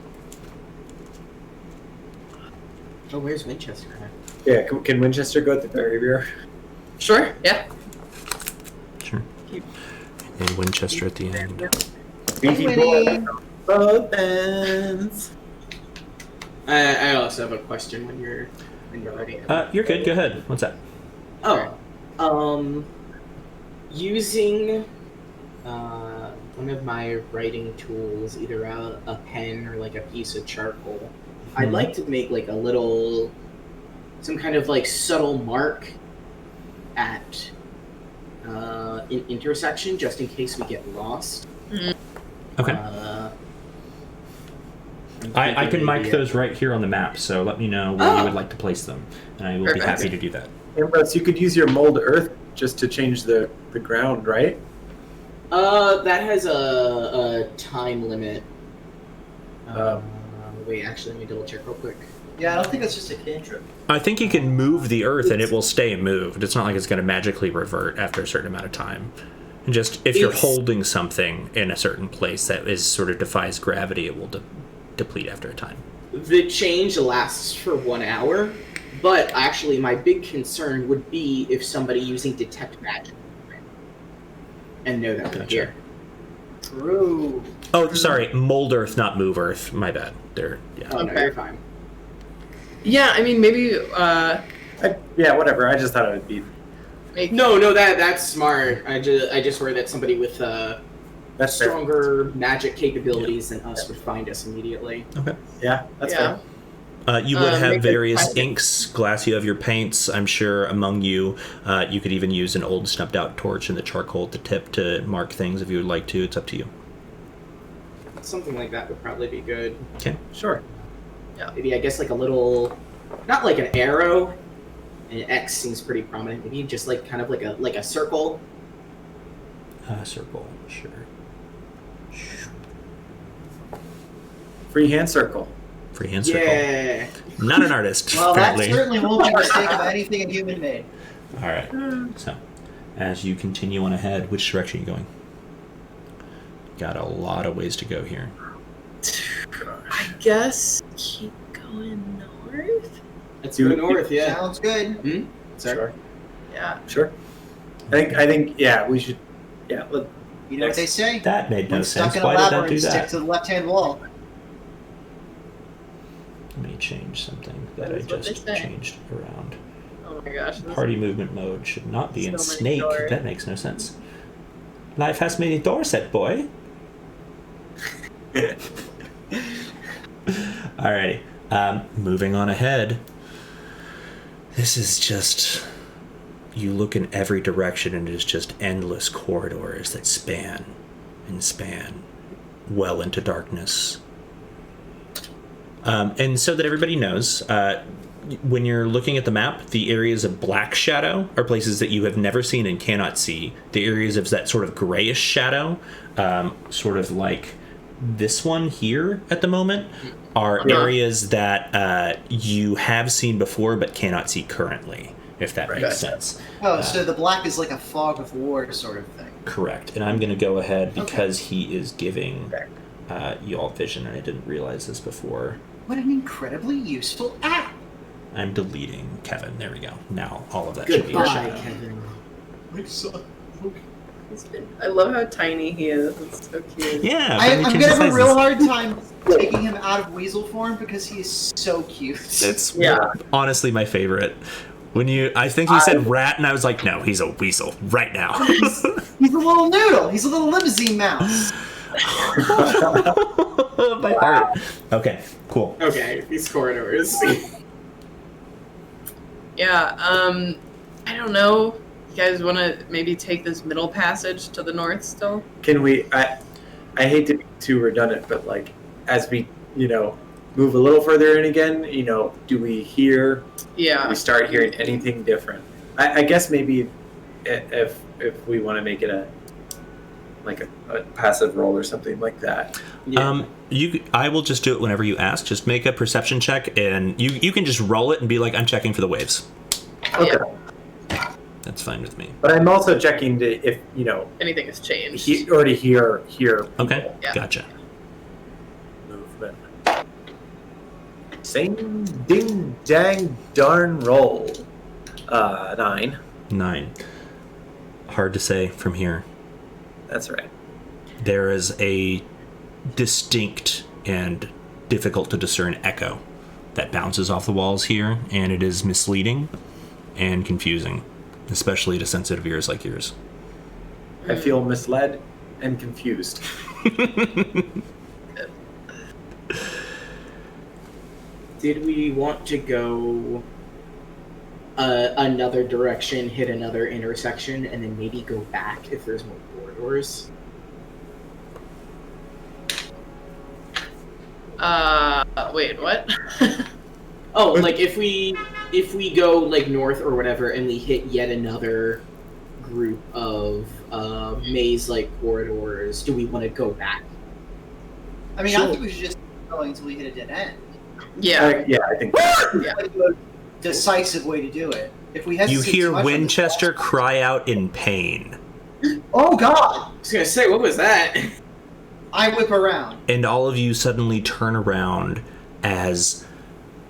Oh, where's Winchester at? Yeah, can Winchester go at the very rear? Sure. Yeah. Sure. And Winchester at the end. Beefy Winnie. boy. Both ends. I also have a question when you're ready. You're good. Go ahead. What's that? Using one of my writing tools, either a pen or like a piece of charcoal, I'd like to make like some kind of like subtle mark at an intersection, just in case we get lost. Okay. I can mark maybe those right here on the map, so let me know where you would like to place them, and I will be Perfect. happy to do that. Ambrose, you could use your mold earth just to change the ground, right? That has a time limit. Wait, actually, let me double check real quick. Yeah, I don't think that's just a cantrip. I think you can move the earth, and it will stay moved. It's not like it's going to magically revert after a certain amount of time. And just if you're It's- holding something in a certain place that is sort of defies gravity, it will deplete after a time. The change lasts for 1 hour, but actually, my big concern would be if somebody using detect magic and know that we're Gotcha. here. True. Oh, sorry, mold earth, not move earth. My bad. Yeah. Oh, no, Okay. you're fine. Yeah. I mean, maybe Yeah, whatever. I just thought it would be. No, that's smart. I just worry that somebody with That's fair. stronger magic capabilities than us would find us immediately. Okay. Yeah, that's Yeah. fair. You would have make it various private. inks, glass. You have your paints. I'm sure among you, you could even use an old snubbed out torch and the charcoal at the tip to mark things if you would like to. It's up to you. Something like that would probably be good. Okay. Sure. Maybe I guess like a little, not like an arrow. An X seems pretty prominent. Maybe just like kind of like a circle. Circle. Sure. Freehand circle. Freehand circle. Yeah. Not an artist, Well, that apparently. certainly won't be mistaken of anything a human made. All right. So, as you continue on ahead, which direction are you going? Got a lot of ways to go here. I guess keep going north. Let's go north. Yeah. Sounds good. Sorry. Sure. Yeah. Sure. I think. Yeah, we should. Yeah. You know what they say? That made no When sense. stuck in a Why did that do labyrinth, stick that? to the left-hand wall. Let me change something that That I is what just they say. changed around. Oh my gosh. this- Party movement mode should not be in So many snake. doors. That makes no sense. Life has many doors, set boy. Alrighty. Moving on ahead. This is just. You look in every direction and it's just endless corridors that span and span well into darkness. And so that everybody knows, when you're looking at the map, the areas of black shadow are places that you have never seen and cannot see. The areas of that sort of grayish shadow, sort of like this one here at the moment, are areas that you have seen before but cannot see currently, if that makes sense. Oh, so the black is like a fog of war sort of thing. Correct. And I'm going to go ahead because he is giving you all vision, and I didn't realize this before. What an incredibly useful app. I'm deleting Kevin. There we go. Now all of that should be in Goodbye, shadow. Kevin. I love how tiny he is. It's so cute. Yeah, I'm change gonna have a sizes. real hard time taking him out of weasel form because he is so cute. It's Yeah. honestly my favorite. I think you said rat, and I was like, no, he's a weasel right now. He's a little noodle. He's a little limousine mouse. My heart. Okay, cool. Okay, these corridors. Yeah. I don't know. You guys want to maybe take this middle passage to the north still? Can we? I hate to be too redundant, but like as we move a little further in again, do we hear? Yeah. We start hearing anything different. I guess maybe if we want to make it a passive roll or something like that. Yeah. I will just do it whenever you ask. Just make a perception check, and you can just roll it and be like, I'm checking for the waves. Okay. That's fine with me. But I'm also checking if Anything has changed. already hear Okay, Yeah. gotcha. movement. Same ding dang darn roll. 9. 9. Hard to say from here. That's right. There is a distinct and difficult to discern echo that bounces off the walls here, and it is misleading and confusing, especially to sensitive ears like yours. I feel misled and confused. Did we want to go another direction, hit another intersection, and then maybe go back if there's more corridors? Wait, what? Oh, like if we go like north or whatever, and we hit yet another group of maze-like corridors, do we want to go back? I mean, Sure. I think we should just keep going until we hit a dead end. Yeah. Yeah, I think. Like a decisive way to do it. If we You hesitate too hear much on this Winchester boss- cry out in pain, Oh God! I was gonna say, what was that? I whip around. and all of you suddenly turn around as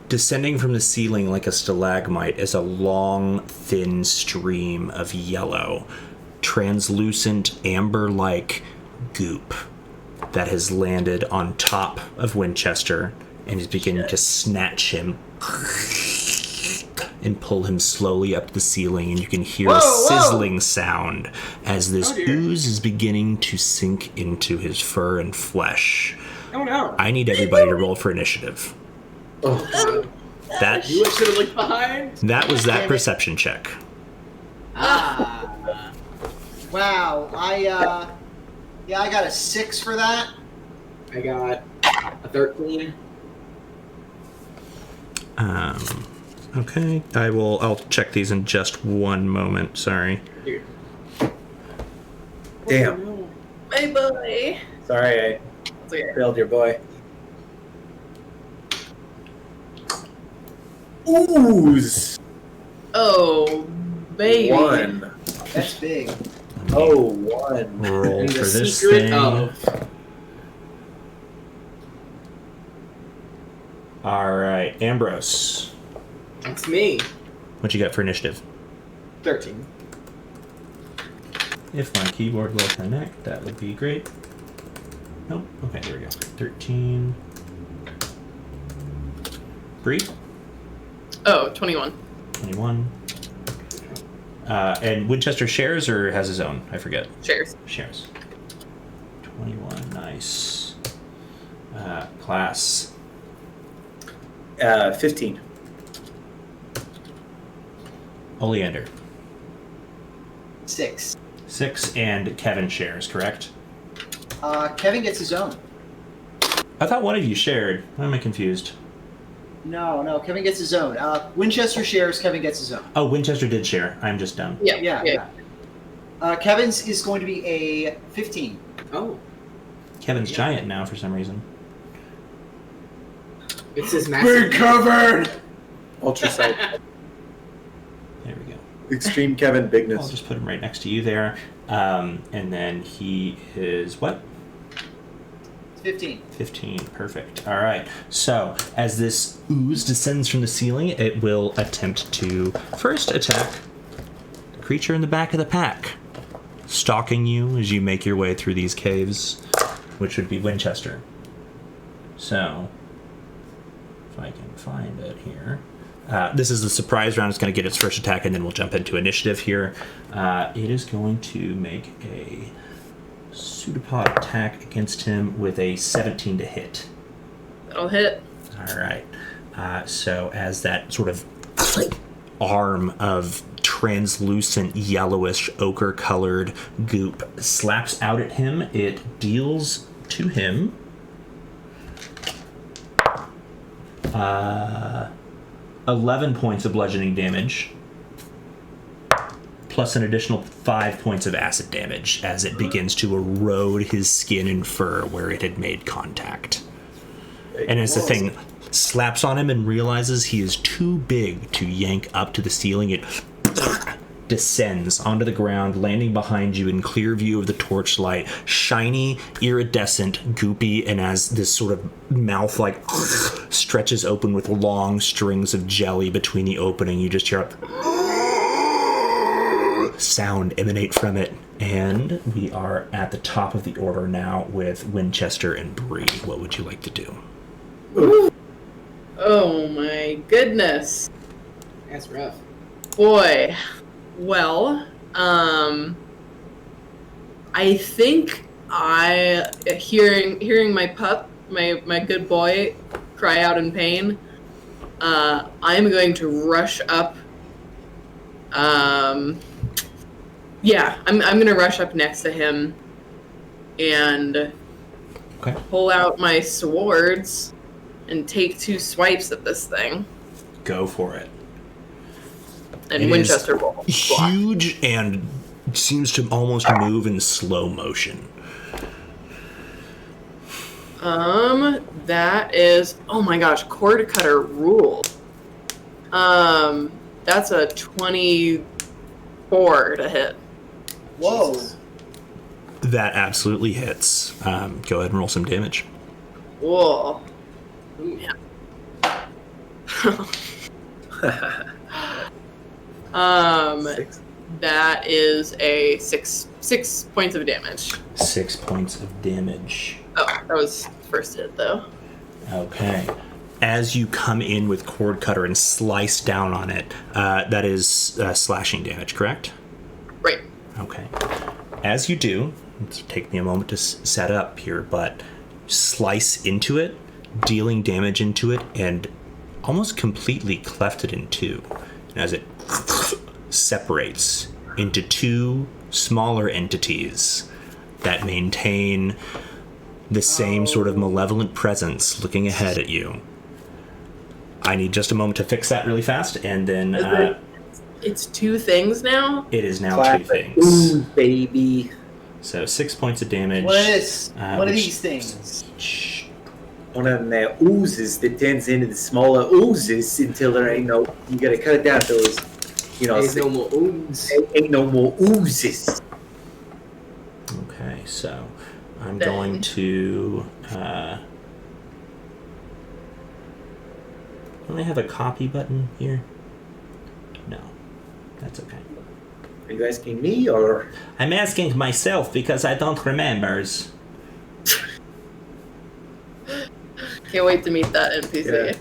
descending from the ceiling like a stalagmite is a long, thin stream of yellow, translucent, amber-like goop that has landed on top of Winchester and is beginning to snatch him and pull him slowly up to the ceiling, and you can hear Whoa, a whoa! sizzling sound as this Oh, dear. ooze is beginning to sink into his fur and flesh. Oh no! I need everybody to roll for initiative. Oh, That You should have looked behind. that was Damn that it. perception check. Wow. I got a 6 for that. I got a 13. Okay, I'll check these in just one moment. Sorry. Dude. damn. Oh, My boy. Sorry, I It's okay. failed your boy. Ooze. Oh, baby. 1. That's big. Oh, 1. Roll And for the this secret thing. of All right, Ambrose. That's me. What you got for initiative? 13. If my keyboard will connect, that would be great. Nope. Okay, there we go. 13. Bree, Oh, 21. 21. And Winchester shares or has his own? I forget. Shares. Shares. 21. Nice. Class. 15. Oleander. 6. 6, and Kevin shares, correct? Kevin gets his own. I thought one of you shared. Why am I confused? No, Kevin gets his own. Winchester shares, Kevin gets his own. Oh, Winchester did share. I'm just dumb. Yeah. Kevin's is going to be a 15. Oh, Kevin's giant now for some reason. it's his massive. covered! Ultra sight. There we go. Extreme Kevin I'll bigness. just put him right next to you there. And then he is what? 15. 15. Perfect. All right. So as this ooze descends from the ceiling, it will attempt to first attack the creature in the back of the pack, stalking you as you make your way through these caves, which would be Winchester. So if I can find it here. This is the surprise round. It's going to get its first attack, and then we'll jump into initiative here. It is going to make a pseudopod attack against him with a 17 to hit. That'll hit. All right. So as that sort of arm of translucent yellowish ochre-colored goop slaps out at him, it deals to him 11 points of bludgeoning damage, plus an additional 5 points of acid damage as it begins to erode his skin and fur where it had made contact. And as the thing slaps on him and realizes he is too big to yank up to the ceiling, it descends onto the ground, landing behind you in clear view of the torchlight, shiny, iridescent, goopy, and as this sort of mouth like stretches open with long strings of jelly between the opening, you just hear a sound emanate from it. And we are at the top of the order now with Winchester and Bree. What would you like to do? Oh my goodness. That's rough. Boy. Well, I think hearing my pup, my good boy, cry out in pain, I'm going to rush up. Yeah, I'm gonna rush up next to him and pull out my swords and take 2 swipes at this thing. Go for it. And It Winchester is will block. huge and seems to almost move in slow motion. That is, oh my gosh, cord cutter rule. That's a 24 to hit. Whoa. That absolutely hits. Go ahead and roll some damage. Whoa. Ooh. Yeah. That is a 6 points of damage. 6 points of damage. Oh, that was first hit though. Okay. as you come in with cord cutter and slice down on it, that is slashing damage, correct? Right. Okay. As you do, it's take me a moment to set up here, but slice into it, dealing damage into it, and almost completely cleft it in two. And as it separates into two smaller entities that maintain the same sort of malevolent presence looking ahead at you. I need just a moment to fix that really fast, and then It's two things now? it is now Classic. two things. Ooh, baby. So 6 points of damage. What is what are which- these things? Shh. One of them oozes that turns into the smaller oozes until there ain't no. You gotta cut down those. You know, There's no more ooze. ain't no more oozes. Okay, so I'm Dang. going to. Don't I have a copy button here? No, that's okay. Are you asking me or? I'm asking myself because I don't remember. Can't wait to meet that NPC.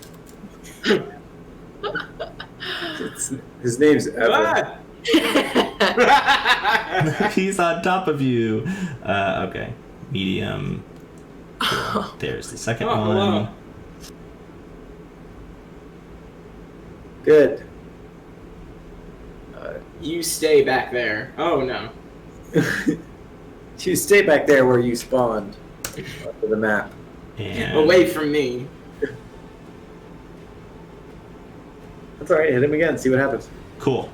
His name's Evan. Ah! He's on top of you. Okay, medium. There's the second Oh, one. hello. Good. You stay back there. Oh no. You stay back there where you spawned. Onto the map. And Away from me. That's alright, hit him again, see what happens. Cool.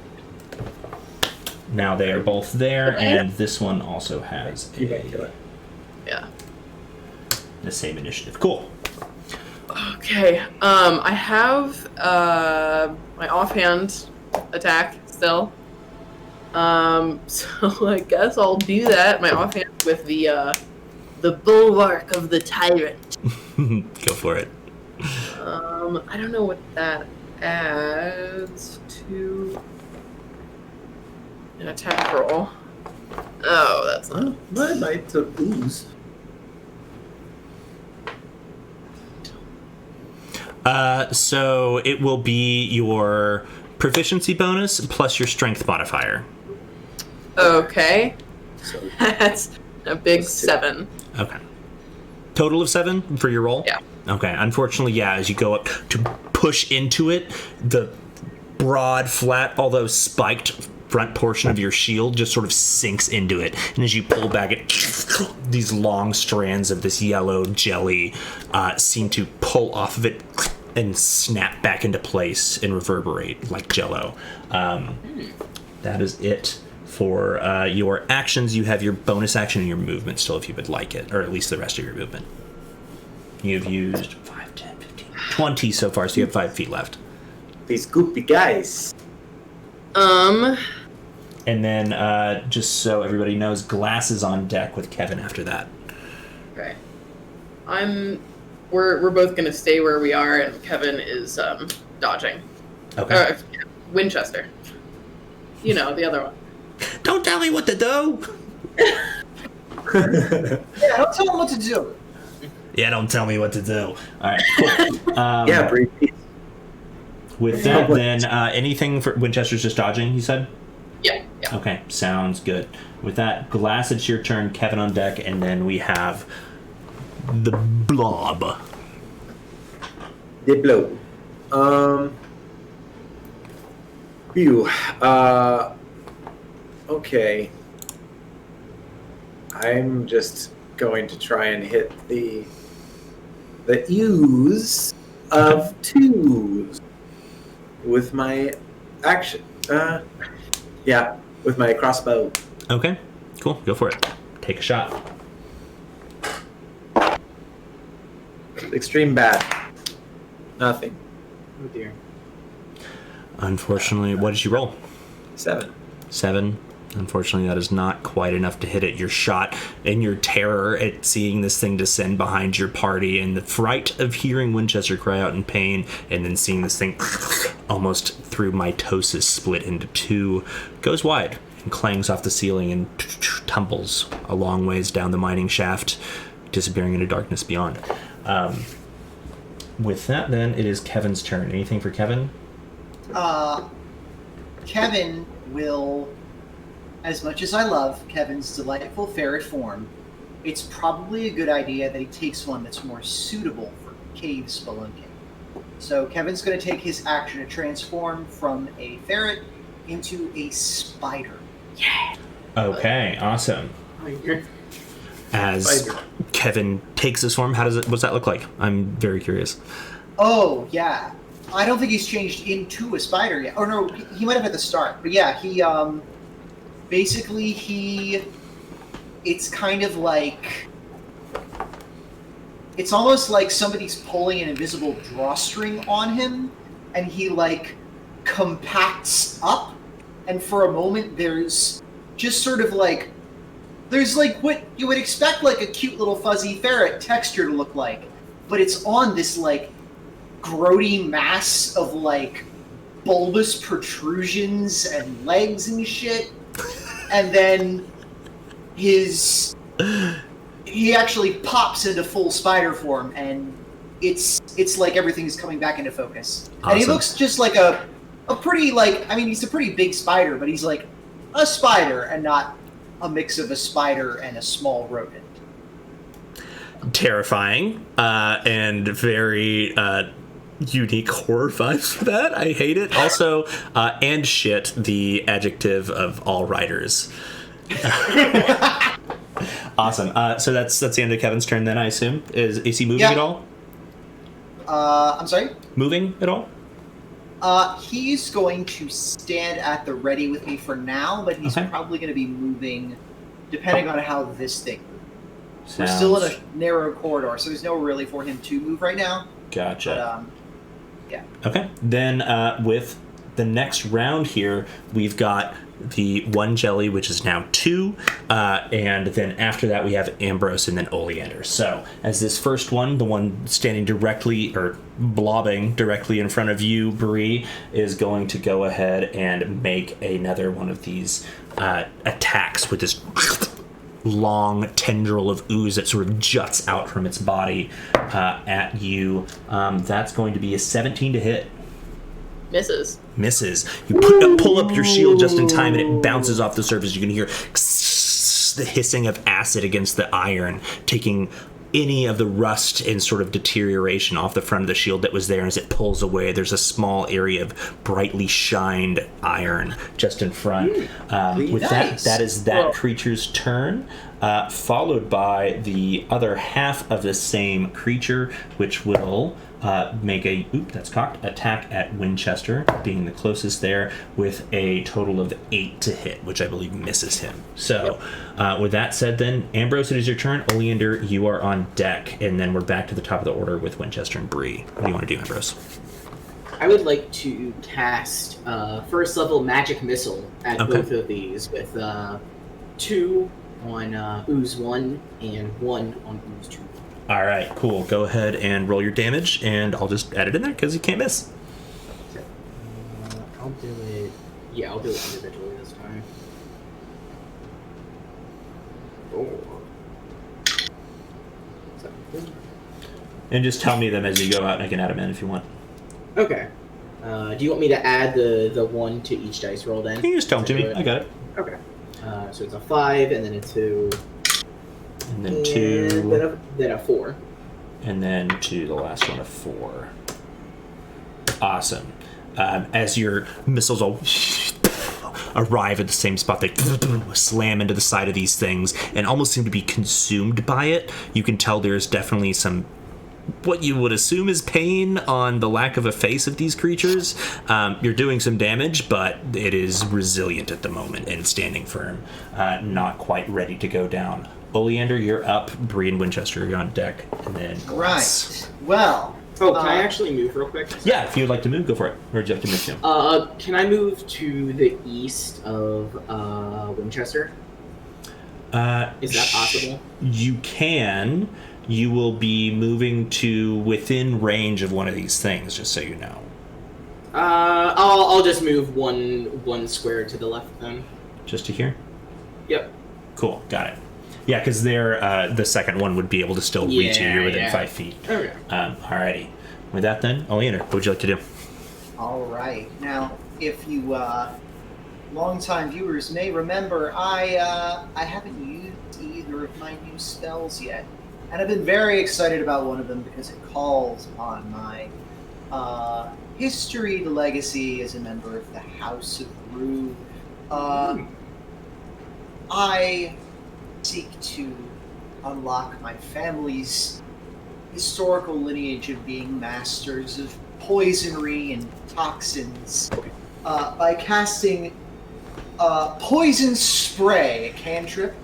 Now they are both there, and this one also has You might kill it. Yeah. the same initiative. Cool. Okay. I have my offhand attack still. So I guess I'll do that. My offhand with the bulwark of the tyrant. Go for it. I don't know what that adds to an attack roll. Oh, that's not. My might to ooze. So it will be your proficiency bonus plus your strength modifier. Okay. So That's a big Plus two. 7. Okay. Total of 7 for your roll? Yeah. Okay. Unfortunately, yeah, as you go up to push into it, the broad, flat, although spiked front portion of your shield just sort of sinks into it. And as you pull back, these long strands of this yellow jelly seem to pull off of it and snap back into place and reverberate like jello. That is it for your actions. You have your bonus action and your movement still if you would like it, or at least the rest of your movement. You've used 5, 10, 15, 20 so far, so you have 5 feet left. these goopy guys. And then, just so everybody knows, Glass is on deck with Kevin after that. Okay. We're both gonna stay where we are, and Kevin is dodging. Okay. Winchester. You know, the other one. Don't tell me what to do! Yeah, don't tell him what to do. Yeah, don't tell me what to do. Alright, cool. Yeah, breathe. With that, then, anything for Winchester's just dodging, you said? Yeah. Okay, sounds good. With that, Glass, it's your turn. Kevin on deck, and then we have the blob. They blow. Phew. Okay. I'm just going to try and hit the ooze of twos with my action. Yeah, with my crossbow. Okay, cool. Go for it. Take a shot. Extreme bad. Nothing. Oh dear. Unfortunately, what did you roll? 7. 7. Unfortunately, that is not quite enough to hit it. Your shot and your terror at seeing this thing descend behind your party and the fright of hearing Winchester cry out in pain and then seeing this thing almost through mitosis split into two goes wide and clangs off the ceiling and tumbles a long ways down the mining shaft, disappearing into darkness beyond. with that, then it is Kevin's turn. Anything for Kevin? Kevin will, as much as I love Kevin's delightful ferret form, it's probably a good idea that he takes one that's more suitable for cave spelunking. So Kevin's going to take his action to transform from a ferret into a spider. Okay, awesome. Spider. As Spider. Kevin takes this form, what's that look like? I'm very curious. Oh, yeah. I don't think he's changed into a spider yet. Or no, he might have at the start. But yeah, he, basically, it's kind of like, it's almost like somebody's pulling an invisible drawstring on him, and he, like, compacts up, and for a moment there's just sort of like, there's like what you would expect like a cute little fuzzy ferret texture to look like, but it's on this like grody mass of like bulbous protrusions and legs and shit, and then he actually pops into full spider form, and it's like everything's coming back into focus. Awesome. And he looks just like a pretty, like, I mean, he's a pretty big spider, but he's like a spider and not a mix of a spider and a small rodent. Terrifying, and very unique horror vibes for that. I hate it. Also, and shit, the adjective of all writers. Awesome. So that's the end of Kevin's turn then, I assume. Is he moving Yeah. at all? I'm sorry? Moving at all? He's going to stand at the ready with me for now, but he's Okay. probably going to be moving depending on how this thing moves. We're still in a narrow corridor, so there's no really for him to move right now. Gotcha. But, Okay. Then with the next round here, we've got the one jelly, which is now 2, and then after that we have Ambrose and then Oleander. So as this first one, the one standing directly or blobbing directly in front of you, Bree, is going to go ahead and make another one of these attacks with this long tendril of ooze that sort of juts out from its body at you. That's going to be a 17 to hit. Misses. You pull up your shield just in time, and it bounces off the surface. You can hear the hissing of acid against the iron, taking any of the rust and sort of deterioration off the front of the shield that was there. And as it pulls away, there's a small area of brightly shined iron just in front. With nice. that is that creature's turn, followed by the other half of the same creature, which will make a that's cocked attack at Winchester, being the closest there, with a total of 8 to hit, which I believe misses him. So with that said, then Ambrose, it is your turn. Oleander, you are on deck, and then we're back to the top of the order with Winchester and Bree. What do you want to do, Ambrose? I would like to cast first level magic missile at both of these with 2 on Ooze 1 and 1 on Ooze 2. All right, cool. Go ahead and roll your damage, and I'll just add it in there because you can't miss. I'll do it. Yeah, I'll do it individually this time. 4. And just tell me them as you go out, and I can add them in if you want. Okay. Do you want me to add the 1 to each dice roll then? You can just tell them to me. I got it. Okay. So it's a 5 and then a 2. And then 2. Then a 4. And then to the last one, a 4. Awesome. As your missiles all arrive at the same spot, they slam into the side of these things and almost seem to be consumed by it. You can tell there's definitely some, what you would assume is pain on the lack of a face of these creatures. You're doing some damage, but it is resilient at the moment and standing firm, not quite ready to go down. Oleander, you're up. Bree and Winchester, you're on deck. And then Glass. Right. Well. Oh, can I actually move real quick? Yeah, if you would like to move, go for it. Or do you have to move too? Can I move to the east of Winchester? Is that possible? You can. You will be moving to within range of one of these things, just so you know. I'll just move one square to the left then. Just to here? Yep. Cool, got it. Yeah, because they're the second one would be able to still reach you. You're within 5 feet. Okay. Alrighty. With that, then, Oleander, what would you like to do? All right. Now, if you longtime viewers may remember, I haven't used either of my new spells yet, and I've been very excited about one of them because it calls upon my history to legacy as a member of the House of Rue. I seek to unlock my family's historical lineage of being masters of poisonry and toxins by casting poison spray, a cantrip.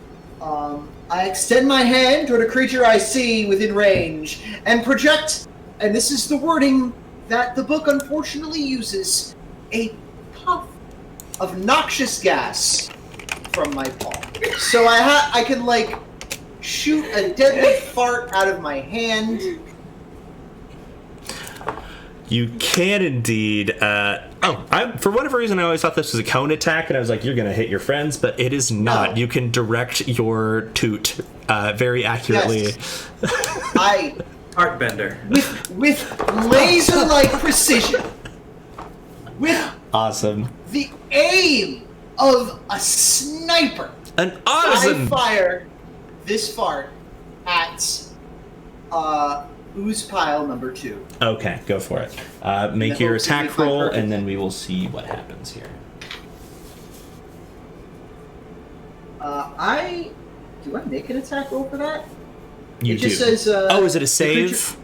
I extend my hand toward a creature I see within range and project, and this is the wording that the book unfortunately uses, a puff of noxious gas from my palm. So I can like shoot a deadly fart out of my hand. You can indeed. For whatever reason, I always thought this was a cone attack, and I was like, you're going to hit your friends, but it is not. No. You can direct your toot very accurately. Yes. I Heartbender. with laser-like precision, with Awesome. the aim of a sniper. An awesome. I fire this fart at Ooze pile number 2. Okay, go for it. Make The your hopes attack make my roll, purpose. and then we will see what happens here. Do I make an attack roll for that? You It just do. says. Is it a the save? creature-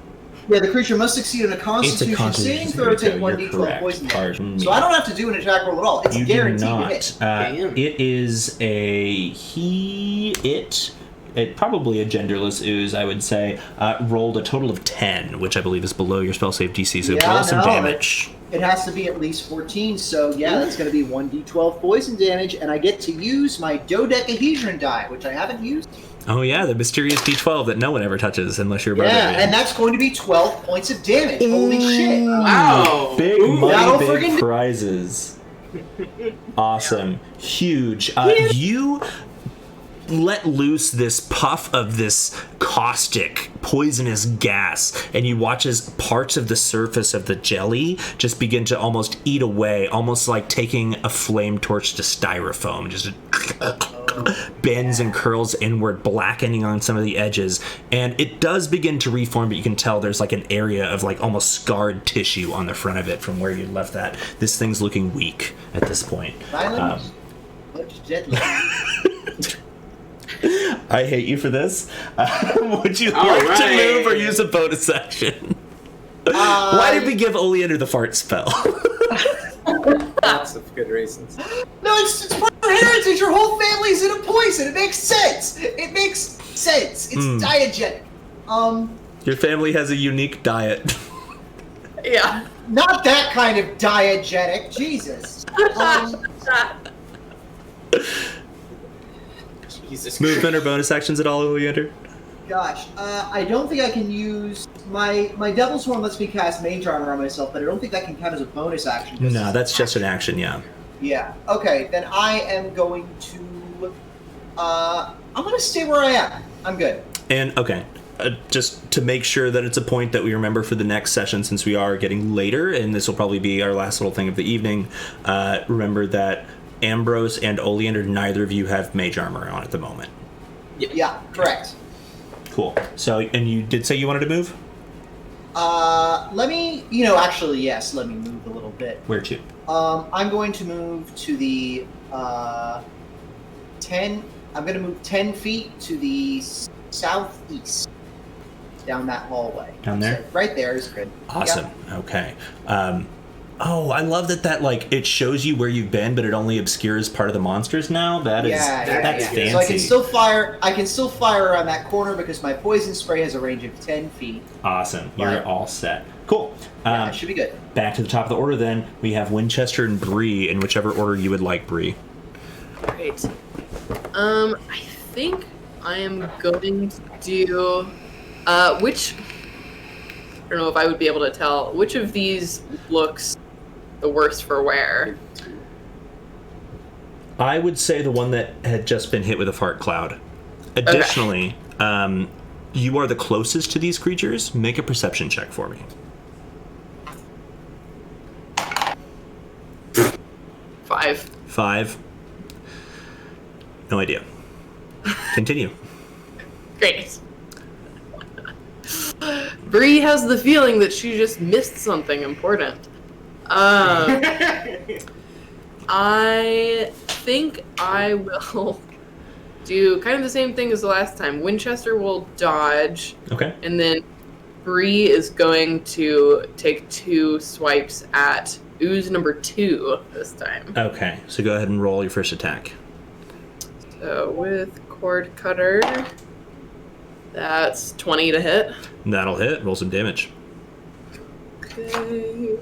Yeah, the creature must succeed in a Constitution saving throw, take You're 1d12 correct. poison Pardon damage. me. So I don't have to do an attack roll at all. It's You do guaranteed to not. hit. Damn. It is it probably a genderless ooze, I would say. Rolled a total of 10, which I believe is below your spell save DC. So Yeah, roll some no, damage. It has to be at least 14, so yeah, that's going to be 1d12 poison damage, and I get to use my dodecahedron die, which I haven't used. Oh yeah, the mysterious D12 that no one ever touches unless you're a Yeah, barbarian. and that's going to be 12 points of damage. Holy shit. Wow. Big Ooh, that'll money, big friggin' do- prizes. Awesome. Huge. You let loose this puff of this caustic, poisonous gas, and you watch as parts of the surface of the jelly just begin to almost eat away, almost like taking a flame torch to styrofoam. Just bends and curls inward, blackening on some of the edges, and it does begin to reform, but you can tell there's like an area of like almost scarred tissue on the front of it from where you left that. This thing's looking weak at this point. Violent, but deadly. I hate you for this. Would you All like to right. move or use a bonus action? Why did we give Oleander the fart spell? Lots of good reasons. No, it's part of your heritage. Your whole family's in a poison. It makes sense. It makes sense. It's diegetic. Your family has a unique diet. Yeah. Not that kind of diegetic. Jesus. Jesus Movement or bonus actions at all, Oleander? Gosh, I don't think I can use my Devil's Horn lets me cast Mage Armor on myself, but I don't think that can count as a bonus action. 'cause No, it's that's just an action, yeah. Yeah. Okay, then I am going to. I'm going to stay where I am. I'm good. And, okay, just to make sure that it's a point that we remember for the next session, since we are getting later, and this will probably be our last little thing of the evening, remember that Ambrose and Oleander, neither of you have mage armor on at the moment. Yeah, correct. Cool. So, and you did say you wanted to move? Let me. Actually, yes. Let me move a little bit. Where to? I'm going to move to the 10. I'm going to move 10 feet to the southeast down that hallway. Down there? So right there is good. Awesome. Yep. Okay. I love that like it shows you where you've been, but it only obscures part of the monsters now. That's fancy. So I can still fire. I can still fire around that corner because my poison spray has a range of 10 feet. Awesome. You're Right. all set. Cool. Yeah, it should be good. Back to the top of the order then. We have Winchester and Bree in whichever order you would like, Bree. Great. I think I am going to do which. I don't know if I would be able to tell which of these looks the worst for wear. I would say the one that had just been hit with a fart cloud. Additionally, you are the closest to these creatures. Make a perception check for me. 5. 5. No idea. Continue. Great. Bree has the feeling that she just missed something important. I think I will do kind of the same thing as the last time. Winchester will dodge, Okay. and then Bree is going to take 2 swipes at Ooze number 2 this time. Okay. So go ahead and roll your first attack. So with Cord Cutter, that's 20 to hit. That'll hit. Roll some damage. Okay.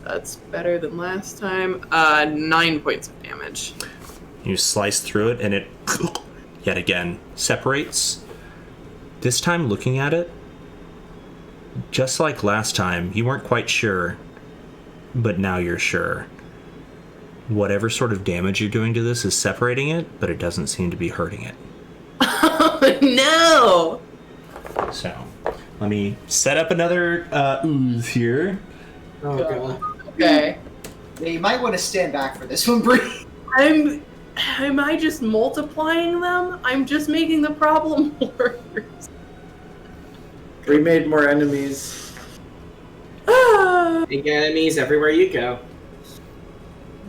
That's better than last time. 9 points of damage. You slice through it, and it yet again separates. This time, looking at it, just like last time, you weren't quite sure, but now you're sure. Whatever sort of damage you're doing to this is separating it, but it doesn't seem to be hurting it. Oh, no! So, let me set up another ooze here. Oh, God. Okay. Yeah, you might want to stand back for this one, Bree. Am I just multiplying them? I'm just making the problem worse. We made more enemies. Big enemies everywhere you go.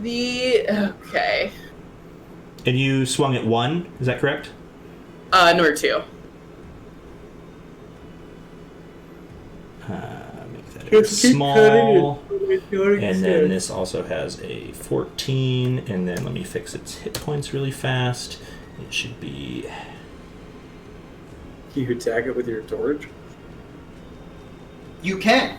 Okay. And you swung at 1, is that correct? Number 2. Make that a small. And then this also has a 14. And then let me fix its hit points really fast. It should be... You attack it with your torch? You can.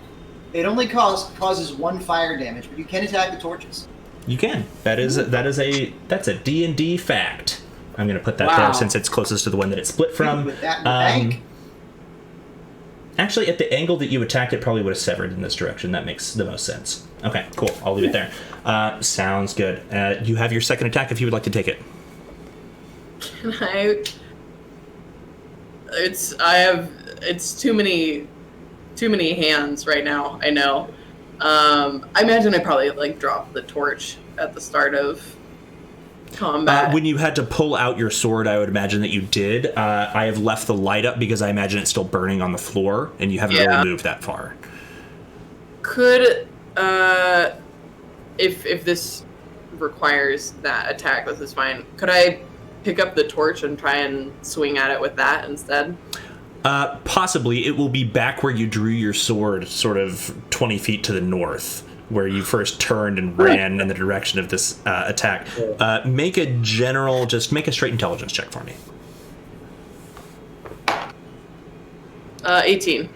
It only causes 1 fire damage, but you can attack the torches. You can. That's a D&D fact. I'm going to put that Wow. there since it's closest to the one that it split from. With that in the bank. Actually, at the angle that you attacked, it probably would have severed in this direction. That makes the most sense. Okay, cool. I'll leave it there. Sounds good. You have your second attack if you would like to take it. Can I? It's too many hands right now. I know. I imagine I probably dropped the torch at the start of combat. When you had to pull out your sword, I would imagine that you did. I have left the light up because I imagine it's still burning on the floor, and you haven't really moved that far. Could if this requires that attack, this is fine. Could I pick up the torch and try and swing at it with that instead? Possibly. It will be back where you drew your sword, sort of 20 feet to the north, where you first turned and ran in the direction of this attack. Make a straight intelligence check for me. 18.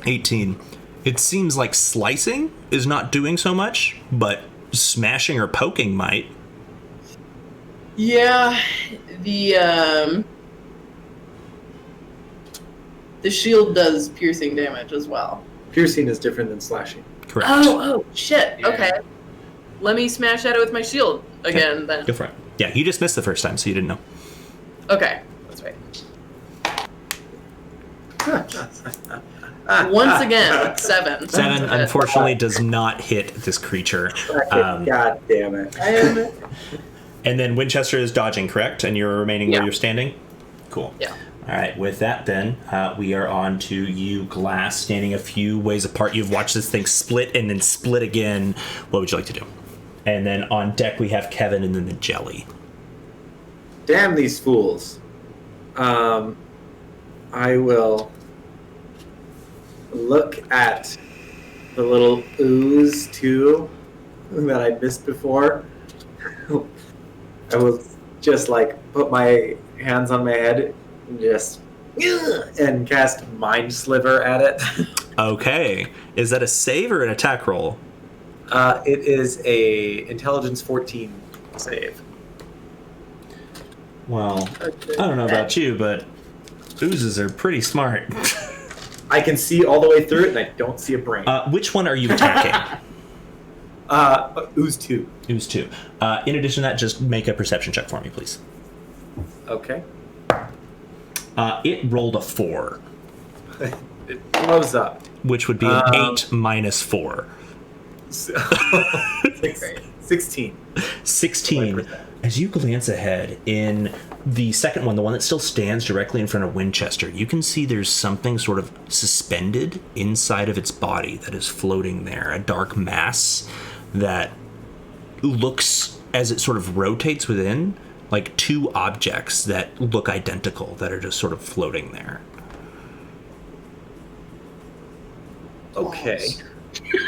18. It seems like slicing is not doing so much, but smashing or poking might. Yeah, the shield does piercing damage as well. Piercing is different than slashing. Correct. Oh, shit. Yeah. Okay. Let me smash at it with my shield again, then. Go for it. Yeah, you just missed the first time, so you didn't know. Okay, that's right. Once again, 7. 7, unfortunately, does not hit this creature. God damn it. And then Winchester is dodging, correct? And you're remaining where Yeah. you're standing? Cool. Yeah. All right, with that then, we are on to you, Glass, standing a few ways apart. You've watched this thing split and then split again. What would you like to do? And then on deck, we have Kevin and then the Jelly. Damn these fools. I will look at the little ooze too that I missed before. I will just put my hands on my head and just and cast Mind Sliver at it. Okay. Is that a save or an attack roll? It is a Intelligence 14 save. Well, I don't know about you, but oozes are pretty smart. I can see all the way through it, and I don't see a brain. Which one are you attacking? Ooze 2. Ooze 2. In addition to that, just make a perception check for me, please. Okay. It rolled a 4, It blows up. which would be an 8 minus 4. Great. 16. 16. As you glance ahead in the second one, the one that still stands directly in front of Winchester, you can see there's something sort of suspended inside of its body that is floating there, a dark mass that looks, as it sort of rotates within, like two objects that look identical that are just sort of floating there. Okay.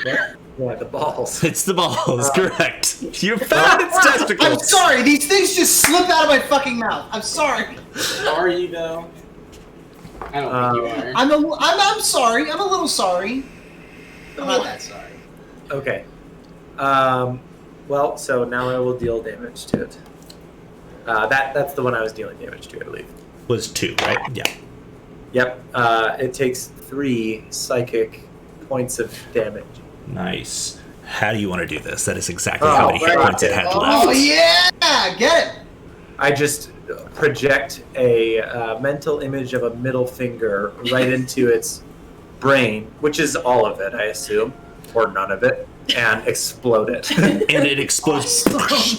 Yeah, the balls. It's the balls, correct. You found its testicles. I'm sorry, these things just slip out of my fucking mouth. I'm sorry. Are you though? I don't think you are. I'm sorry. I'm a little sorry. I'm not that sorry. Okay. Well, so now I will deal damage to it. That's the one I was dealing damage to, I believe. Was 2, right? Yeah. Yep. It takes 3 psychic points of damage. Nice. How do you want to do this? That is exactly how many hit right. points it had Oh left. yeah, get it. I just project a mental image of a middle finger right into its brain, which is all of it, I assume, or none of it, and explode it. And it explodes,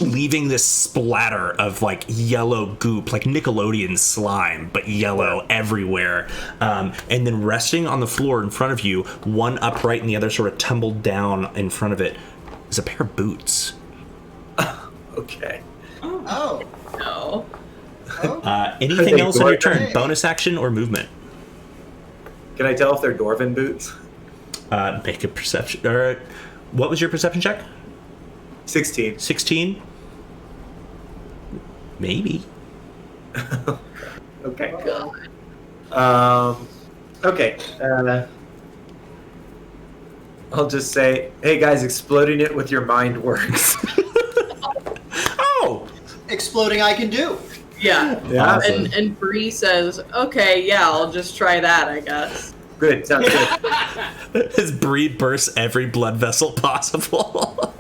leaving this splatter of like yellow goop, like Nickelodeon slime, but yellow everywhere. And then resting on the floor in front of you, one upright and the other sort of tumbled down in front of it, is a pair of boots. Okay. Oh. No. Anything they else on your dwarven? turn? Bonus action or movement? Can I tell if they're dwarven boots? Make a perception. Or what was your perception check? 16. 16? Maybe. Okay. God. Okay. I'll just say, hey guys, exploding it with your mind works. Oh! Exploding I can do. Yeah. Yeah. Awesome. And Bree says, "Okay, yeah, I'll just try that, I guess." Good. Sounds good. His breed bursts every blood vessel possible.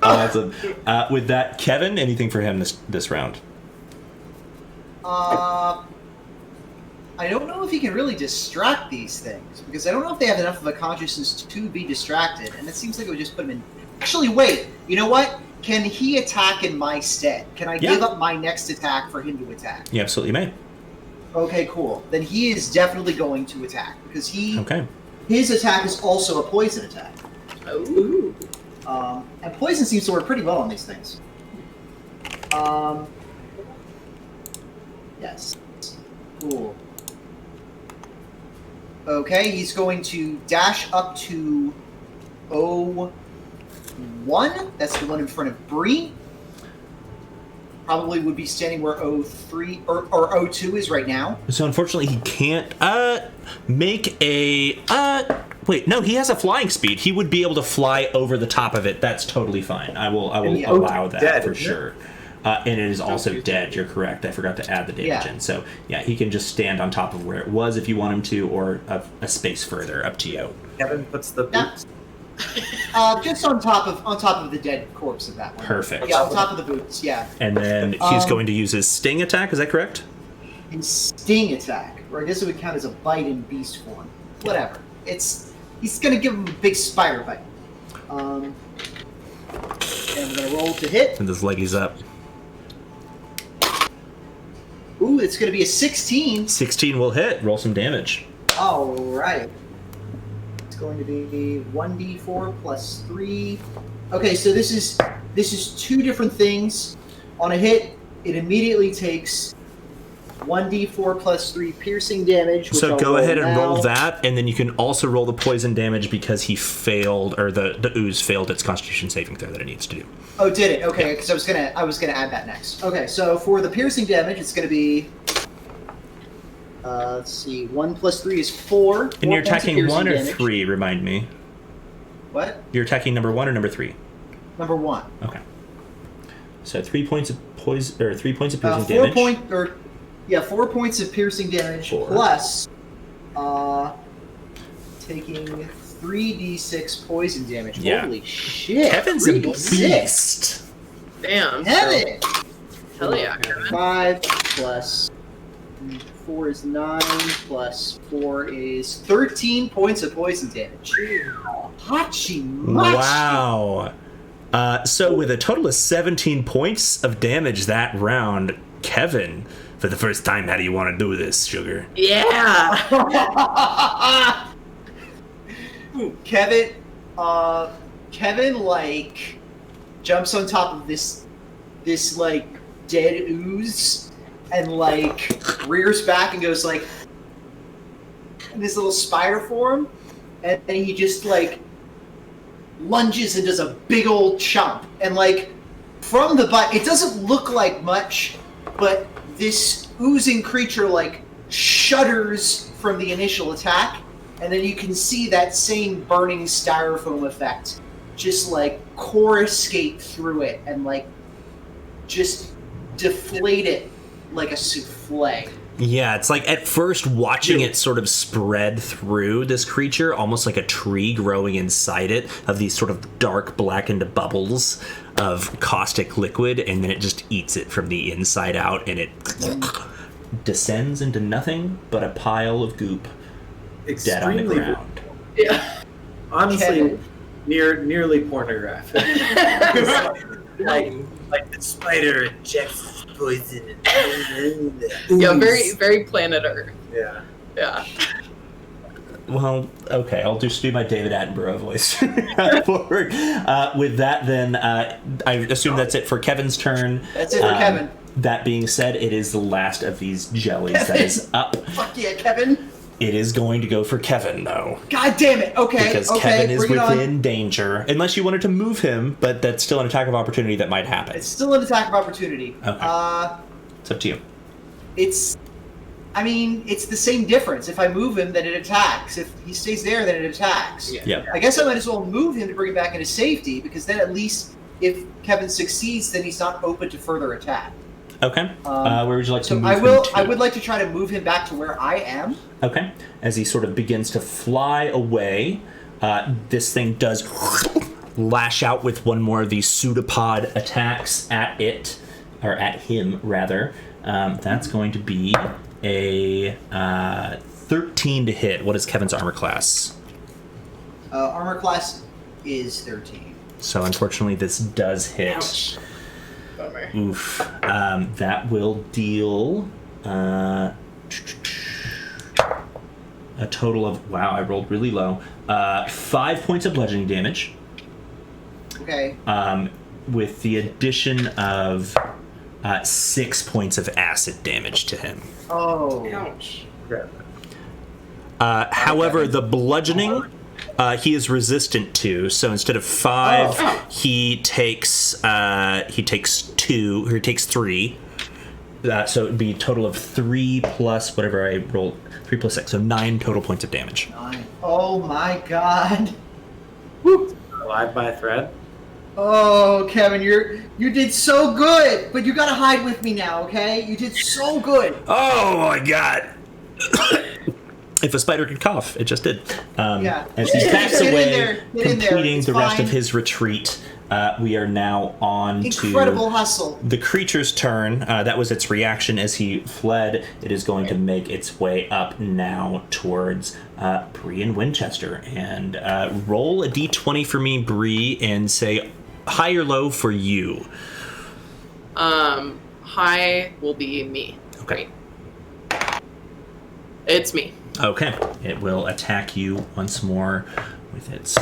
Awesome. With that, Kevin, anything for him this round? I don't know if he can really distract these things, because I don't know if they have enough of a consciousness to be distracted, and it seems like it would just put him in... Actually, wait, you know what? Can he attack in my stead? Can I give up my next attack for him to attack? You absolutely may. Okay, cool. Then he is definitely going to attack, because Okay. his attack is also a poison attack. Ooh. And poison seems to work pretty well on these things. Yes. Cool. Okay, he's going to dash up to O1. That's the one in front of Bree. Probably would be standing where O3 or O2 is right now. So unfortunately, he can't make a wait. No, he has a flying speed. He would be able to fly over the top of it. That's totally fine. I will the allow O's that dead, for isn't it? sure. And it is also dead. You're correct. I forgot to add the damage Yeah. in. So yeah, he can just stand on top of where it was if you want him to, or a space further. Up to you. Kevin puts the Yeah. boots. Just on top of the dead corpse of that one. Perfect. Yeah, on top of the boots. Yeah. And then he's going to use his sting attack. Is that correct? And sting attack, or I guess it would count as a bite in beast form. Whatever. He's gonna give him a big spider bite. And we're gonna roll to hit. And his leggies up. Ooh, it's gonna be a 16. 16 will hit. Roll some damage. All right. It's going to be 1d4 plus 3. Okay, so this is two different things. On a hit, it immediately takes 1d4 plus 3 piercing damage. Which So I'll go ahead and now. roll that, and then you can also roll the poison damage because he failed, or the ooze failed its Constitution saving throw that it needs to do. Oh, did it? Okay, because I was gonna add that next. Okay, so for the piercing damage, it's gonna be. Let's see, 1 plus 3 is 4. And you're 4 points of attacking piercing 1 or damage. 3, remind me. What? You're attacking number 1 or number 3? Number 1. Okay. So 3 points of poison, or 3 points of piercing 4 damage. 4 points of piercing damage 4. plus taking 3d6 poison damage. Yeah. Holy shit! Kevin's a 3d6. beast. Damn. Kevin! Hell yeah, Kevin. 5 plus 4 is 9, plus 4 is 13 points of poison damage. Hachi machi. Wow. So with a total of 17 points of damage that round, Kevin, for the first time, how do you want to do this, Sugar? Yeah. Kevin, like, jumps on top of this like, dead ooze and, like, rears back and goes, like, in this little spider form, and then he just, like, lunges and does a big old chomp. And, like, from the butt, it doesn't look like much, but this oozing creature, like, shudders from the initial attack, and then you can see that same burning styrofoam effect just, like, coruscate through it and, like, just deflate it like a souffle. Yeah, it's like at first watching it sort of spread through this creature, almost like a tree growing inside it, of these sort of dark blackened bubbles of caustic liquid, and then it just eats it from the inside out, and it descends into nothing but a pile of goop dead on the ground. Yeah. Honestly, Kevin. nearly pornographic. like the spider injects poison. Yeah, very, very planet Earth. Yeah. Yeah. Well, okay, I'll just do my David Attenborough voice forward. With that, then, I assume that's it for Kevin's turn. That's it for Kevin. That being said, it is the last of these jellies that is up. Fuck yeah, Kevin. It is going to go for Kevin, though. God damn it. Okay, Because okay, Kevin is bring it on. within danger. Unless you wanted to move him, but that's still an attack of opportunity that might happen. It's still an attack of opportunity. Okay. It's up to you. It's the same difference. If I move him, then it attacks. If he stays there, then it attacks. Yeah. I guess I might as well move him to bring him back into safety, because then at least if Kevin succeeds, then he's not open to further attack. Okay. Where would you like to So move I him will. to? I would like to try to move him back to where I am. Okay. As he sort of begins to fly away, this thing does lash out with one more of these pseudopod attacks at it, or at him, rather. That's going to be a 13 to hit. What is Kevin's armor class? Armor class is 13. So unfortunately, this does hit. Ouch. Bummer. Oof. That will deal a total of, wow, I rolled really low. 5 points of bludgeoning damage. Okay. With the addition of 6 points of acid damage to him. Oh. Ouch. However, the bludgeoning he is resistant to, so instead of 5, he takes 2, or he takes 3. So it would be a total of 3 plus whatever I rolled. 3 plus 6, so 9 total points of damage. 9. Oh my god. Woo. Alive by a thread. Oh, Kevin, you did so good, but you gotta hide with me now, okay? You did so good. Oh my god! If a spider could cough, it just did. Yeah. As he backs Get in away, there. Get in there. completing It's the rest fine. of his retreat, we are now on Incredible to hustle. the creature's turn. That was its reaction as he fled. It is going to make its way up now towards Bree and Winchester. And roll a d20 for me, Bree, and say high or low for you. High will be me. Okay. It's me. Okay. It will attack you once more with its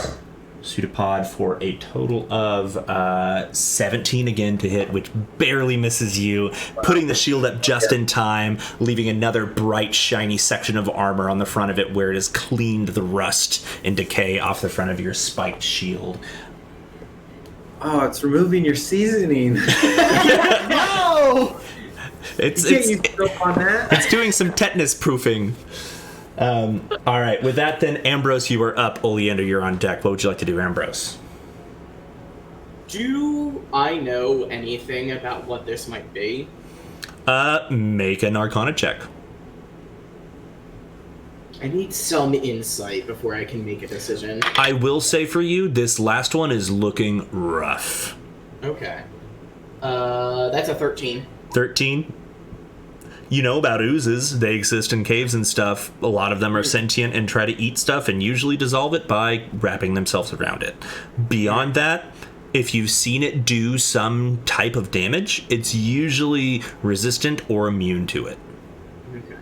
pseudopod for a total of 17 again to hit, which barely misses you, putting the shield up just in time, leaving another bright, shiny section of armor on the front of it where it has cleaned the rust and decay off the front of your spiked shield. Oh, it's removing your seasoning. No! It's You can't use soap on that. it's doing some tetanus proofing. All right, with that then, Ambrose, you are up. Oleander, you're on deck. What would you like to do, Ambrose? Do I know anything about what this might be? Make an Arcana check. I need some insight before I can make a decision. I will say for you, this last one is looking rough. Okay. That's a 13. 13. you know about oozes. They exist in caves and stuff. A lot of them are sentient and try to eat stuff and usually dissolve it by wrapping themselves around it. Beyond that, if you've seen it do some type of damage, it's usually resistant or immune to it. Okay.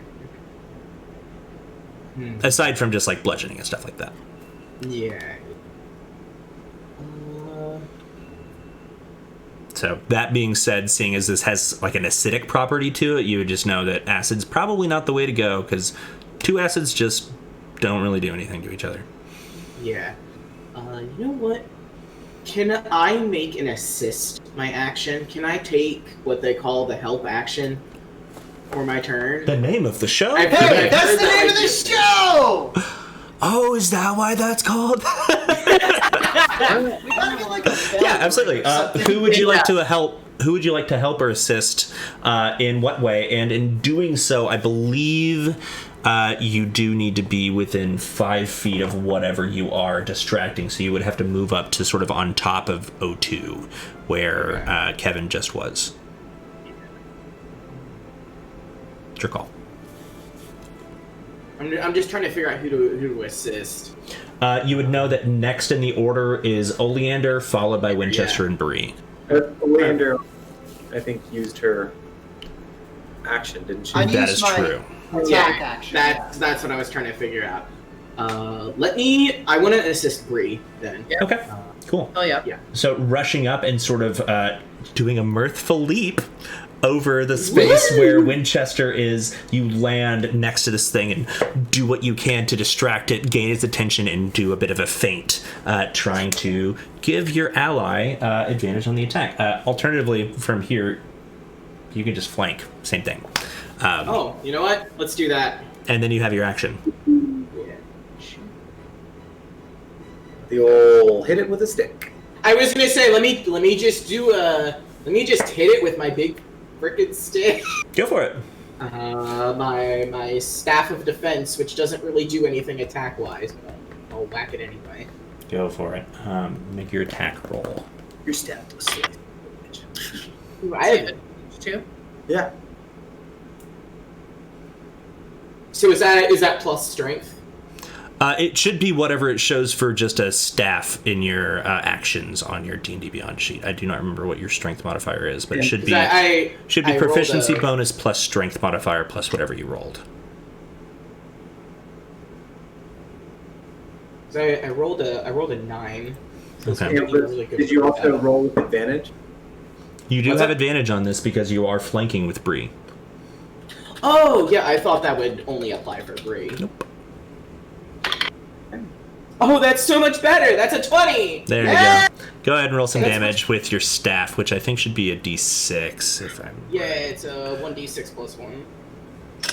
Aside from just like bludgeoning and stuff like that. Yeah. So that being said, seeing as this has like an acidic property to it, you would just know that acid's probably not the way to go, because 2 acids just don't really do anything to each other. Yeah. You know what? Can I make an assist my action? Can I take what they call the help action for my turn? The name of the show? I've Hey, heard that's the that, name like, of the show! Oh, is that why that's called? We gotta get like a bell Yeah, absolutely. or something. Who would you like to help? Who would you like to help or assist? In what way? And in doing so, I believe you do need to be within 5 feet of whatever you are distracting. So you would have to move up to sort of on top of O2, where Kevin just was. It's your call. I'm just trying to figure out who to assist. You would know that next in the order is Oleander, followed by Winchester and Bree. Oleander, I think, used her action, didn't she? I That used is my true. attack action. That's what I was trying to figure out. I want to assist Bree then. Yeah. Okay, cool. Oh yeah. So rushing up and sort of doing a mirthful leap over the space where Winchester is, you land next to this thing and do what you can to distract it, gain its attention, and do a bit of a feint, trying to give your ally advantage on the attack. Alternatively, from here, you can just flank. Same thing. You know what? Let's do that. And then you have your action. Yeah. The old hit it with a stick. I was gonna say, let me just hit it with my big frickin' stick. Go for it. My staff of defense, which doesn't really do anything attack wise, but I'll whack it anyway. Go for it. Make your attack roll. Your stat was 6. Ooh, I have it. 2. Yeah. So is that plus strength? It should be whatever it shows for just a staff in your actions on your D&D Beyond sheet. I do not remember what your strength modifier is, but it should be I rolled proficiency a- bonus plus strength modifier plus whatever you rolled. I rolled a 9. So it's Okay. really good Did you for also that. roll with advantage? You do What's have that? advantage on this because you are flanking with Bree. Oh yeah, I thought that would only apply for Bree. Nope. Oh, that's so much better. That's a 20. There Yeah! you go. Go ahead and roll some That's damage with your staff, which I think should be a D6. If I'm Yeah, it's a 1d6 plus 1.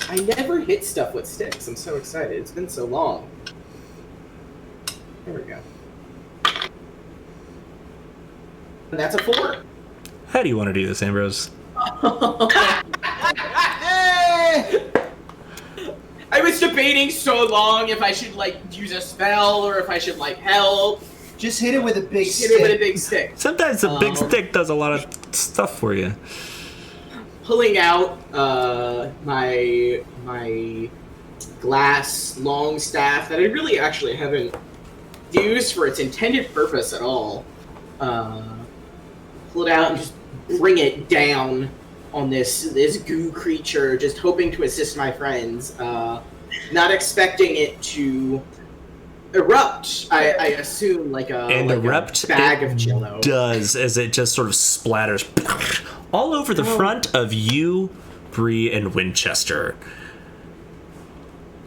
I never hit stuff with sticks. I'm so excited. It's been so long. There we go. And that's a 4. How do you want to do this, Ambrose? Hey! I was debating so long if I should like use a spell or if I should like help. Just hit it with a big Hit stick. it with a big stick. Sometimes a big stick does a lot of stuff for you. Pulling out my glass long staff that I really actually haven't used for its intended purpose at all. Pull it out and just bring it down on this goo creature, just hoping to assist my friends. Not expecting it to erupt. I assume like a erupt bag it of jello. does, as it just sort of splatters all over the front of you, Bree, and Winchester.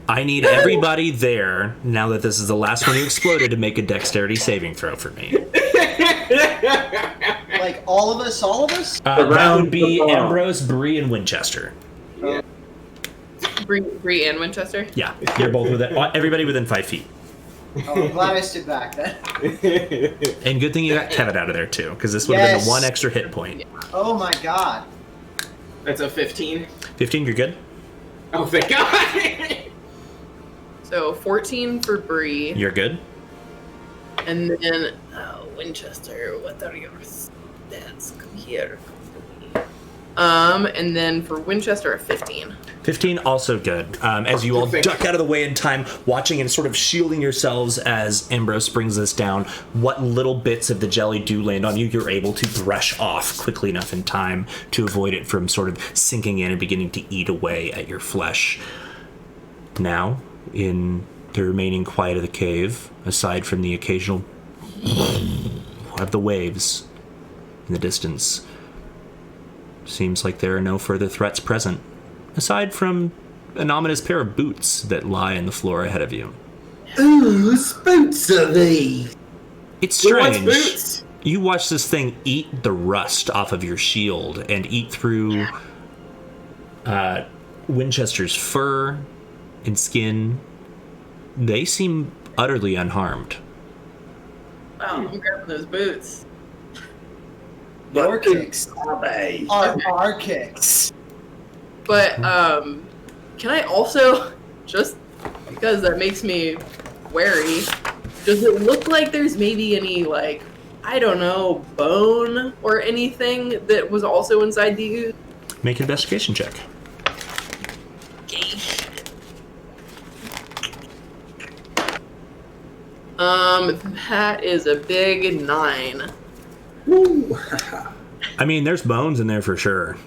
I need everybody there, now that this is the last one who exploded, to make a dexterity saving throw for me. Like all of us, all of us? That would be Ambrose, Bree, and Winchester. Bree and Winchester. Yeah, you're both within, everybody within 5 feet. Oh, I'm glad I stood back then. And good thing you got Kevin out of there too, because this would have been Yes. the one extra hit point. Oh my god. That's a 15. 15, you're good? Oh, thank God. So 14 for Bree, You're good? and then Winchester. What are your stats? Come here. And then for Winchester, a 15. 15, also good. As you all duck out of the way in time, watching and sort of shielding yourselves as Ambrose brings this down, what little bits of the jelly do land on you, you're able to brush off quickly enough in time to avoid it from sort of sinking in and beginning to eat away at your flesh. Now, in the remaining quiet of the cave, aside from the occasional of the waves in the distance, seems like there are no further threats present, aside from an ominous pair of boots that lie in the floor ahead of you. Whose boots are these? It's Who wants strange. boots? You watch this thing eat the rust off of your shield and eat through Winchester's fur and skin. They seem utterly unharmed. Wow, I'm grabbing those boots. Your What kicks boots are they? are our kicks. But can I also, just because that makes me wary, does it look like there's maybe any, like, I don't know, bone or anything that was also inside the ooze? Make an investigation check. That is a big 9. Woo. I mean, there's bones in there for sure.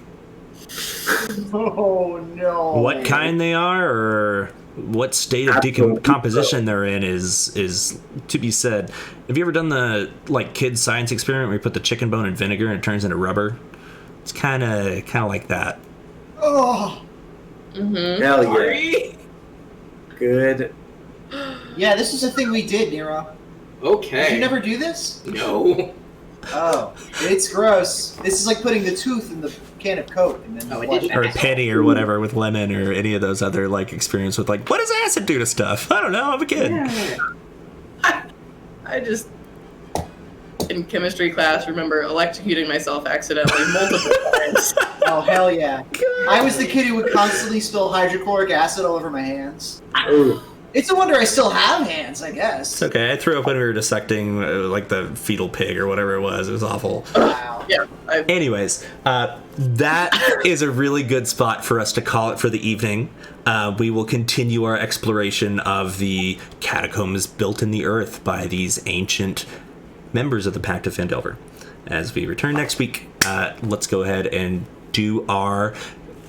Oh no! What kind they are, or what state of Absolutely. decomposition they're in, is to be said. Have you ever done the kids science experiment where you put the chicken bone in vinegar and it turns into rubber? It's kind of like that. Oh, Mm-hmm. Hell yeah. Sorry? Good. yeah. This is a thing we did, Nero. Okay. Did you never do this? No. Oh, it's gross. This is like putting the tooth in the can of Coke and then Oh, I flush did it. Or a penny or whatever with lemon or any of those other experience with what does acid do to stuff? I don't know. I'm a kid. I just, in chemistry class, remember electrocuting myself accidentally multiple times. Oh hell yeah! I was the kid who would constantly spill hydrochloric acid all over my hands. Ooh. It's a wonder I still have hands, I guess. It's okay. I threw up when we were dissecting the fetal pig or whatever it was. It was awful. Wow. Yeah, Anyways, that is a really good spot for us to call it for the evening. We will continue our exploration of the catacombs built in the earth by these ancient members of the Pact of Phandelver. As we return next week, let's go ahead and do our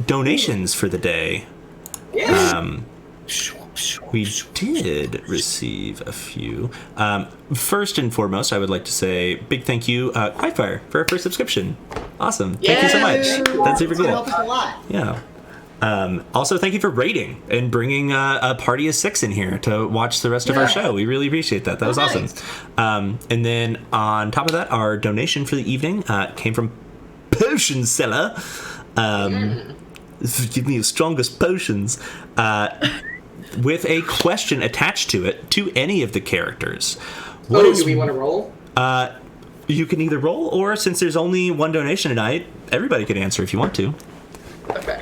donations for the day. Yeah. We did receive a few. First and foremost, I would like to say big thank you, Quietfire, for our first subscription. Awesome. Thank you so much. That's super It's gonna help cool. us a lot. Yeah. Also, thank you for rating and bringing a party of 6 in here to watch the rest of our show. We really appreciate that. That was awesome. And then on top of that, our donation for the evening came from Potion Seller. Give me your strongest potions. With a question attached to it to any of the characters. Do we want to roll? You can either roll, or since there's only one donation tonight, everybody can answer if you want to. okay.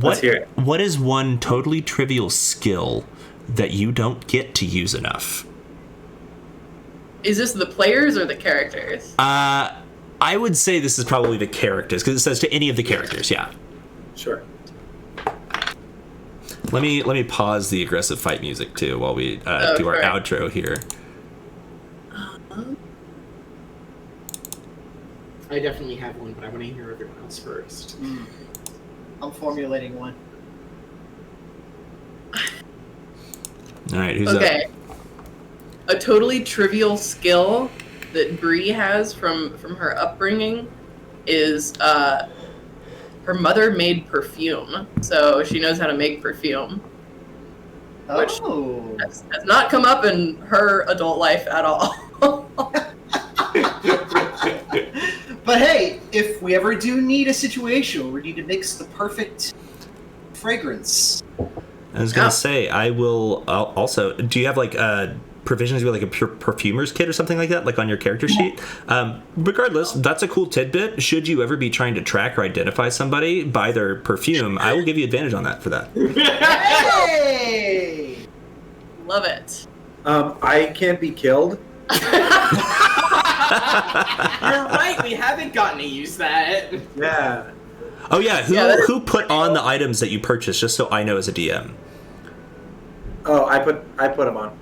Let's hear it. What is one totally trivial skill that you don't get to use enough? Is this the players or the characters? I would say this is probably the characters, because it says to any of the characters, yeah. Sure. Let me pause the aggressive fight music too while we do our sure. outro here. I definitely have one, but I want to hear everyone else first. I'm formulating one. All right, who's Okay. up? A totally trivial skill that Bree has from her upbringing is her mother made perfume, so she knows how to make perfume. Which- Oh. Has not come up in her adult life at all. But hey, if we ever do need a situation where we need to mix the perfect fragrance, I was gonna Yeah. say I will also. Do you have provisions with a pure perfumer's kit or something like that, on your character sheet? Regardless, that's a cool tidbit. Should you ever be trying to track or identify somebody by their perfume, I will give you advantage on that for that. hey! Love it. I can't be killed. You're right, we haven't gotten to use that. Yeah. Oh yeah, Yeah, who put on the items that you purchased? Just so I know as a DM. Oh, I put them on.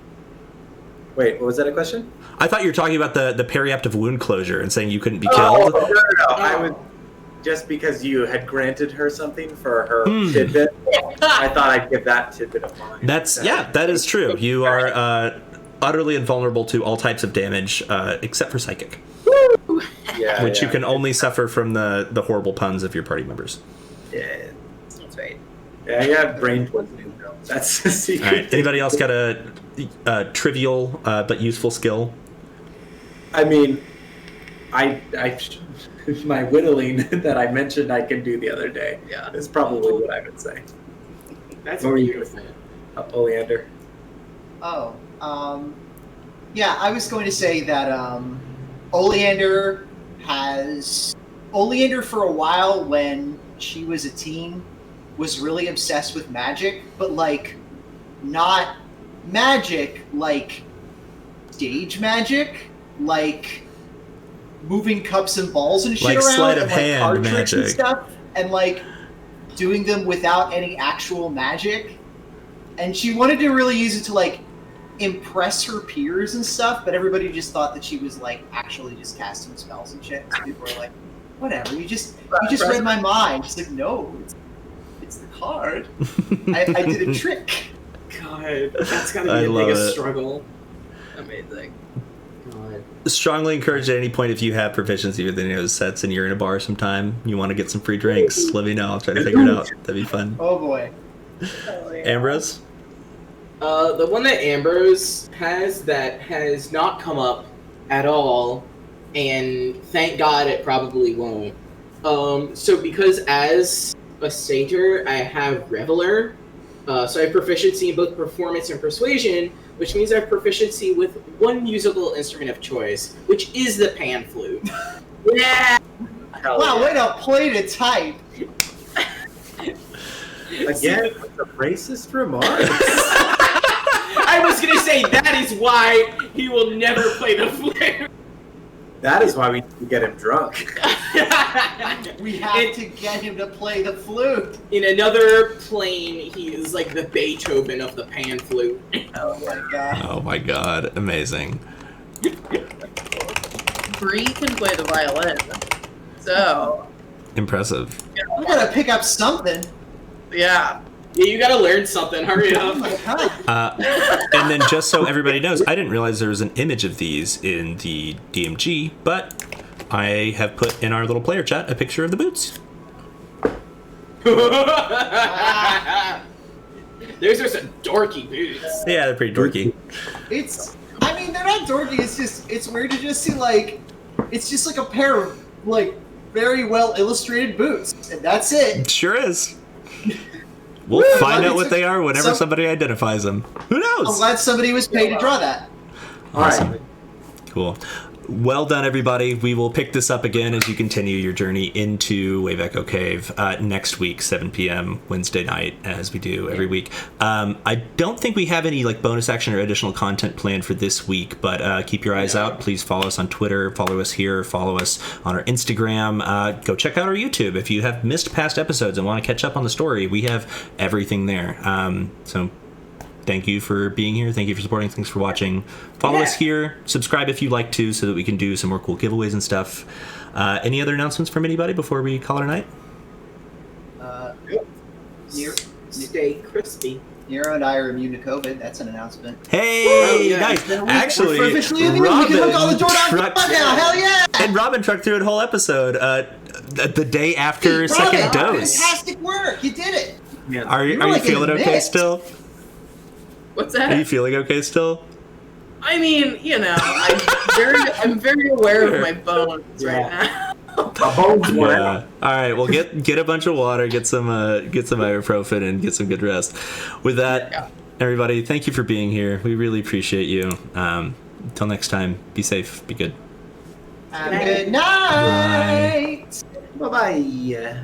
Wait, what was that a question? I thought you were talking about the periaptive wound closure and saying you couldn't be Oh, killed. no. I was just because you had granted her something for her tidbit. I thought I'd give that tidbit of mine. That is true. You are utterly invulnerable to all types of damage except for psychic, which you can only suffer from the horrible puns of your party members. Yeah, That's right. yeah, you have brain poisoning though. That's the secret. All right. Anybody else got a trivial but useful skill? I mean, I my whittling that I mentioned I can do the other day. Yeah. Is probably what I would say. That's What were you beautiful. Oleander. Oh, yeah, I was going to say that Oleander for a while when she was a teen was really obsessed with magic, but like not magic like stage magic, like moving cups and balls and shit Like around, sleight of and like hand card tricks and magic. stuff, and like doing them without any actual magic. And she wanted to really use it to like impress her peers and stuff, but everybody just thought that she was like actually just casting spells and shit. So people were like, "Whatever, you just read my mind." She's like, "No, it's the card. I did a trick." God, that's gotta I be the love biggest it. struggle. Amazing. God. Strongly encourage at any point if you have proficiency with any of those sets and you're in a bar sometime, you want to get some free drinks, let me know. I'll try to figure it out. That'd be fun. Oh boy. Ambrose? The one that Ambrose has that has not come up at all, and thank God it probably won't. So because as a satyr, I have Reveler, so I have proficiency in both performance and persuasion, which means I have proficiency with one musical instrument of choice, which is the pan flute. Yeah! Wow, way to play to type. Again, with the racist remarks. I was gonna say that is why he will never play the flute. That is why we get him drunk. We have to get him to play the flute. In another plane, he is like the Beethoven of the pan flute. Oh my god. Oh my god, amazing. Bree can play the violin. So, Impressive. I'm gonna pick up something. yeah. Yeah, you gotta learn something. Hurry Oh up. my god. And then just so everybody knows, I didn't realize there was an image of these in the DMG, but I have put in our little player chat a picture of the boots. There's just a dorky boots. Yeah, they're pretty dorky. I mean, they're not dorky, it's weird to just see, like, it's just like a pair of, like, very well illustrated boots, and that's it. Sure is. We'll Woo! find Glad out we what they took are whenever some- somebody identifies them. Who I'm knows? glad somebody was paid to draw that. Awesome. All right. Cool. Well done, everybody. We will pick this up again as you continue your journey into Wave Echo Cave next week, 7 p.m. Wednesday night, as we do every week. I don't think we have any like bonus action or additional content planned for this week, but keep your eyes out. Please follow us on Twitter, follow us here, follow us on our Instagram. Go check out our YouTube. If you have missed past episodes and want to catch up on the story, we have everything there. So thank you for being here. Thank you for supporting. Thanks for watching. Follow us here. Subscribe if you'd like to so that we can do some more cool giveaways and stuff. Any other announcements from anybody before we call it a night? Nero, Stay crispy. Nero and I are immune to COVID. That's an announcement. Hey, Oh, yeah. nice. We're Actually, officially immune. We can hook all the door down trucked- now. Hell yeah! and Robin trucked through a whole episode the day after second Robin, dose. Fantastic work. You did it. Are you You're like in feeling the okay mist. still? What's Are you that? feeling okay still? I mean, you know, I'm very aware of my bones right now. My bones were Yeah. All right. Well, get a bunch of water, get some ibuprofen, and get some good rest. With that, Yeah. everybody, thank you for being here. We really appreciate you. Until next time, be safe, be good. Have a good night. Bye-bye.